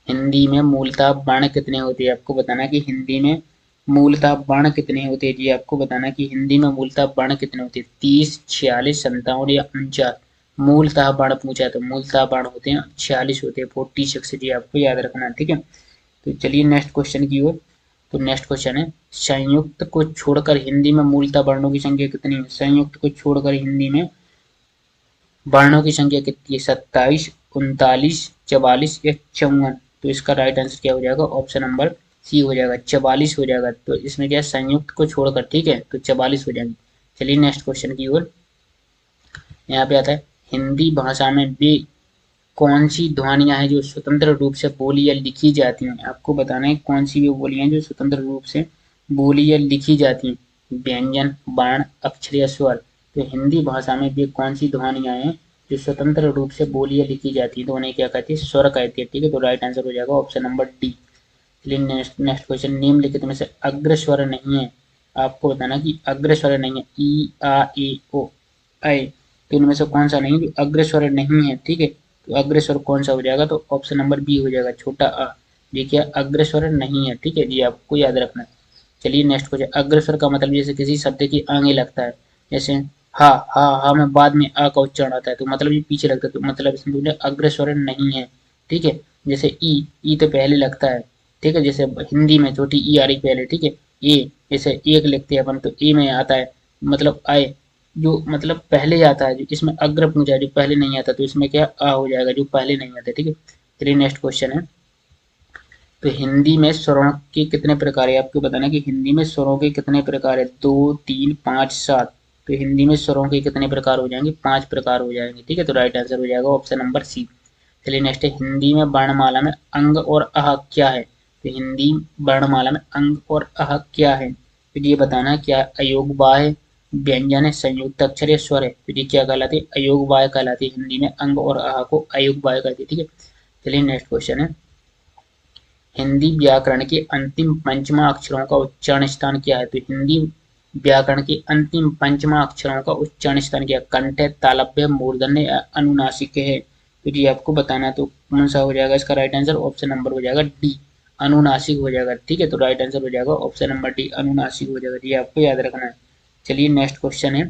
हिंदी में मूलतः वर्ण कितने होते हैं, आपको बताना है कि हिंदी में मूलतः वर्ण कितने होते हैं जी, आपको बताना है कि हिंदी में मूलतः वर्ण कितने होते हैं। 30, 46, 57 या 49। मूलतः वर्ण पूछा है तो मूलतः वर्ण होते हैं 46 होते हैं, 46 जी, आपको याद रखना है, ठीक है। तो चलिए नेक्स्ट क्वेश्चन की ओर। तो नेक्स्ट क्वेश्चन है संयुक्त को छोड़कर हिंदी में मूलतः वर्णों की संख्या कितनी है। संयुक्त को छोड़कर हिंदी में वर्णों की संख्या कितनी है, 27, 39, 44 या 54। तो इसका राइट आंसर क्या हो जाएगा, ऑप्शन नंबर सी हो जाएगा, 44 हो जाएगा। तो इसमें क्या है, संयुक्त को छोड़कर, ठीक है, तो 44 हो जाएंगे। चलिए नेक्स्ट क्वेश्चन की ओर। यहाँ पे आता है हिंदी भाषा में वे कौन सी ध्वनियां हैं जो स्वतंत्र रूप से बोली या लिखी जाती हैं। आपको बताना है कौन सी वे बोलियां जो स्वतंत्र रूप से बोली या लिखी जाती हैं। व्यंजन, वर्ण, अक्षर या स्वर। तो हिंदी भाषा में वे कौन सी ध्वनियां हैं जो स्वतंत्र रूप से बोली या लिखी जाती है, तो उन्हें क्या कहते हैं, स्वर कहते हैं, ठीक है। तो राइट आंसर हो जाएगा ऑप्शन नंबर डी। चलिए नेक्स्ट क्वेश्चन, निम्नलिखित में से अग्र स्वर नहीं है। आपको बताना कि अग्र स्वर नहीं है, ई, आ, ए, ओ, ऐ। तो इनमें से कौन सा नहीं जो अग्र स्वर नहीं है, ठीक है। तो अग्र स्वर कौन सा हो जाएगा, तो ऑप्शन नंबर बी हो जाएगा, छोटा अ। देखिए अग्र स्वर नहीं है, ठीक है जी, आपको याद रखना है। चलिए नेक्स्ट क्वेश्चन, अग्र स्वर का मतलब जैसे किसी शब्द के आगे लगता है, जैसे हा, हा, हा में बाद में आ का उच्चारण आता है, तो मतलब ये पीछे लगता है, तो मतलब इसमें अग्र स्वर नहीं है, ठीक है। जैसे ई तो पहले लगता है, ठीक है, जैसे हिंदी में छोटी ई आ रही पहले, ठीक है। ए, जैसे एक लिखते हैं अपन तो ए में आता है, मतलब आए, जो मतलब पहले आता है, जो इसमें अग्र पूछा है जो पहले नहीं आता, तो इसमें क्या आ हो जाएगा जो पहले नहीं आता, ठीक है। चलिए नेक्स्ट क्वेश्चन है, तो हिंदी में स्वरों के कितने प्रकार है, आपको बताना कि हिंदी में स्वरों के कितने प्रकार है। 2, 3, 5, 7। तो हिंदी में स्वरों के कितने प्रकार हो जाएंगे, 5 प्रकार हो जाएंगे, ठीक है। तो राइट आंसर हो जाएगा ऑप्शन नंबर सी। चलिए नेक्स्ट है, हिंदी में वर्णमाला में अंग और अह क्या है। तो हिंदी वर्णमाला में अंग और अह क्या है, तो ये बताना है क्या अयोग बा है, व्यंजन है, संयुक्त अक्षर या स्वर है, तो ये क्या कहलाती है? अयोग वाय कहलाती है। हिंदी में अंग और आह को अयोग वाय कहती है। ठीक है, चलिए नेक्स्ट क्वेश्चन है, हिंदी व्याकरण के अंतिम पंचमा अक्षरों का उच्चारण स्थान क्या है? तो हिंदी व्याकरण के अंतिम पंचमा अक्षरों का उच्चारण स्थान क्या है? कंठ है, तालव्य, मूर्धन्य या अनुनासिक है? तो जी आपको बताना है, तो कौन सा हो जाएगा इसका राइट आंसर? ऑप्शन नंबर हो जाएगा डी, अनुनासिक हो जाएगा। ठीक है, तो राइट आंसर हो जाएगा ऑप्शन नंबर डी, अनुनासिक हो जाएगा। ये आपको याद रखना है। चलिए नेक्स्ट क्वेश्चन है,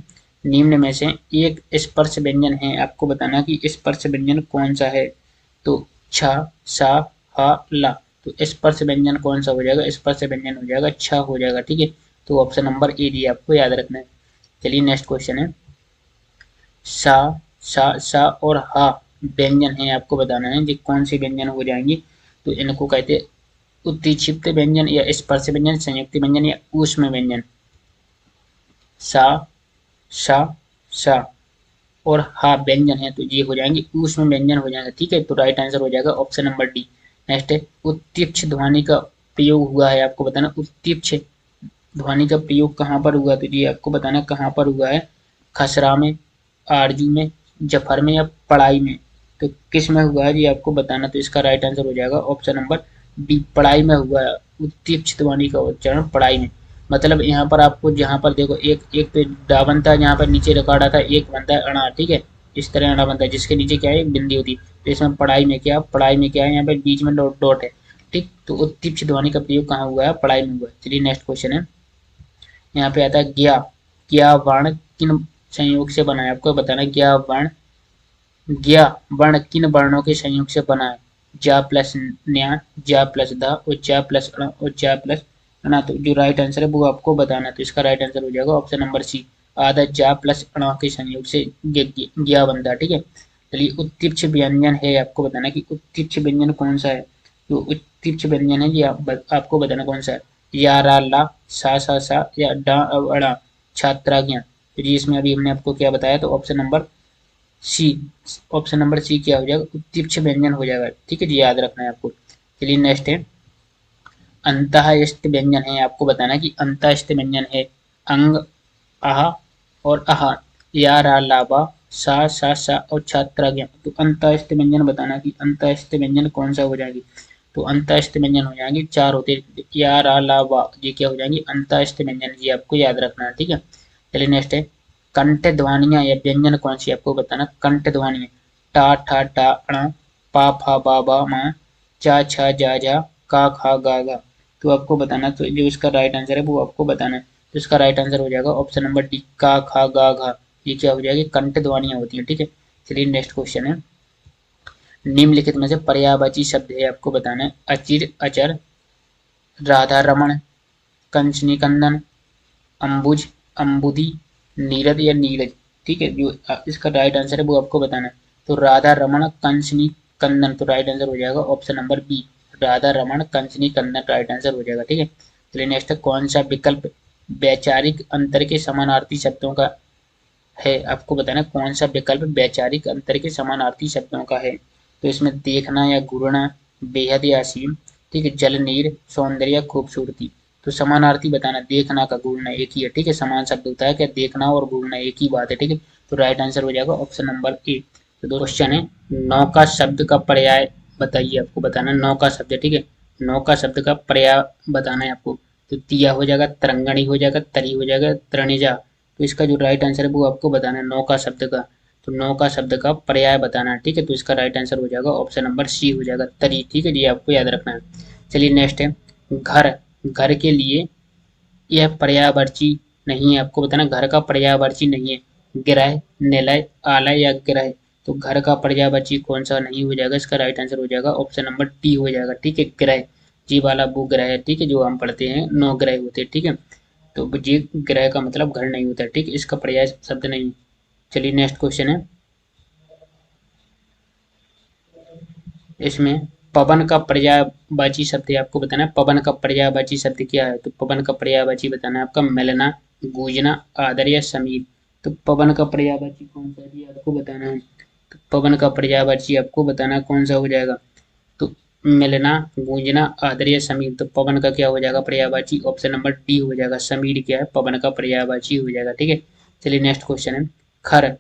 निम्न में से एक स्पर्श व्यंजन है, आपको बताना कि स्पर्श व्यंजन कौन सा है? तो छ, सा, हा, ला, तो स्पर्श व्यंजन कौन सा हो जाएगा? स्पर्श व्यंजन हो जाएगा छ हो जाएगा। ठीक है, तो ऑप्शन नंबर ए डी आपको याद रखना है। चलिए नेक्स्ट क्वेश्चन है, सा, सा और हा व्यंजन है, आपको बताना है कि कौन से व्यंजन हो जाएंगे? तो इनको कहते हैं उत्क्षिप्त व्यंजन या स्पर्श व्यंजन, संयुक्त व्यंजन या ऊष्म व्यंजन। सा, सा, सा और हा व्यंजन है, तो ये हो जाएंगे ऊष्म व्यंजन हो जाएंगे। ठीक है, तो राइट आंसर हो जाएगा ऑप्शन नंबर डी। नेक्स्ट है, उत्तीक्ष ध्वनि का प्रयोग हुआ है, आपको बताना उत्तीक्ष ध्वनि का प्रयोग कहाँ पर हुआ? तो ये आपको बताना कहाँ पर हुआ है? खसरा में, आरजू में, जफर में या पढ़ाई में? तो किस में हुआ है ये आपको बताना, तो इसका राइट आंसर हो जाएगा ऑप्शन नंबर डी, पढ़ाई में हुआ है। उत्तीक्ष ध्वनि का उच्चारण पढ़ाई में, मतलब यहाँ पर आपको जहाँ पर देखो एक एक पे डा बनता है, जहाँ पर नीचे रिकॉर्ड आता है एक बनता है अणा। ठीक है, इस तरह अणा बनता है जिसके नीचे क्या है? एक बिंदी होती है। तो इसमें पढ़ाई में क्या, पढ़ाई में क्या है? यहाँ पे बीच में डॉट डॉट है। ठीक, तो उत्तीक्ष ध्वनि का प्रयोग कहाँ हुआ है? पढ़ाई में हुआ है। चलिए नेक्स्ट क्वेश्चन है, यहाँ पे आता है ज्ञा, ज्ञा वर्ण किन संयोग से बना है? आपको बताना है ज्ञा वर्ण, ज्ञा वर्ण किन वर्णों के संयोग से बना है? जा प्लस न्या, जा प्लस धा और जा प्लस अण और जा प्लस अणा। तो जो राइट आंसर है वो आपको बताना है, तो इसका राइट आंसर हो जाएगा ऑप्शन नंबर सी, आधा जा प्लस अणा के संयोग से ज्ञा बनता है। ठीक है, चलिए उत्तीक्ष व्यंजन है, आपको बताना कि उत्तीक्ष व्यंजन कौन सा है? तो उत्तीक्ष व्यंजन है ये आपको बताना कौन सा है? या, रा, ला, सा या डा अड़ा, छात्राज्ञा। तो जी इसमें अभी हमने आपको क्या बताया, तो option number C, option number C क्या हो जाएगा? उत्तीक्ष व्यंजन हो जाएगा। ठीक है जी, याद रखना है आपको। चलिए नेक्स्ट है, अंतःस्थ व्यंजन है, आपको बताना कि अंतःस्थ व्यंजन है अंग, आह और आह, या, रा, ला, बा, सा और छात्राज्ञा। तो अंतःस्थ व्यंजन बताना कि अंतःस्थ व्यंजन कौन सा हो जाएगी? तो अंतःस्थ व्यंजन हो जाएंगे चार होते, या, रा, ला, बा, ये क्या हो जाएंगे? अंतःस्थ व्यंजन, ये आपको याद रखना है। ठीक है, चलिए नेक्स्ट है, कंठ ध्वनियां या व्यंजन कौन सी? आपको बताना कंठ ध्वनियां, टा, ठा, डा, अणा, पा, फा, बा, बा, मा, चा, छा, जा, झा, का, खा, गा, गा। तो आपको बताना, तो जो इसका राइट आंसर है वो आपको बताना है, तो इसका राइट आंसर हो जाएगा ऑप्शन नंबर डी, का, खा, गा, घा। ये क्या हो जाएगी? कंठ ध्वनियां होती है। ठीक है, चलिए नेक्स्ट क्वेश्चन है, निम्नलिखित में से पर्यायवाची शब्द है, आपको बताना है अचिर, अचर, राधा रमण, कंचनी कंदन, अंबुज, अंबुदी, नीरद या नीरज। ठीक है, जो इसका राइट आंसर है वो आपको बताना है, तो राधा रमण कंचनी कंदन, तो राइट आंसर हो जाएगा option number B, Radha Raman कंचनी Kandan right answer हो जाएगा। ठीक है, चलिए नेक्स्ट है, कौन सा विकल्प वैचारिक अंतर के समानार्थी शब्दों का है? आपको बताना कौन सा विकल्प वैचारिक अंतर के समानार्थी शब्दों का है? तो इसमें देखना या घूरना, बेहद या असीम, ठीक है, जल, नीर, सौंदर्य, खूबसूरती। तो समानार्थी बताना, देखना का घूरना एक ही है। ठीक है, समान शब्द होता है, क्या देखना और घूरना एक ही बात है। ठीक है, तो राइट आंसर हो जाएगा ऑप्शन नंबर ए। तो दो क्वेश्चन है, नौका शब्द का पर्याय बताइए, आपको बताना नौका शब्द है। ठीक है, नौका शब्द का पर्याय बताना है आपको, तो तिया हो जाएगा, तरंगणी हो जाएगा, तरी हो जाएगा, तरणिजा। तो इसका जो राइट आंसर है वो आपको बताना है नौका शब्द का, तो नौका शब्द का पर्याय बताना है। ठीक है, तो इसका राइट आंसर हो जाएगा ऑप्शन नंबर सी हो जाएगा, तरी। ठीक है, ये आपको याद रखना है। चलिए नेक्स्ट है, घर, घर के लिए यह पर्यायवाची नहीं है, आपको बताना घर का पर्यायवाची नहीं है, गृह, निलय, आलय या ग्रह। तो घर का पर्यायवाची कौन सा नहीं हो जाएगा? इसका राइट आंसर हो जाएगा ऑप्शन नंबर डी हो जाएगा। ठीक है, ग्रह, जी वाला वो ग्रह है। ठीक है, जो हम पढ़ते हैं 9 ग्रह होते हैं। ठीक है, तो जी ग्रह का मतलब घर नहीं होता है। ठीक है, इसका पर्याय शब्द नहीं। चलिए नेक्स्ट क्वेश्चन है, इसमें पवन का पर्यायवाची शब्द है, आपको बताना है पवन का पर्यायवाची शब्द क्या है? तो पवन का पर्यायवाची बताना है आपका मिलना, गूंजना, आदर या समीर। तो पवन का पर्यायवाची कौन सा है आपको बताना है, तो पवन का पर्यायवाची आपको बताना कौन सा हो जाएगा? तो मिलना, गूंजना, आदर या समीर। तो पवन का क्या हो जाएगा पर्यायवाची? ऑप्शन नंबर डी हो जाएगा, समीर क्या है? पवन का पर्यायवाची हो जाएगा। ठीक है, चलिए नेक्स्ट क्वेश्चन है, खर।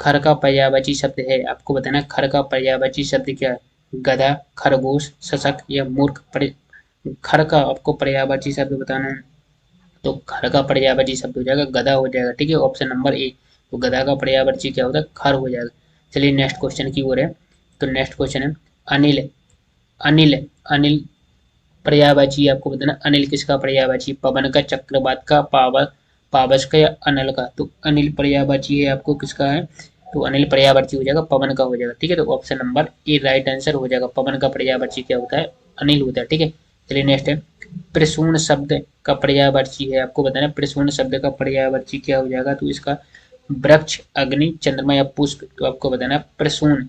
खर का पर्यायवाची शब्द है, आपको बताना है खर का पर्यायवाची शब्द क्या है, गधा, खरगोश, शशक या मूर्ख। खर का आपको पर्यायवाची शब्द बताना है, तो खर का पर्यायवाची शब्द हो जाएगा गधा हो जाएगा, ठीक है, ऑप्शन नंबर ए। तो गधा का पर्यायवाची क्या होता है, खर हो जाएगा। चलिए नेक्स्ट क्वेश्चन की ओर है, तो नेक्स्ट क्वेश्चन है, अनिल। अनिल, अनिल पर्यायवाची आपको बताना, अनिल किसका पर्यायवाची, पवन का, चक्रवात का, पावस का या अनल का। तो अनिल पर्यायवाची है आपको किसका है, तो अनिल पर्यायवाची हो जाएगा, पवन का हो जाएगा, ठीक है। तो option number A right answer हो जाएगा, पवन का पर्यायवाची क्या होता है, अनिल होता है, ठीक है। चलिए नेक्स्ट है, प्रसून शब्द का पर्यायवाची है, आपको बताना है प्रसून शब्द का पर्यायवाची क्या हो जाएगा, तो इसका वृक्ष, अग्नि, चंद्रमा या पुष्प। तो आपको बताना है प्रसून,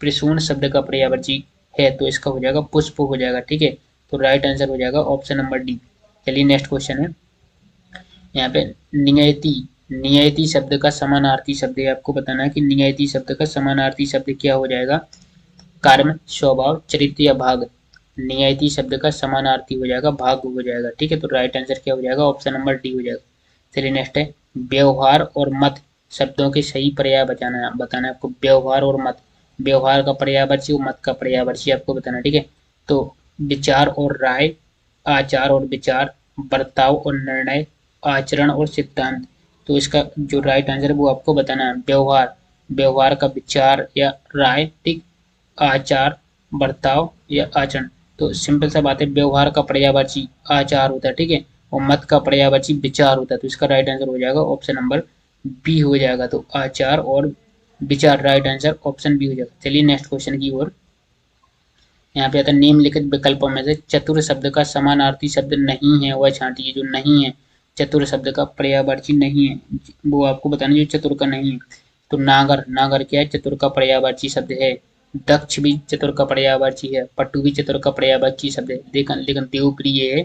प्रसून शब्द का पर्यायवाची है, तो इसका हो जाएगा पुष्प हो जाएगा, ठीक है। तो राइट आंसर हो जाएगा ऑप्शन नंबर डी। चलिए नेक्स्ट क्वेश्चन है, यहाँ पे नियति। नियति शब्द का समानार्थी शब्द है, आपको बताना है कि नियति शब्द का समानार्थी शब्द क्या हो जाएगा, कर्म, स्वभाव, चरित्र या भाग। नियति शब्द का समानार्थी हो जाएगा भाग हो जाएगा, ठीक है। तो राइट आंसर क्या हो जाएगा, ऑप्शन नंबर डी हो जाएगा। चलिए नेक्स्ट है, व्यवहार और मत शब्दों के सही पर्याय बताना है आपको, व्यवहार और मत। व्यवहार का पर्यायवाची और मत का पर्यायवाची आपको बताना है, ठीक है। तो विचार और राय, आचार और विचार, बर्ताव और निर्णय, आचरण और सिद्धांत। तो इसका जो राइट आंसर है वो आपको बताना है, व्यवहार, व्यवहार का विचार या राय, ठीक, आचार, बर्ताव या आचरण। तो सिंपल सा बात है, व्यवहार का पर्यायवाची आचार होता है, ठीक है, और मत का पर्यायवाची विचार होता है। तो इसका राइट आंसर हो जाएगा ऑप्शन नंबर बी हो जाएगा, तो आचार और विचार, राइट आंसर ऑप्शन बी हो जाएगा। चलिए नेक्स्ट क्वेश्चन की ओर, यहाँ पे आता है निम्नलिखित विकल्पों में से चतुर शब्द का समानार्थी शब्द नहीं है वह छांटिए। जो नहीं है, चतुर शब्द का पर्यायवाची नहीं है, वो आपको बताना जो चतुर का नहीं है। तो नागर, नागर क्या है, चतुर का पर्यायवाची शब्द है। दक्ष भी चतुर का पर्यायवाची है, पट्टू भी चतुर का पर्यायवाची शब्द है, लेकिन लेकिन देवप्रिय है,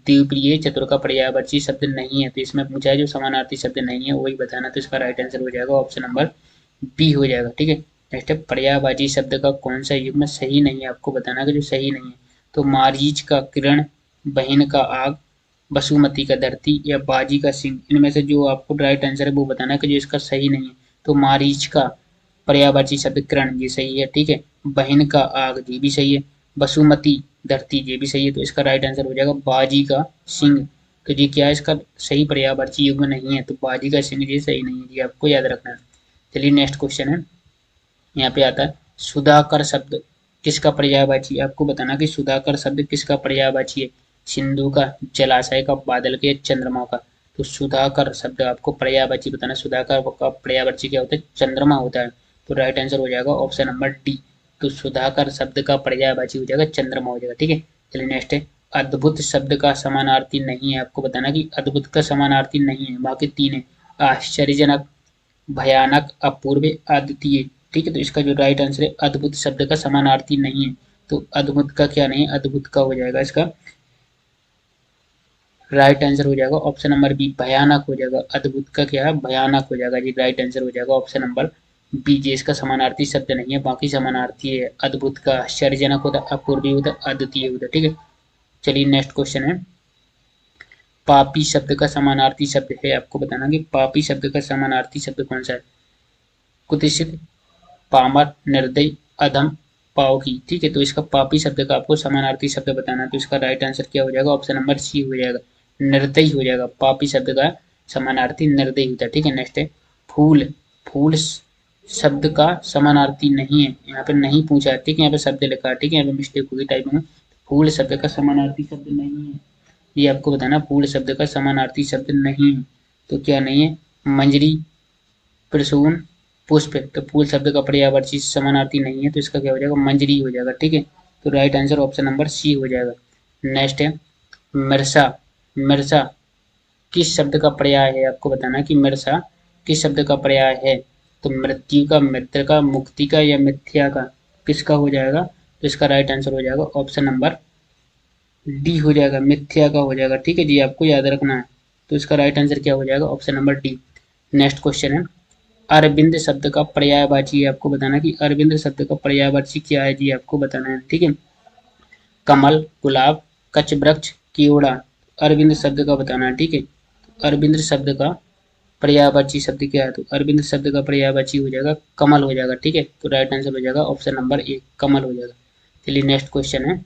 देवप्रिय चतुर का पर्यायवाची शब्द नहीं है। तो इसमें पूछा है जो समानार्थी शब्द नहीं है वही बताना, तो इसका राइट आंसर हो जाएगा ऑप्शन नंबर बी हो जाएगा, ठीक है। नेक्स्ट है, पर्यायवाची शब्द का कौन सा युग्म सही नहीं है, आपको बताना कि जो सही नहीं है। तो मारीच का किरण, बहिन का आग, बसुमती का धरती या बाजी का सिंह, इनमें से जो आपको राइट आंसर है वो बताना कि जो इसका सही नहीं है। तो मारीच का पर्यायवाची शब्द किरण, ये सही है, ठीक है। बहिन का आग, ये भी सही है। बसुमती धरती, ये भी सही है। तो इसका राइट आंसर हो जाएगा बाजी का सिंह। तो ये क्या है, इसका सही पर्यायवाची युग्म नहीं है, तो बाजी का सिंह ये सही नहीं है, ये आपको याद रखना है। चलिए नेक्स्ट क्वेश्चन है, यहाँ पे आता है सुधाकर शब्द किसका पर्यायवाची है, आपको बताना कि सुधाकर शब्द किसका पर्यायवाची है। सिंधु का, जलाशय का, बादल के, चंद्रमा का। तो सुधाकर शब्द आपको पर्यायवाची बताना, सुधाकर का पर्यायवाची क्या होता है, चंद्रमा होता है। तो राइट आंसर हो जाएगा ऑप्शन नंबर डी। तो सुधाकर शब्द का पर्यायवाची हो जाएगा चंद्रमा हो जाएगा, ठीक है। चलिए नेक्स्ट है, अद्भुत शब्द का समानार्थी नहीं है, आपको बताना कि अद्भुत का समानार्थी नहीं है, बाकी तीन है, आश्चर्यजनक, भयानक, अपूर्व, अद्वितीय, ठीक है। तो इसका जो राइट आंसर है, अद्भुत शब्द का समानार्थी नहीं है, तो अद्भुत का क्या नहीं है, अद्भुत का हो जाएगा, इसका राइट आंसर हो जाएगा ऑप्शन नंबर बी, भयानक हो जाएगा। अद्भुत का क्या है, भयानक हो जाएगा जी, राइट आंसर हो जाएगा ऑप्शन नंबर बी, जी इसका समानार्थी शब्द नहीं है, बाकी समानार्थी है। अद्भुत का आश्चर्यजनक होता, अपूर्वी होता, अद्वितीय होता, ठीक है। चलिए नेक्स्ट क्वेश्चन है, पापी शब्द का समानार्थी शब्द है, आपको बताना कि पापी शब्द का समानार्थी शब्द कौन सा है। कुत्सित, पामर, निर्दयी, अधम, पावकी, ठीक है। तो इसका पापी शब्द का आपको समानार्थी शब्द बताना है, तो इसका राइट आंसर क्या हो जाएगा, ऑप्शन नंबर सी हो जाएगा, निर्दयी हो जाएगा। पापी शब्द का समानार्थी निर्दयी होता है, ठीक है। नेक्स्ट है, फूल। फूल शब्द का समानार्थी नहीं है, यहाँ पे नहीं पूछा है, ठीक है, यहाँ पे शब्द लिखा है, ठीक है, यहाँ पे मिस्टेक होगी टाइपिंग में। फूल शब्द का समानार्थी शब्द नहीं है, ये आपको बताना, फूल शब्द का समानार्थी शब्द नहीं है। तो क्या नहीं है, मंजरी, प्रसून, पुष्प। तो फूल शब्द का पर्यायवाची समानार्थी नहीं है, तो इसका क्या हो जाएगा, मंजरी हो जाएगा, ठीक है। तो right answer option number C हो जाएगा। नेक्स्ट है, मिर्सा। मिर्सा किस शब्द का पर्याय है, आपको बताना कि मिर्सा किस शब्द का पर्याय है। तो मृत्यु का, मित्र का, मुक्ति का या मिथ्या का, किसका हो जाएगा। तो इसका राइट आंसर हो जाएगा ऑप्शन नंबर डी हो जाएगा, मिथ्या का हो जाएगा, ठीक है जी, आपको याद रखना है। तो इसका राइट आंसर क्या हो जाएगा, option number D. Next question है, अरविंद शब्द का पर्यायवाची है, आपको बताना कि अरविंद शब्द का पर्यायवाची क्या है जी, आपको बताना है, ठीक है। कमल, गुलाब, कच वृक्ष, केवड़ा। अरविंद शब्द का बताना है, ठीक है। अरविंद शब्द का पर्यायवाची शब्द क्या है, तो अरविंद शब्द का पर्यायवाची हो जाएगा कमल हो जाएगा। ठीक है, तो राइट आंसर हो जाएगा ऑप्शन नंबर ए, कमल हो जाएगा। चलिए नेक्स्ट क्वेश्चन है,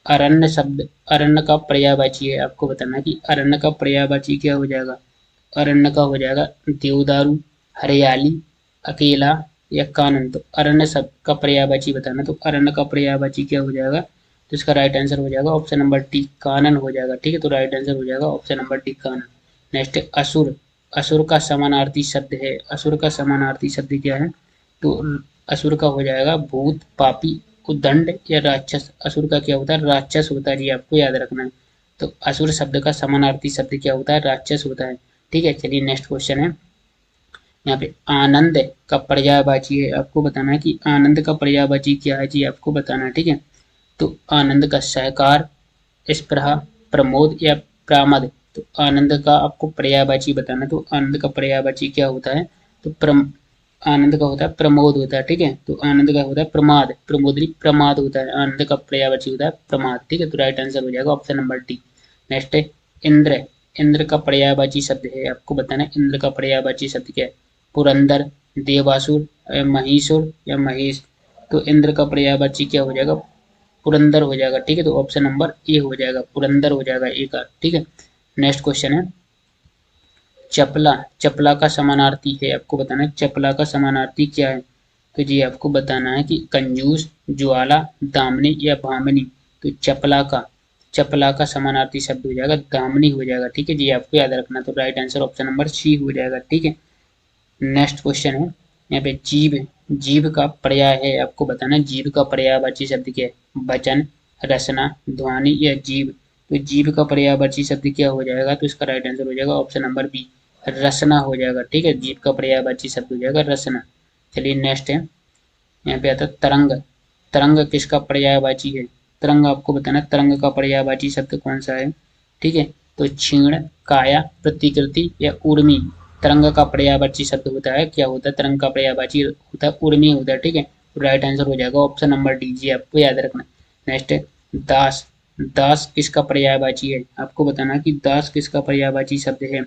अरण्य शब्द, अरण्य का पर्यायवाची है, आपको बताना है कि अरण्य का पर्यायवाची क्या हो जाएगा। अरण्य का हो जाएगा देवदारू, हरियाली, अकेला या कानन। तो अरण्य शब्द का पर्यायवाची बताना, तो अरण्य का पर्यायवाची क्या हो जाएगा, तो इसका राइट आंसर हो जाएगा ऑप्शन नंबर डी, कानन हो जाएगा। ठीक है, तो राइट आंसर हो जाएगा ऑप्शन नंबर डी, कानन। नेक्स्ट है असुर, असुर का समानार्थी शब्द है, असुर का समानार्थी शब्द क्या है, तो असुर का हो जाएगा भूत, पापी, उद्दंड या राक्षस। असुर का क्या होता है, राक्षस होता है जी, आपको याद रखना है। तो असुर शब्द का समानार्थी शब्द क्या होता है, राक्षस होता है। ठीक है, चलिए नेक्स्ट क्वेश्चन है, यहाँ पे आनंद का पर्यायवाची है, आपको बताना है कि आनंद का पर्यायवाची क्या है जी, आपको बताना है। ठीक है, तो आनंद का सहकार, स्पृहा, प्रमोद या प्रामद। तो आनंद का आपको पर्यायवाची बताना, तो आनंद का पर्यायवाची क्या होता है, तो आनंद का होता है प्रमोद होता है। ठीक है, तो आनंद का होता है प्रमाद, प्रमोदरी प्रमाद होता है, आनंद का पर्यायवाची होता है प्रमाद। ठीक है, तो राइट आंसर हो जाएगा ऑप्शन नंबर डी। नेक्स्ट है इंद्र, इंद्र का पर्यायवाची शब्द है, आपको बताना है इंद्र का पर्यायवाची शब्द क्या है, पुरंदर, देवासुर, महिषुर या महेश। तो इंद्र का पर्यायवाची क्या हो जाएगा, पुरंदर हो जाएगा। ठीक है, तो ऑप्शन नंबर ए हो जाएगा, पुरंदर हो जाएगा ए का। ठीक है, नेक्स्ट क्वेश्चन है चपला, चपला का समानार्थी है, आपको बताना है चपला का समानार्थी क्या है, तो जी आपको बताना है कि कंजूस, ज्वाला, दामिनी या भामिनी। तो चपला का समानार्थी शब्द हो जाएगा दामिनी हो जाएगा। ठीक है जी, आपको याद रखना, तो right answer option number C हो जाएगा। ठीक है, नेक्स्ट क्वेश्चन है यहाँ पे जीव, जीव का पर्याय है, आपको बताना है जीव का पर्यायवाची शब्द क्या है, वचन, रचना, ध्वनि या जीव। तो जीव का पर्यायवाची शब्द क्या हो जाएगा, तो इसका राइट आंसर हो जाएगा ऑप्शन नंबर बी, रचना हो जाएगा। ठीक है, जीव का पर्यायवाची शब्द हो जाएगा रचना। चलिए नेक्स्ट है, यहाँ पे आता है तरंग, तरंग किसका पर्यायवाची है, तरंग आपको बताना है तरंग का पर्यायवाची शब्द कौन सा है। ठीक है, तो क्षीण, काया, प्रतिकृति या उर्मी। तरंग का पर्यायवाची शब्द होता है, क्या होता है, तरंग का पर्यायवाची होता है उर्मी होता है। ठीक है, तो राइट आंसर हो जाएगा ऑप्शन नंबर डी जी, आपको याद रखना। नेक्स्ट है दास, दास किसका पर्यायवाची है, आपको बताना कि दास किसका पर्यायवाची शब्द है।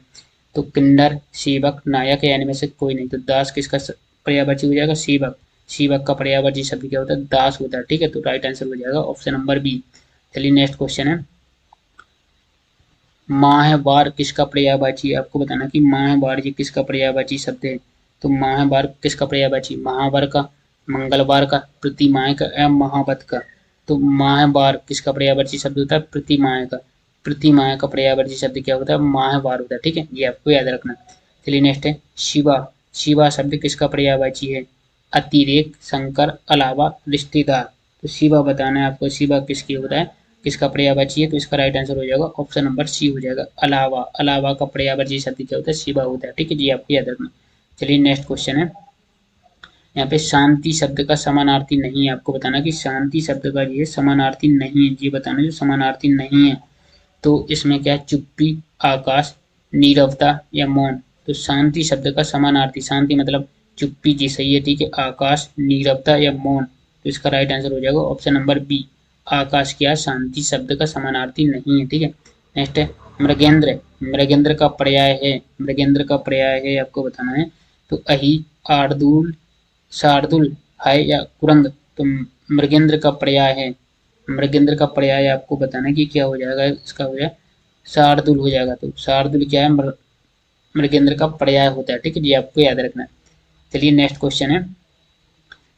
तो किन्नर, सेवक, नायक या इनमें से कोई नहीं। तो दास किसका पर्यायवाची हो जाएगा, सेवक, सेवक का पर्यायवाची शब्द क्या होता है, दास होता है। ठीक है, तो राइट आंसर हो जाएगा ऑप्शन नंबर बी। चलिए नेक्स्ट क्वेश्चन है, माहवार किसका पर्यायवाची है, आपको बताना कि माहवार ये किसका पर्यायवाची शब्द है। तो माहवार किसका पर्यायवाची, महावार का, मंगलवार का, प्रतिमाह का या महावत का। तो माहवार किसका पर्यायवाची शब्द होता है, प्रतिमाह का, प्रतिमाह का पर्यायवाची शब्द क्या होता है, माहवार होता है। ठीक है, ये आपको याद रखना। चलिए नेक्स्ट है शिवा, शिवा शब्द किसका पर्यायवाची है, अतिरेक, संकर, अलावा, रिश्तेदार। तो शिवा बताना है आपको, शिवा किसकी होता है, किसका पर्यायवाची है, तो इसका राइट आंसर हो जाएगा ऑप्शन नंबर सी हो जाएगा, अलावा। अलावा का पर्यायवाची शब्द क्या होता है, शिवा होता है। ठीक है जी, आपको याद रखना। चलिए नेक्स्ट क्वेश्चन है, यहाँ पे शांति शब्द का समानार्थी नहीं है, आपको बताना कि शांति शब्द का ये समानार्थी नहीं है, ये बताना जो समानार्थी नहीं है। तो इसमें क्या है, चुप्पी, आकाश, नीरवता या मौन। तो शांति शब्द का समानार्थी, शांति मतलब चुप्पी जी, सही है। ठीक है, आकाश, नीरवता या मौन। तो इसका राइट आंसर हो जाएगा ऑप्शन नंबर बी, आकाश क्या शांति शब्द का समानार्थी नहीं है। ठीक है, नेक्स्ट है मृगेंद्र, मृगेंद्र का पर्याय है, मृगेंद्र का पर्याय है आपको बताना है। तो अहि, आर्दुल, शार्दुल है या कुरंग। तो मृगेंद्र का पर्याय है, मृगेंद्र का पर्याय आपको बताना कि क्या हो जाएगा, इसका हो जाए शार्दुल हो जाएगा। तो शार्दुल क्या है, मृगेंद्र का पर्याय होता है। ठीक है जी, आपको याद रखना है। चलिए नेक्स्ट क्वेश्चन है,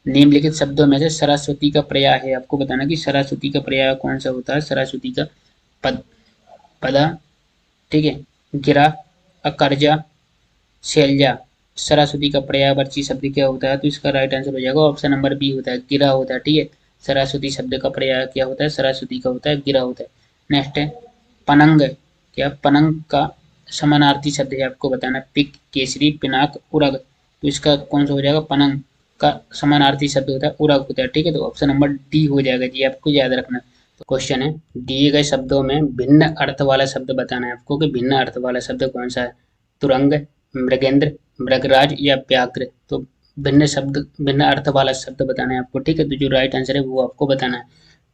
निम्नलिखित शब्दों में से सरस्वती का पर्याय है, आपको बताना कि सरस्वती का पर्याय कौन सा होता है। सरस्वती का पद, पदा, ठीक है, गिरा, अकर्जा, शैलजा। सरस्वती का पर्यायवाची शब्द क्या होता है, तो इसका राइट आंसर हो जाएगा ऑप्शन नंबर बी होता है, गिरा होता है। ठीक है, सरस्वती शब्द का पर्याय क्या होता है, सरस्वती का होता है गिरा होता है। नेक्स्ट है पनंग, क्या पनंग का समानार्थी शब्द है, आपको बताना पिक, केसरी, पिनाक, उरग। तो इसका कौन सा हो जाएगा, पनंग का समानार्थी शब्द होता है उरग होता है। ठीक है, तो ऑप्शन नंबर डी हो जाएगा जी, आपको याद रखना। तो क्वेश्चन है, दिए गए शब्दों में भिन्न अर्थ वाला शब्द बताना है आपको कि भिन्न अर्थ वाला शब्द कौन सा है। तुरंग, मृगेंद्र, मृगराज या व्याघ्र। तो भिन्न शब्द, भिन्न अर्थ वाला शब्द बताना है आपको। ठीक है, तो जो राइट आंसर है वो आपको बताना है।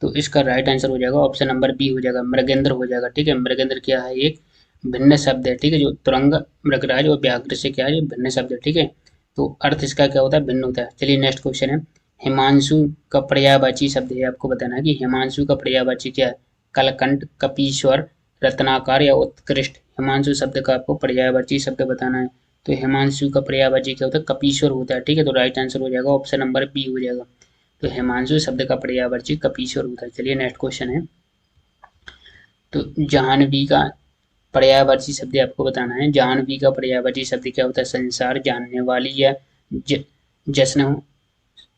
तो इसका राइट आंसर हो जाएगा ऑप्शन नंबर बी हो जाएगा, मृगेंद्र हो जाएगा। ठीक है, मृगेंद्र क्या है, एक भिन्न शब्द है, ठीक है। जो तुरंग, मृगराज और व्याघ्र से क्या है, जो भिन्न शब्द है, ठीक है। तो अर्थ इसका क्या होता है, भिन्न होता है। चलिए नेक्स्ट क्वेश्चन है, हिमांशु का पर्यायवाची शब्द है, आपको बताना है कि हिमांशु का पर्यायवाची क्या है। कलकंठ, कपीश्वर, रत्नाकर या उत्कृष्ट। हिमांशु शब्द का आपको पर्यायवाची शब्द बताना है। तो हिमांशु का पर्यायवाची क्या होता है, कपीश्वर होता है, ठीक है। तो राइट आंसर हो जाएगा ऑप्शन नंबर बी हो जाएगा। तो हिमांशु शब्द का पर्यायवाची कपीश्वर होता है। चलिए नेक्स्ट क्वेश्चन है, तो जाह्नवी का पर्यायवाची शब्द आपको बताना है। जाह्नवी का पर्यायवाची शब्द क्या होता है, संसार, जानने वाली या जश्न,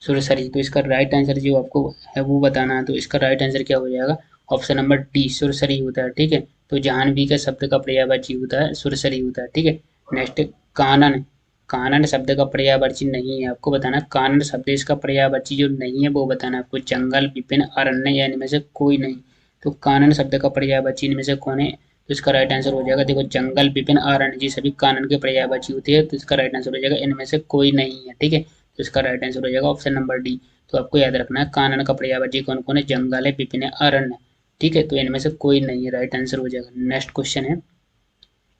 सुरसरी। तो इसका राइट आंसर जो आपको है वो बताना है। तो इसका राइट आंसर क्या हो जाएगा, ऑप्शन नंबर डी, सुरसरी होता है, ठीक है। तो जाह्नवी का शब्द का पर्यायवाची होता है सुरसरी होता है, ठीक है। नेक्स्ट, कानन। कानन शब्द का पर्यायवाची नहीं है, आपको बताना है कानन शब्द इसका पर्यायवाची जो नहीं है वो बताना है आपको। जंगल, विपिन, अरण्य या इनमें से कोई नहीं। तो कानन शब्द का पर्यायवाची इनमें से कौन है, तो इसका राइट आंसर हो जाएगा, देखो जंगल, विपिन, अरण्य जी सभी कानन के पर्यायवाची होती है। तो इसका राइट आंसर हो जाएगा इनमें से कोई नहीं है, ठीक है। तो इसका राइट आंसर हो जाएगा ऑप्शन नंबर डी। तो आपको याद रखना है कानन का पर्यायवाची कौन कौन है, जंगल है, विपिन है, अरण्य, ठीक है। तो इनमें से कोई नहीं है, राइट आंसर हो जाएगा। नेक्स्ट क्वेश्चन है,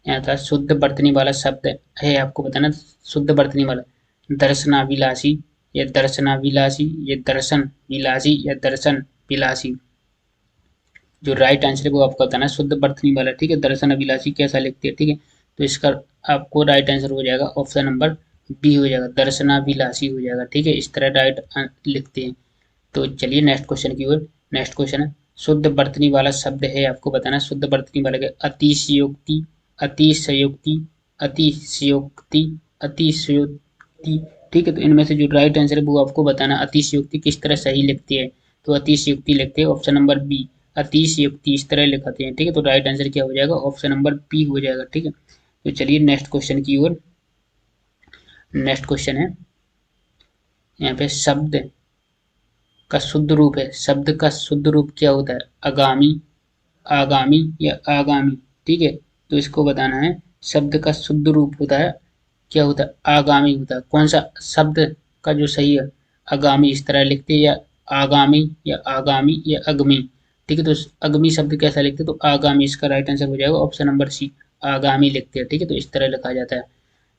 यहाँ था शुद्ध बर्तनी वाला शब्द है, आपको बताना शुद्ध बर्तनी वाला। दर्शनाभिलाषी या दर्शनाभिलाषी या दर्शन विलासी या दर्शन विलासी। जो राइट आंसर है वो आपका बताना है शुद्ध बर्तनी वाला, ठीक है। दर्शन अभिलाषी कैसा लिखते हैं, ठीक है। तो इसका आपको राइट आंसर हो जाएगा ऑप्शन नंबर बी हो जाएगा, दर्शनाभिलाषी हो जाएगा, ठीक है। इस तरह राइट लिखते हैं। तो चलिए नेक्स्ट क्वेश्चन की ओर। नेक्स्ट क्वेश्चन है, शुद्ध बर्तनी वाला शब्द है, आपको बताना शुद्ध बर्तनी वाला के अतिशयोक्ति, अतिशयोक्ति, अतिशयोक्ति, अतिशयोक्ति, ठीक है। तो इनमें से जो राइट आंसर है वो आपको बताना अतिशयोक्ति किस तरह सही लिखती है। तो अतिशयोक्ति लिखते हैं ऑप्शन नंबर बी, अतिशयोक्ति इस तरह लिखाते हैं, ठीक है। तो राइट आंसर क्या हो जाएगा, ऑप्शन नंबर बी हो जाएगा, ठीक है। तो चलिए नेक्स्ट क्वेश्चन की ओर। नेक्स्ट क्वेश्चन है, यहाँ पे शब्द का शुद्ध रूप है, शब्द का शुद्ध रूप क्या होता है, आगामी, आगामी या आगामी, ठीक है। तो इसको बताना है शब्द का शुद्ध रूप होता है क्या होता है, आगामी होता है। कौन सा शब्द का जो सही है, आगामी इस तरह लिखते हैं, या आगामी या आगामी या अगमी, ठीक है। तो अगमी शब्द कैसा लिखते हैं, तो आगामी, इसका राइट आंसर हो जाएगा ऑप्शन नंबर सी, आगामी लिखते हैं, ठीक है। तो इस तरह लिखा जाता है।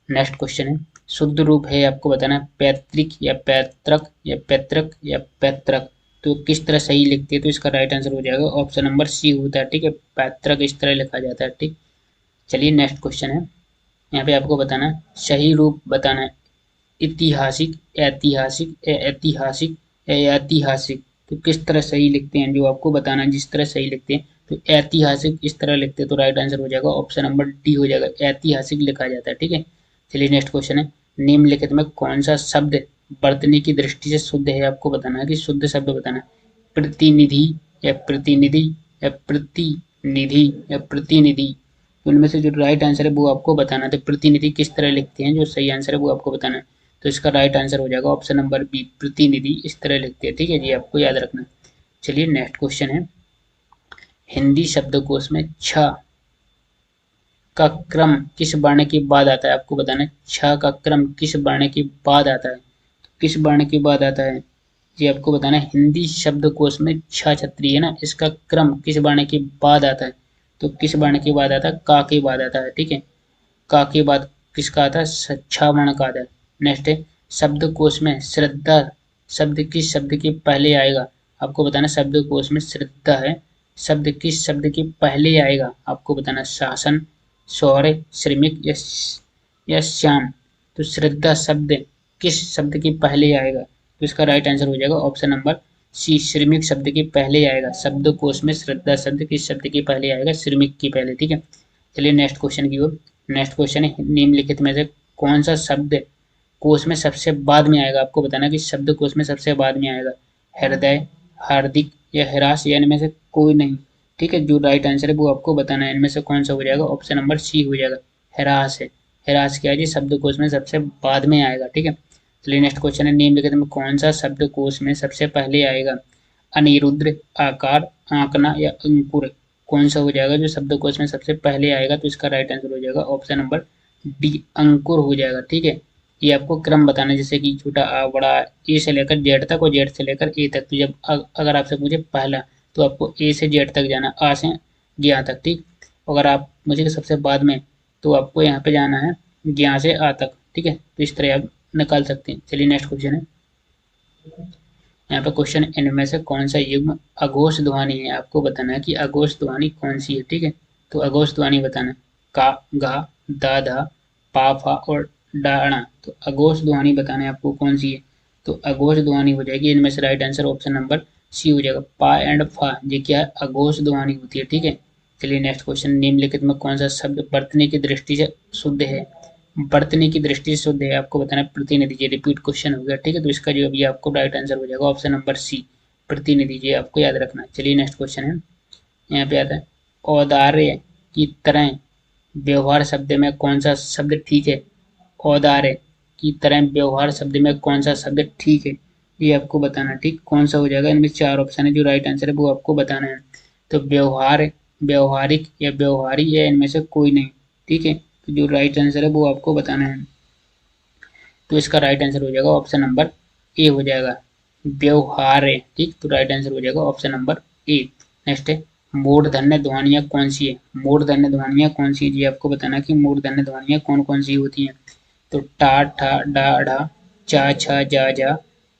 नेक्स्ट क्वेश्चन है, शुद्ध रूप है आपको बताना है पैतृक या पैतृक या पैतृक या पैतृक। तो किस तरह सही लिखते हैं, तो इसका राइट आंसर हो जाएगा ऑप्शन नंबर सी होता है, ठीक है। पैतृक इस तरह लिखा जाता है, ठीक। चलिए नेक्स्ट क्वेश्चन है, यहाँ पे आपको बताना है सही रूप बताना है, ऐतिहासिक, ऐतिहासिक, ऐतिहासिक, ऐतिहासिक। तो किस तरह सही लिखते हैं, जो आपको बताना है जिस तरह सही लिखते हैं। तो ऐतिहासिक इस तरह लिखते हैं, तो राइट आंसर हो जाएगा ऑप्शन नंबर डी हो जाएगा, ऐतिहासिक लिखा जाता है, ठीक है। चलिए नेक्स्ट क्वेश्चन है, निम्नलिखित में कौन सा शब्द वर्तनी की दृष्टि से शुद्ध है, आपको बताना है कि शुद्ध शब्द बताना है। प्रतिनिधि या प्रतिनिधि या प्रतिनिधि या प्रतिनिधि। तो उनमें से जो राइट आंसर है वो आपको बताना है। तो प्रतिनिधि किस तरह लिखते हैं, जो सही आंसर है वो आपको बताना है। तो इसका राइट आंसर हो जाएगा ऑप्शन नंबर बी, प्रतिनिधि इस तरह लिखते हैं, ठीक है जी, आपको याद रखना। चलिए नेक्स्ट क्वेश्चन है, हिंदी शब्दकोश में छ का क्रम किस वर्ण के बाद आता है, आपको बताना है छ का क्रम किस वर्ण के बाद आता है। तो किस वर्ण के बाद आता है ये आपको बताना है। हिंदी शब्दकोश में छ छत्री है ना, इसका क्रम किस वर्ण के बाद आता है। तो किस वर्ण के बाद आता है, का के बाद आता है, ठीक है। का के बाद किसका आता है, छ वर्ण का आता है। नेक्स्ट है, शब्दकोश में श्रद्धा शब्द किस शब्द के पहले आएगा, आपको बताना शब्दकोश में श्रद्धा है शब्द किस शब्द के पहले आएगा, आपको बताना शासन, शौर्य, श्रमिक या श्याम। तो श्रद्धा शब्द किस शब्द के पहले आएगा, तो इसका राइट आंसर हो जाएगा ऑप्शन नंबर सी, श्रमिक शब्द के पहले आएगा। शब्दकोश में श्रद्धा शब्द किस शब्द के पहले आएगा, श्रमिक के पहले, ठीक है। चलिए नेक्स्ट क्वेश्चन की ओर। नेक्स्ट क्वेश्चन है, निम्नलिखित में से कौन सा शब्द कोश में सबसे बाद में आएगा, आपको बताना कि शब्द कोश में सबसे बाद में आएगा। हृदय, हार्दिक या हरास या इनमें से कोई नहीं, ठीक है। जो राइट आंसर है वो आपको बताना है, इनमें से कौन सा हो जाएगा, ऑप्शन नंबर सी हो जाएगा, हरास है। हरास क्या है जी, शब्दकोश में सबसे बाद में आएगा, ठीक है। चलिए नेक्स्ट क्वेश्चन है, निम्नलिखित में कौन सा शब्दकोश में सबसे पहले आएगा। अनिरुद्ध, आकार, आंकना या अंकुर। कौन सा हो जाएगा जो शब्दकोश में सबसे पहले आएगा, तो इसका राइट आंसर हो जाएगा ऑप्शन नंबर डी, अंकुर हो जाएगा, ठीक है। ये आपको क्रम बताना है, जैसे कि छोटा आ, बड़ा, ए से लेकर जेड तक और जेड से लेकर ए तक। तो जब अगर आपसे पूछे पहला, तो आपको ए से जेड तक जाना, आ से ज्ञा तक, ठीक। अगर आप मुझे सबसे बाद में, तो आपको यहाँ पे जाना है ज्ञा से आ तक, ठीक है। तो इस तरह आप निकाल सकते हैं। चलिए नेक्स्ट क्वेश्चन है। यहाँ पे क्वेश्चन, इनमें से कौन सा युग्म अघोष ध्वनि है, आपको बताना है कि अघोष ध्वनि कौन सी है, ठीक है। तो अघोष ध्वनि बताना, का, गा, दा, धा, पा, फा और डाणा। तो अघोष ध्वनि बताना है आपको कौन सी है। तो अघोष ध्वनि हो जाएगी, इनमें से right answer option number C हो जाएगा। पा एंड फा ये क्या है, अघोष ध्वनि होती है, ठीक है। चलिए नेक्स्ट क्वेश्चन, निम्नलिखित में कौन सा शब्द बर्तने की दृष्टि से शुद्ध है। बर्तने की दृष्टि से शुद्ध है, आपको बताना है प्रतिनिधि। ये रिपीट क्वेश्चन हो गया, ठीक है। तो इसका जो अभी आपको राइट आंसर हो जाएगा ऑप्शन नंबर सी, प्रतिनिधि। ये आपको याद रखना है। चलिए नेक्स्ट क्वेश्चन है, यहाँ पे आता है, औदार्य की तरह व्यवहार शब्द में कौन सा शब्द ठीक है। औदार्य की तरह व्यवहार शब्द में कौन सा शब्द ठीक है, ये आपको बताना है, ठीक। कौन सा हो जाएगा, इनमें चार ऑप्शन है, जो राइट आंसर है वो आपको बताना है। तो व्यवहार, व्यवहारिक या व्यवहारी है, इनमें से कोई नहीं, ठीक है। तो जो राइट आंसर है वो आपको बताना है। तो इसका राइट आंसर हो जाएगा ऑप्शन नंबर ए हो जाएगा, व्यवहार्य, ठीक। तो राइट आंसर हो जाएगा ऑप्शन नंबर ए। नेक्स्ट है, मूर्धन्य ध्वनियाँ कौन सी है। मूर्धन्य ध्वनियाँ कौन सी है, जी आपको बताना कि मूर्धन्य ध्वनियाँ कौन कौन सी होती हैं। तो टा, ठा, डा, ढा, चा, छा, जा, जा,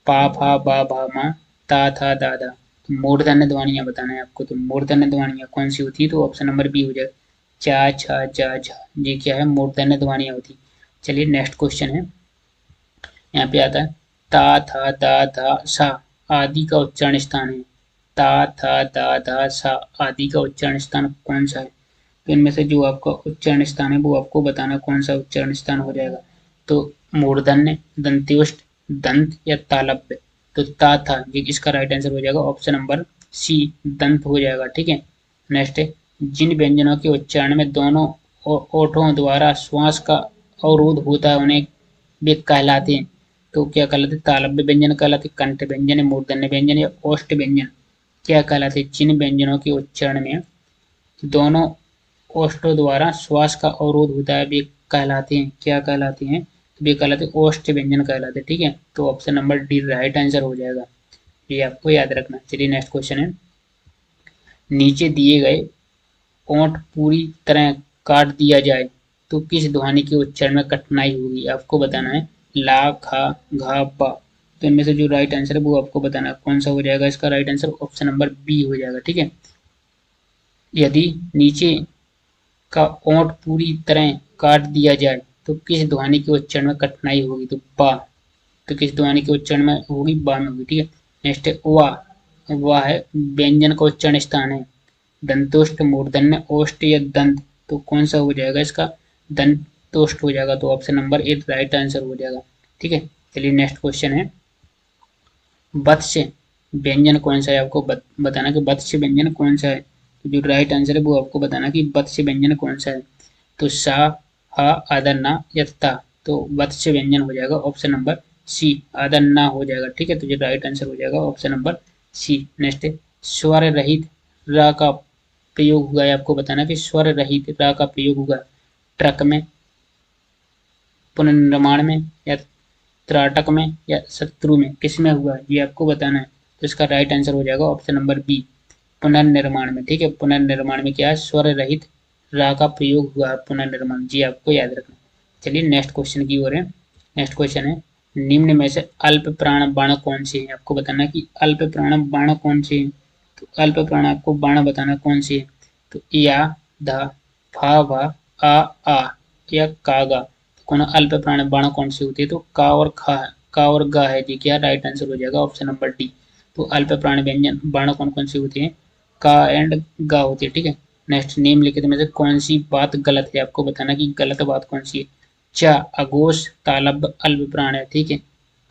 पा, फा, बा, भा, मा, ता, था, दा, दा। तो मूर्धन्य ध्वनियाँ बताना है आपको। तो मूर्धन्य ध्वनियाँ कौन सी होती है, तो ऑप्शन नंबर बी हो जाएगा, चा, छा, जा, झा। ये क्या है, मूर्धन्य ध्वनियाँ होती। चलिए नेक्स्ट क्वेश्चन है, यहाँ पे आता है, ता, था, दा, धा, सा आदि का उच्चारण स्थान है। ता, था, दा, धा, सा आदि का उच्चारण स्थान कौन सा है। तो इनमें से जो आपका उच्चारण स्थान है वो आपको बताना कौन सा उच्चारण स्थान हो जाएगा। तो मूर्धन्य, दंत्योष्ठ, दंत या तालव्य। तो ता, था, ये इसका राइट आंसर हो जाएगा ऑप्शन नंबर सी, दंत हो जाएगा, ठीक है। नेक्स्ट है, जिन व्यंजनों के उच्चारण में दोनों ओठों द्वारा श्वास का अवरोध होता है उन्हें वे कहलाते हैं। तो क्या कहलाते, तालव्य व्यंजन कहलाते, कंठ व्यंजन, मूर्धन्य व्यंजन या ओष्ठ व्यंजन क्या कहलाते। जिन व्यंजनों के उच्चारण में दोनों ओष्ठों द्वारा श्वास का अवरोध होता है वे कहलाते हैं, क्या कहलाते हैं, तो वे कहलाते ओष्ठ व्यंजन कहलाते, ठीक है। तो option number D right answer हो जाएगा, ये आपको याद रखना। चलिए नेक्स्ट क्वेश्चन है, नीचे दिए गए ओंठ पूरी तरह काट दिया जाए तो किस ध्वनि के उच्चारण में कठिनाई होगी, आपको बताना है। ला, खा, घा, पा। तो इनमें से जो राइट आंसर है वो आपको बताना है कौन सा हो जाएगा। इसका right answer option number B हो जाएगा, ठीक है। यदि नीचे का ओंठ पूरी तरह काट दिया जाए तो किस ध्वनि के उच्चारण में कठिनाई होगी, तो बा। तो किस ध्वनि के उच्चारण में होगी, बा में होगी, ठीक है। नेक्स्ट है वा। वा है व्यंजन का उच्चारण स्थान है, दंतोष्ठ, मूर्धन्य, ओष्ठ या दंत। तो कौन सा हो जाएगा इसका, दंतोष्ठ हो जाएगा। तो option number A right answer हो जाएगा, ठीक है। चलिए नेक्स्ट क्वेश्चन है, वत्स्य व्यंजन कौन सा है, आपको बताना कि वत्स्य व्यंजन कौन सा है। तो जो राइट आंसर है वो आपको बताना कि वत्स्य व्यंजन कौन सा है। तो सा, हा, आदर, ना या ता। तो वत्स्य व्यंजन हो जाएगा ऑप्शन नंबर सी, आदर, ना हो जाएगा, ठीक है। तो जो राइट आंसर हो जाएगा ऑप्शन नंबर सी। नेक्स्ट है, स्वर रहित रा का प्रयोग हुआ है, आपको बताना कि स्वर रहित रा का प्रयोग हुआ ट्रक में, पुनर्निर्माण में या त्राटक में या शत्रु में, किस में हुआ है ये आपको बताना है। तो इसका राइट आंसर हो जाएगा ऑप्शन नंबर बी, पुनर्निर्माण में, ठीक है। पुनर्निर्माण में क्या है, स्वर रहित रा का प्रयोग हुआ है पुनर्निर्माण, जी आपको याद रखना। चलिए नेक्स्ट क्वेश्चन की ओर है। नेक्स्ट क्वेश्चन है, निम्न में से अल्प प्राण बाण कौन से हैं, आपको बताना कि अल्प प्राण बाण कौन से हैं। तो अल्प प्राण आपको बाण बताना कौन से है। तो या, धा, फा, भा, आ या कागा। कौन अल्प प्राण बाण कौन सी होती है, तो का और खा, का और गा है जी, क्या राइट आंसर हो जाएगा ऑप्शन नंबर डी। तो अल्प प्राण व्यंजन बाण कौन कौन सी होती है, का एंड गा होती है, ठीक है। नेक्स्ट, निम्नलिखित में से कौन सी बात गलत है, आपको बताना कि गलत बात कौन सी है। चा अघोष तालब अल्प प्राण है, ठीक है।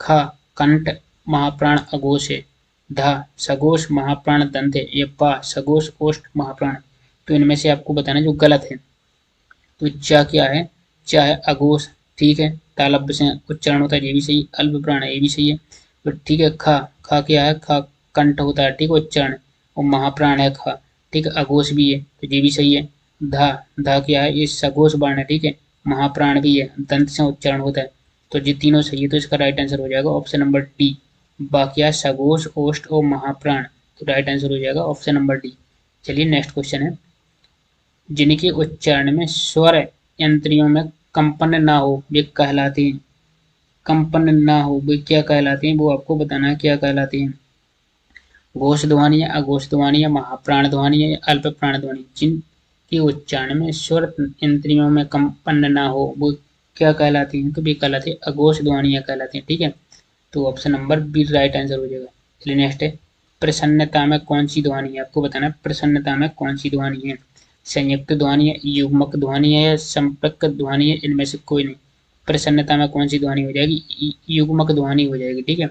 खा कंठ महाप्राण अघोष है। धा सघोष महाप्राण दंत है। ये पा सघोष ओष्ठ महाप्राण। तो इनमें से आपको बताना जो गलत है। तो चा क्या है, चा है अघोष, ठीक है, तालब्य से उच्चारण होता है, ये भी सही। अल्प प्राण है, ये भी सही है। तो ठीक है, खा, खा क्या है, खा कंठ होता है, ठीक है, उच्चारण। और महाप्राण है खा, ठीक है, अघोष भी है, तो ये भी सही है। धा, धा क्या है, ये सघोष बाण है, ठीक है, महाप्राण भी है, दंत से उच्चारण होता है। तो ये तीनों सही है, तो इसका राइट आंसर हो जाएगा ऑप्शन नंबर डी, बाकिया सघोष ओष्ठ और महाप्राण। तो राइट आंसर हो जाएगा ऑप्शन नंबर डी। चलिए नेक्स्ट क्वेश्चन है, जिनके उच्चारण में स्वर यंत्रियों में कंपन ना हो वे कहलाते हैं। कंपन ना हो वे क्या कहलाते हैं, वो आपको बताना है क्या कहलाते हैं। घोष ध्वनि या अघोष ध्वनि या महाप्राण ध्वनि या अल्प प्राण ध्वनि। जिनके उच्चारण में स्वर इंद्रियों में कंपन ना हो वो क्या कहलाती हैं, तो वे कहलाते हैं अघोष ध्वनियाँ कहलाती हैं। ठीक है, तो option number B right answer हो जाएगा। चलिए नेक्स्ट है, प्रसन्नता में कौन सी ध्वनि है, आपको बताना है प्रसन्नता में कौन सी ध्वनि है। संयुक्त ध्वनि है, युग्मक ध्वनि है या संपर्क ध्वनि है, इनमें से कोई नहीं। प्रसन्नता में कौन सी ध्वनि हो जाएगी, युग्मक ध्वनि हो जाएगी। ठीक है,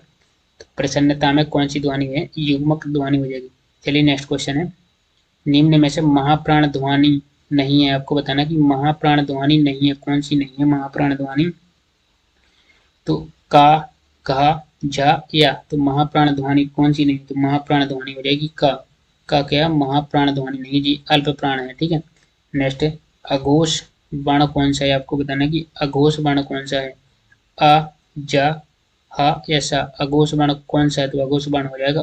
प्रसन्नता में कौन सी ध्वनि है, युग्मक ध्वनि हो जाएगी। चलिए नेक्स्ट क्वेश्चन है, निम्न में से महाप्राण ध्वनि नहीं है, आपको बताना कि महाप्राण ध्वनि नहीं है, कौन सी नहीं है महाप्राण ध्वनि। तो का, कहा, जा, या, तो महाप्राण ध्वनि कौन सी नहीं, तो महाप्राण ध्वनि हो जाएगी का क्या महाप्राण ध्वनि नहीं जी, अल्प प्राण है। ठीक है, नेक्स्ट है, अघोष बाण कौन सा है, आपको बताना कि अघोष बाण कौन सा है। आ, जा, हा या सा, अघोष बाण कौन सा है, तो अघोष बाण हो जाएगा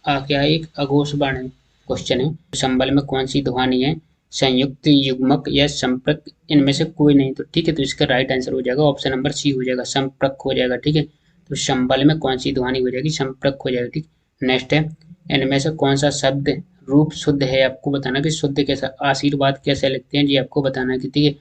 आ क्या है, एक अघोष बाण है। क्वेश्चन है, संबल में कौन सी ध्वनि है, संयुक्त, युग्मक या संपर्क, इनमें से कोई नहीं। तो ठीक है, तो इसका राइट आंसर हो जाएगा ऑप्शन नंबर सी हो जाएगा, संपर्क हो जाएगा। ठीक है, तो संबल में कौन सी ध्वनि हो जाएगी, संपर्क हो जाएगा। ठीक, नेक्स्ट है, इनमें से कौन सा शब्द रूप शुद्ध है, आपको बताना कि शुद्ध कैसा, आशीर्वाद कैसे लिखते हैं जी, आपको बताना है कि ठीक है,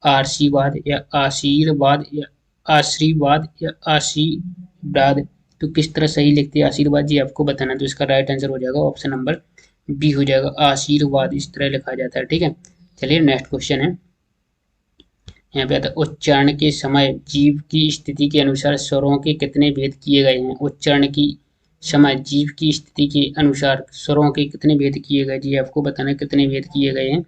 आशीर्वाद या आशीर्वाद या आशीर्वाद या आशीर्वाद, तो किस तरह सही लिखते हैं आशीर्वाद जी, आपको बताना। तो इसका राइट आंसर हो जाएगा ऑप्शन नंबर बी हो जाएगा, आशीर्वाद इस तरह लिखा जाता है। ठीक है, चलिए नेक्स्ट क्वेश्चन है, यहाँ पे आता है, उच्चारण के समय जीव की स्थिति के अनुसार स्वरों के कितने भेद किए गए हैं। उच्चारण की समय जीव की स्थिति के अनुसार स्वरों के कितने भेद किए गए जी, आपको बताना है कितने भेद किए गए हैं,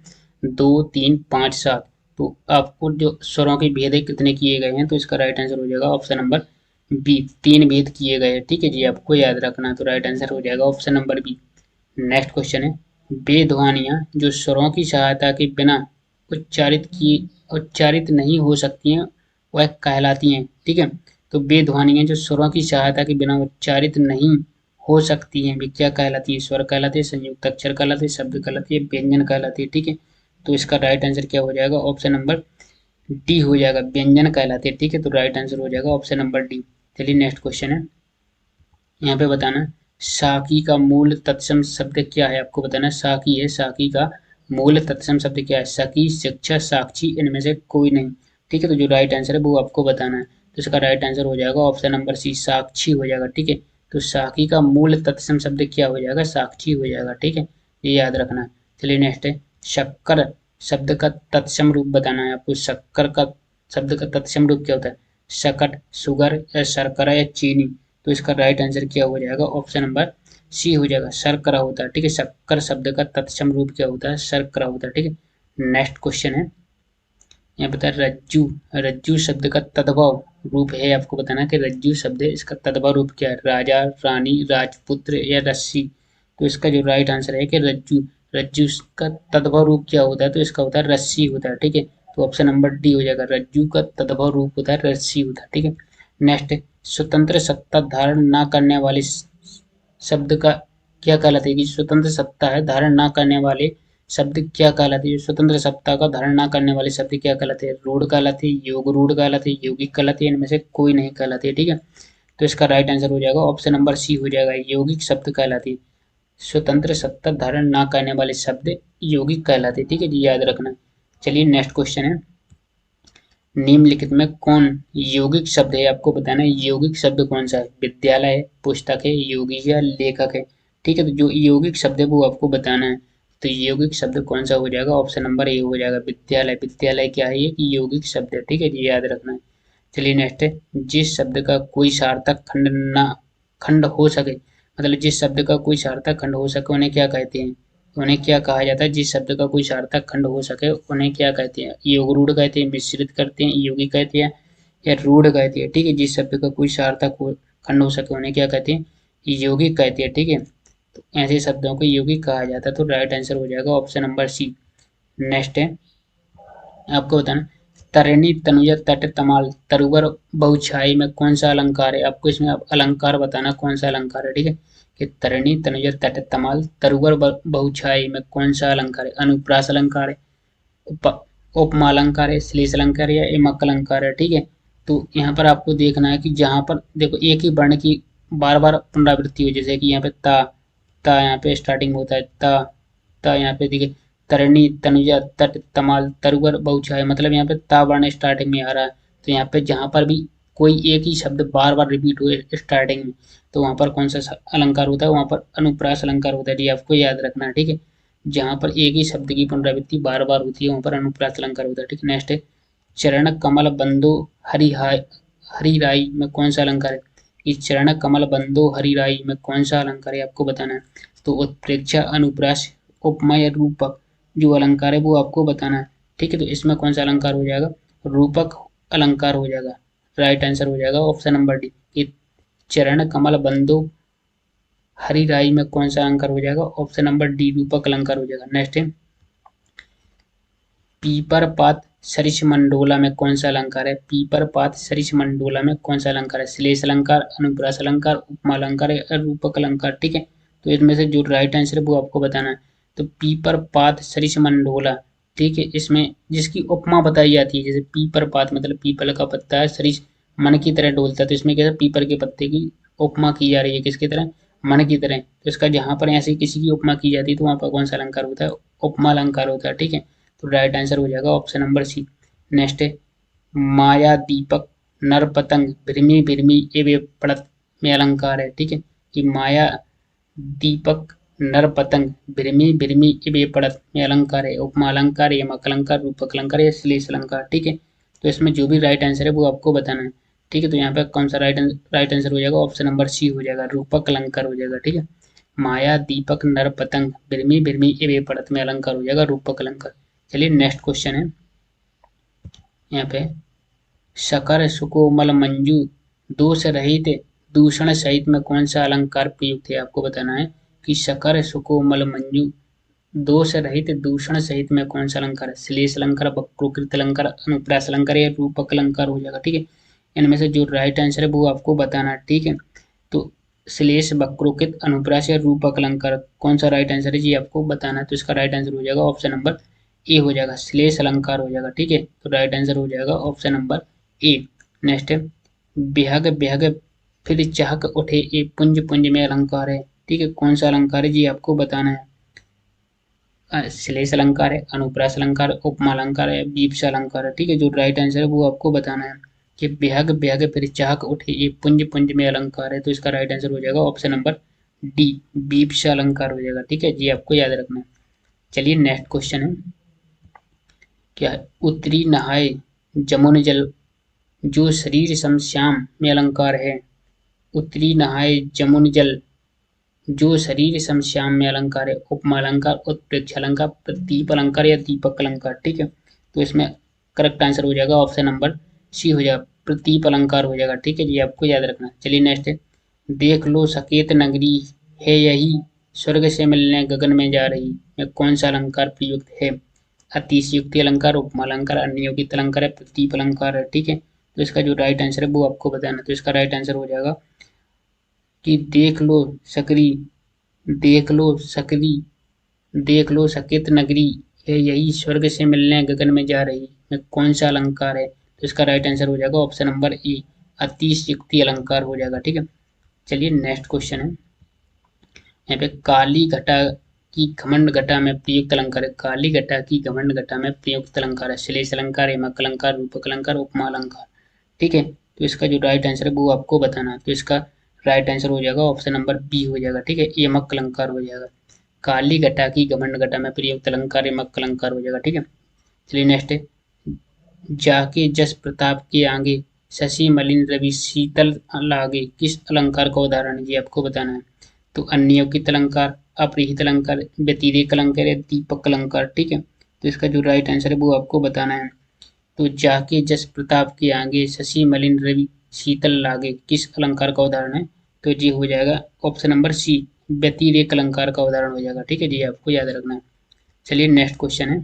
2, 3, 5, 7। तो आपको जो स्वरों के भेद है कितने किए गए हैं, तो इसका राइट आंसर हो जाएगा ऑप्शन नंबर बी, 3 भेद किए गए हैं। ठीक है जी, आपको याद रखना, तो राइट आंसर हो जाएगा option number B. Next question है, वे ध्वनियाँ जो स्वरों की सहायता के बिना उच्चारित नहीं हो सकती हैं वह कहलाती हैं। ठीक है, तो वे ध्वनियाँ जो स्वरों की सहायता के बिना उच्चारित नहीं हो सकती हैं वे क्या कहलाती हैं, स्वर कहलाते हैं, संयुक्त अक्षर कहलाते हैं, शब्द कहलाती है, व्यंजन कहलाती है। ठीक है, तो इसका राइट आंसर क्या हो जाएगा, ऑप्शन नंबर डी हो जाएगा, व्यंजन कहलाते हैं। ठीक है, तो राइट आंसर हो जाएगा ऑप्शन नंबर डी। चलिए नेक्स्ट क्वेश्चन है, यहाँ पे बताना साकी का मूल तत्सम शब्द क्या है, आपको बताना साकी है, साकी का मूल तत्सम शब्द क्या है, सखी, शिक्षा, साक्षी, इनमें से कोई नहीं। ठीक है, तो जो राइट आंसर है वो आपको बताना है, तो इसका राइट आंसर हो जाएगा ऑप्शन नंबर सी, साक्षी हो जाएगा। ठीक है, तो साकी का मूल तत्सम शब्द क्या हो जाएगा, साक्षी हो जाएगा। ठीक है, ये याद रखना है। चलिए नेक्स्ट है, शक्कर शब्द का तत्सम रूप बताना है आपको। शक्कर का शब्द का तत्सम रूप क्या होता है, शकट, शुगर या शर्करा या चीनी, तो इसका राइट आंसर क्या हो जाएगा, ऑप्शन नंबर सी हो जाएगा, शर्करा होता है। ठीक है, शक्कर शब्द का तत्सम रूप क्या होता है, शर्करा होता है। ठीक है, नेक्स्ट क्वेश्चन है, यहाँ बता रज्जू, रज्जू शब्द का तद्भव रूप है, आपको बताना है कि रज्जू शब्द है इसका तद्भव रूप क्या है, राजा, रानी, राजपुत्र या रस्सी, तो इसका जो राइट आंसर है कि रज्जू, रज्जू का तद्भव रूप क्या होता है, तो इसका होता है रस्सी होता है। ठीक है, तो ऑप्शन नंबर डी हो जाएगा, रज्जू का तद्भव रूप होता है रस्सी होता है। ठीक है, नेक्स्ट है, स्वतंत्र सत्ता धारण न करने वाले शब्द का क्या कहलाते हैं कि स्वतंत्र सत्ता है धारण न करने वाले शब्द क्या कहलाते हैं, स्वतंत्र सत्ता का धारण न करने वाले शब्द क्या कहलाते हैं, रूढ़ कहलाते हैं, योग रूढ़ कहलाते हैं, यौगिक कहलाते हैं, इनमें से कोई नहीं कहलाते। ठीक है, तो इसका राइट आंसर हो जाएगा ऑप्शन नंबर सी हो जाएगा, यौगिक शब्द कहलाते हैं। स्वतंत्र सत्ता धारण न करने वाले शब्द यौगिक कहलाते हैं। ठीक है जी, याद रखना। चलिए नेक्स्ट क्वेश्चन है, निम्नलिखित में कौन यौगिक शब्द है, आपको बताना है यौगिक शब्द कौन सा है, विद्यालय, पुस्तक है, योगी या लेखक है। ठीक है, तो जो यौगिक शब्द है वो आपको बताना है, तो यौगिक शब्द कौन सा हो जाएगा, ऑप्शन नंबर ए हो जाएगा, विद्यालय। विद्यालय क्या है, ये यौगिक शब्द है। ठीक है जी, याद रखना है। चलिए नेक्स्ट है, जिस शब्द का कोई सार्थक खंड हो सके, मतलब जिस शब्द का कोई सार्थक खंड हो सके उन्हें क्या कहते हैं, उन्हें क्या कहा जाता है, जिस शब्द का कोई सार्थक खंड हो सके उन्हें क्या कहते हैं, योग रूढ़ कहते हैं, मिश्रित करते हैं, योगी कहते हैं या रूढ़ कहते हैं। ठीक है, जिस शब्द का कोई सार्थक खंड हो सके उन्हें क्या कहते हैं, योगी कहते हैं। ठीक है, तो ऐसे शब्दों को योगी कहा जाता है, तो राइट आंसर हो जाएगा ऑप्शन नंबर सी। नेक्स्ट है, आपको बताना तरणि, तनुजा, तट, तमाल, तरुवर, बहुछाई में कौन सा अलंकार है, आपको इसमें आप अलंकार बताना कौन सा अलंकार है। ठीक है, कि तरणि, तनुजा, तट, तमाल, तरुवर, बहुछाई में कौन सा अलंकार है, अनुप्रास अलंकार है, उपमा अलंकार है, श्लेष अलंकार है या यमक अलंकार है। ठीक है, तो यहाँ पर आपको देखना है कि जहाँ पर देखो एक ही वर्ण की बार बार पुनरावृत्ति हो, जैसे कि यहाँ पे ता यहाँ पे स्टार्टिंग में होता है ता यहाँ पे देखिए तरणी, तनुजा, तट, तमाल, तरुवर, बहुछाया, मतलब यहाँ पे ता वर्ण स्टार्टिंग में आ रहा है। तो यहाँ पे जहाँ पर भी कोई एक ही शब्द बार बार रिपीट हुए स्टार्टिंग में, तो वहाँ पर कौन सा अलंकार होता है, वहाँ पर अनुप्रास अलंकार होता है। ये आपको याद रखना है। ठीक है, जहाँ पर एक ही शब्द की पुनरावृत्ति बार बार होती है वहाँ पर अनुप्रास अलंकार होता है। ठीक है, नेक्स्ट है चरण कमल बंदो हरिराई में कौन सा अलंकार है। इस चरण कमल बंदो हरिराई में कौन सा अलंकार है आपको बताना है। तो उत्प्रेक्षा, अनुप्रास, उपमा या रूपक जो अलंकार है वो आपको बताना है। ठीक है, तो इसमें कौन सा अलंकार हो जाएगा, रूपक अलंकार हो जाएगा। राइट आंसर हो जाएगा ऑप्शन नंबर डी कि चरण कमल बंदो हरिराई में कौन सा अलंकार हो जाएगा, ऑप्शन नंबर डी रूपक अलंकार हो जाएगा। नेक्स्ट है पीपर पात सरिष मंडोला में कौन सा अलंकार है। पीपर पात सरिष मंडोला में कौन सा अलंकार है, श्लेष अलंकार, अनुप्रास अलंकार, उपमा अलंकार या रूपक अलंकार। ठीक है, तो इसमें से जो राइट आंसर है वो आपको बताना है। तो पीपर पात सरिष मंडोला, ठीक है, इसमें जिसकी उपमा बताई जाती है, जैसे पीपर पात मतलब पीपल का पत्ता है, सरिष मन की तरह डोलता है, तो इसमें क्या है पीपर के पत्ते की उपमा की जा रही है, किसकी तरह, मन की तरह। तो इसका जहां पर ऐसी किसी की उपमा की जाती है तो वहां पर कौन सा अलंकार होता है, उपमा अलंकार होता है। ठीक है, तो राइट आंसर हो जाएगा ऑप्शन नंबर सी। नेक्स्ट है माया दीपक नर पतंग भृमि भृमि एवे पड़त में अलंकार है। ठीक है, कि माया दीपक नर पतंग भृमि भृमि एवे पड़त में अलंकार है, उपमा अलंकार, यमक अलंकार, रूपक अलंकार या श्लेष अलंकार। ठीक है, तो इसमें जो भी राइट आंसर है वो आपको बताना है। ठीक है, तो यहाँ पे कौन सा राइट आंसर हो जाएगा, ऑप्शन नंबर सी हो जाएगा, रूपक अलंकार हो जाएगा। ठीक है, माया दीपक नर पतंग भृमि भृमि एवे पड़त में अलंकार हो जाएगा रूपक अलंकार। चलिए नेक्स्ट क्वेश्चन है यहाँ पे शकर सुकोमल मंजू दोष रहित दूषण सहित में कौन सा अलंकार प्रयुक्त है आपको बताना है कि शकर सुकोमल मंजू दोष रहित दूषण सहित में कौन सा अलंकार है, श्लेष अलंकार, वक्रोकृत अलंकार, अनुप्रास अलंकार या रूपक अलंकार हो जाएगा। ठीक है, इनमें से जो राइट आंसर है वो आपको बताना है। ठीक है, तो श्लेष, वक्रोकृत, अनुप्रास या रूपक अलंकार कौन सा राइट आंसर है जी आपको बताना है। तो इसका राइट आंसर हो जाएगा ऑप्शन नंबर ए हो जाएगा, श्लेष अलंकार हो जाएगा। ठीक है, तो राइट आंसर हो जाएगा ऑप्शन नंबर ए। नेक्स्ट है बेहग बेहग फिर चहक उठे ए पुंज पुंज में अलंकार है। ठीक है, कौन सा अलंकार है जी आपको बताना है। श्लेष अलंकार है, अनुप्रास अलंकार, उपमा अलंकार है, बीप्सा अलंकार है। ठीक है, जो राइट आंसर है वो आपको बताना है कि बेहग बेहग फिर चहक उठे ए पुंज पुंज में अलंकार है। तो इसका राइट आंसर हो जाएगा ऑप्शन नंबर डी बीप्सा अलंकार हो जाएगा। ठीक है जी, आपको याद रखना है। चलिए नेक्स्ट क्वेश्चन है क्या है, उत्तरी नहाए जमुन जल जो शरीर समश्याम में अलंकार है। उत्तरी नहाए जमुन जल जो शरीर समश्याम में अलंकार है, उपमा अलंकार, उत्प्रेक्ष अलंकार, प्रतीप अलंकार या दीपक अलंकार। ठीक है, तो इसमें करेक्ट आंसर हो जाएगा ऑप्शन नंबर सी हो जाएगा, प्रतीप अलंकार हो जाएगा। ठीक है जी, आपको याद रखना। चलिए नेक्स्ट है देख लो सकेत नगरी है यही स्वर्ग से मिलने गगन में जा रही में कौन सा अलंकार प्रयुक्त है, अतिशयोक्ति अलंकार, उपमा अलंकार, अन्योगित अलंकार है, प्रतीप अलंकार है। ठीक है, तो इसका जो राइट आंसर है वो आपको बताना। तो इसका राइट आंसर हो जाएगा कि देख लो सकरी, देख लो सकरी, देख लो सकेत नगरी है यही स्वर्ग से मिलने गगन में जा रही में कौन सा अलंकार है। तो इसका राइट आंसर हो जाएगा ऑप्शन नंबर ए अतिशयोक्ति अलंकार हो जाएगा। ठीक है, चलिए नेक्स्ट क्वेश्चन है यहाँ पे काली घटा की घमंड घटा में प्रयुक्त अलंकार है। काली घटा की घमंड घटा में प्रयुक्त अलंकार है, श्लेष अलंकार, यमक अलंकार, रूपक अलंकार, उपमा अलंकार। ठीक है, तो इसका जो राइट आंसर है वो आपको बताना है। तो इसका राइट आंसर हो जाएगा ऑप्शन नंबर बी हो जाएगा। ठीक है, यमक अलंकार हो जाएगा। काली घटा की घमंड घटा में प्रयुक्त अलंकार यमक अलंकार हो जाएगा। ठीक है, चलिए नेक्स्ट है जाके जस प्रताप के आगे शशि मलिन रवि शीतल लागे किस अलंकार का उदाहरण है, ये आपको बताना है। तो अन्योगित अलंकार, अपरिहित अलंकार, व्यतिरेक अलंकार या दीपक अलंकार। ठीक है, तो इसका जो राइट आंसर है वो आपको बताना है। तो जाके जस प्रताप के आगे शशि मलिन रवि शीतल लागे किस अलंकार का उदाहरण है, तो जी हो जाएगा ऑप्शन नंबर सी व्यतिरेक अलंकार का उदाहरण हो जाएगा। ठीक है जी, आपको याद रखना है। चलिए नेक्स्ट क्वेश्चन है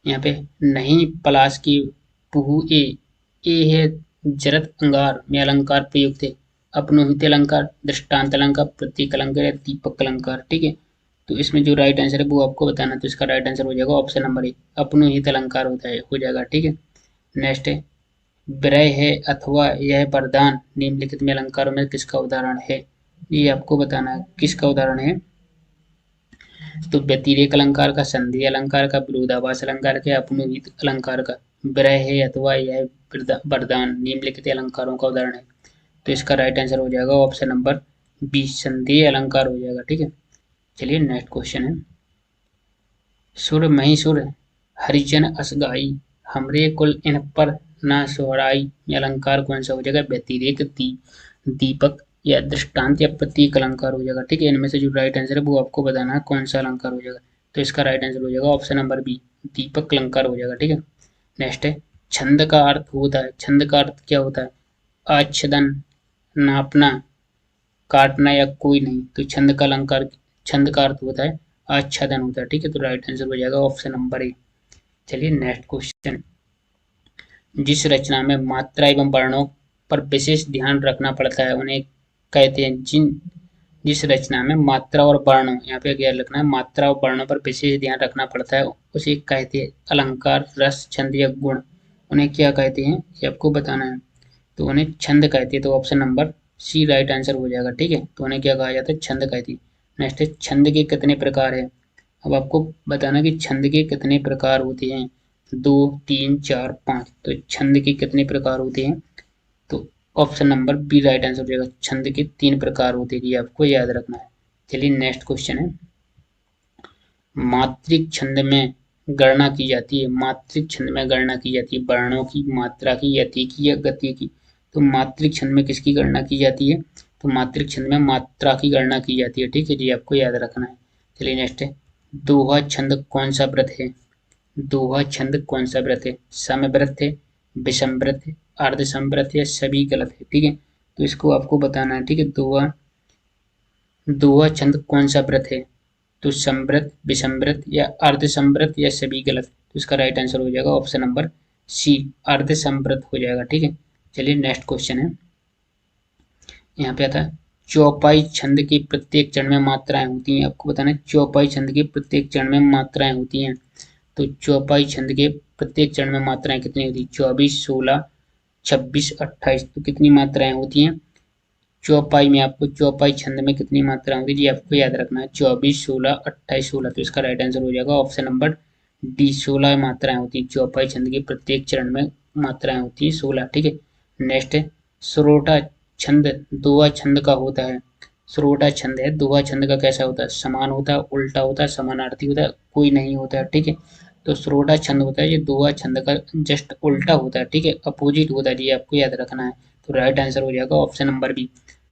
यहाँ पे नहीं पलाश की पुहु ए है जरत अंगार में अलंकार प्रयुक्त है, अपनोहित अलंकार, दृष्टांत अलंकार, प्रतीक अलंकार या दीपक अलंकार। ठीक है, तो इसमें जो राइट आंसर है वो आपको बताना। तो इसका राइट आंसर हो जाएगा ऑप्शन नंबर ए, अपनुहित अलंकार होता है, हो जाएगा। ठीक है, नेक्स्ट है विरह है अथवा यह वरदान निम्नलिखित में अलंकारों में किसका उदाहरण है। ये आपको बताना है किसका उदाहरण है। तो व्यतिरेक अलंकार का, संधि अलंकार का, विरोधाभास अलंकार का, अपनुहित अलंकार का। विरह है अथवा यह वरदान निम्नलिखित अलंकारों का उदाहरण है। तो इसका राइट आंसर हो जाएगा ऑप्शन नंबर बी, संधि अलंकार हो जाएगा। ठीक है, चलिए नेक्स्ट क्वेश्चन है सुर मही सुर हरिजन असगाई हमरे कुल इन पर ना सोहराई, ये अलंकार कौन सा हो जाएगा। व्यतिरेक, दीपक या दृष्टांत या प्रतीक अलंकार हो जाएगा। ठीक है, इनमें से जो राइट आंसर है वो आपको बताना है कौन सा अलंकार हो जाएगा। तो इसका राइट आंसर हो जाएगा ऑप्शन नंबर बी, दीपक अलंकार हो जाएगा। ठीक है, नेक्स्ट है छंद का अर्थ होता है, छंद का अर्थ क्या होता है। आच्छादन, नापना, काटना या कोई नहीं। तो छंद का अलंकार, छंद का अर्थ होता है आच्छादन होता है। ठीक है, तो राइट आंसर हो जाएगा ऑप्शन नंबर ए। चलिए नेक्स्ट क्वेश्चन, जिस रचना में मात्रा एवं वर्णों पर विशेष ध्यान रखना पड़ता है उन्हें कहते हैं जिस रचना में मात्रा और वर्णों, यहाँ पे क्या लिखना है, मात्रा और वर्णों पर विशेष ध्यान रखना पड़ता है उसे कहते हैं अलंकार, रस, छंद या गुण। उन्हें क्या कहते हैं ये आपको बताना है। तो उन्हें छंद कहते हैं। तो option number C right answer हो जाएगा। ठीक है, तो उन्हें क्या कहा जाता है, छंद कहती है। नेक्स्ट है छंद के कितने प्रकार है। अब आपको बताना कि छंद के कितने प्रकार होते हैं, 2, 3, 4, 5। तो छंद के कितने प्रकार होते हैं। तो option number B right answer हो जाएगा, छंद के 3 प्रकार होते हैं, ये आपको याद रखना है। चलिए नेक्स्ट क्वेश्चन है मात्रिक छंद में गणना की जाती है, मात्रिक छंद में गणना की जाती है वर्णों की, मात्रा की, यति की या गति की। तो मात्रिक छंद में किसकी गणना की जाती है। तो मात्रिक छंद में मात्रा की गणना की जाती है। ठीक है, ये आपको याद रखना है। चलिए नेक्स्ट है दोहा छंद कौन सा व्रत है। दोहा छंद कौन सा व्रत है, समव्रत है, विषम व्रत है, अर्ध समव्रत है, सभी गलत है। ठीक है, तो इसको आपको बताना है। ठीक है, दोहा, दोहा छंद कौन सा व्रत है। तो समव्रत, विषमव्रत या अर्ध समव्रत या सभी गलत। तो इसका राइट आंसर हो जाएगा ऑप्शन नंबर सी, अर्ध समव्रत हो जाएगा। ठीक है, चलिए नेक्स्ट क्वेश्चन है, यहाँ पे आता है चौपाई छंद के प्रत्येक चरण में मात्राएं होती हैं। आपको बताना है चौपाई छंद के प्रत्येक चरण में मात्राएं होती हैं। तो चौपाई छंद के प्रत्येक चरण में मात्राएं कितनी होती है, 24, 16, 26, 28। तो कितनी मात्राएं होती हैं चौपाई में, आपको चौपाई छंद में कितनी मात्रा होगी जी आपको याद रखना है, 24, 16, 28, 16। तो इसका राइट आंसर हो जाएगा ऑप्शन नंबर डी, 16 मात्राएं होती हैं चौपाई छंद के प्रत्येक चरण में, मात्राएं होती है 16। ठीक है, नेक्स्ट है सरोटा छंद दोहा छंद का होता है। सरोटा छंद है दोहा छंद का कैसा होता है, समान होता है, उल्टा होता है, समानार्थी होता है, कोई नहीं होता है। ठीक है, तो सरोटा छंद होता है ये दोहा छंद का जस्ट उल्टा होता है। ठीक है, अपोजिट होता है, ये आपको याद रखना है। तो राइट आंसर हो जाएगा ऑप्शन नंबर बी,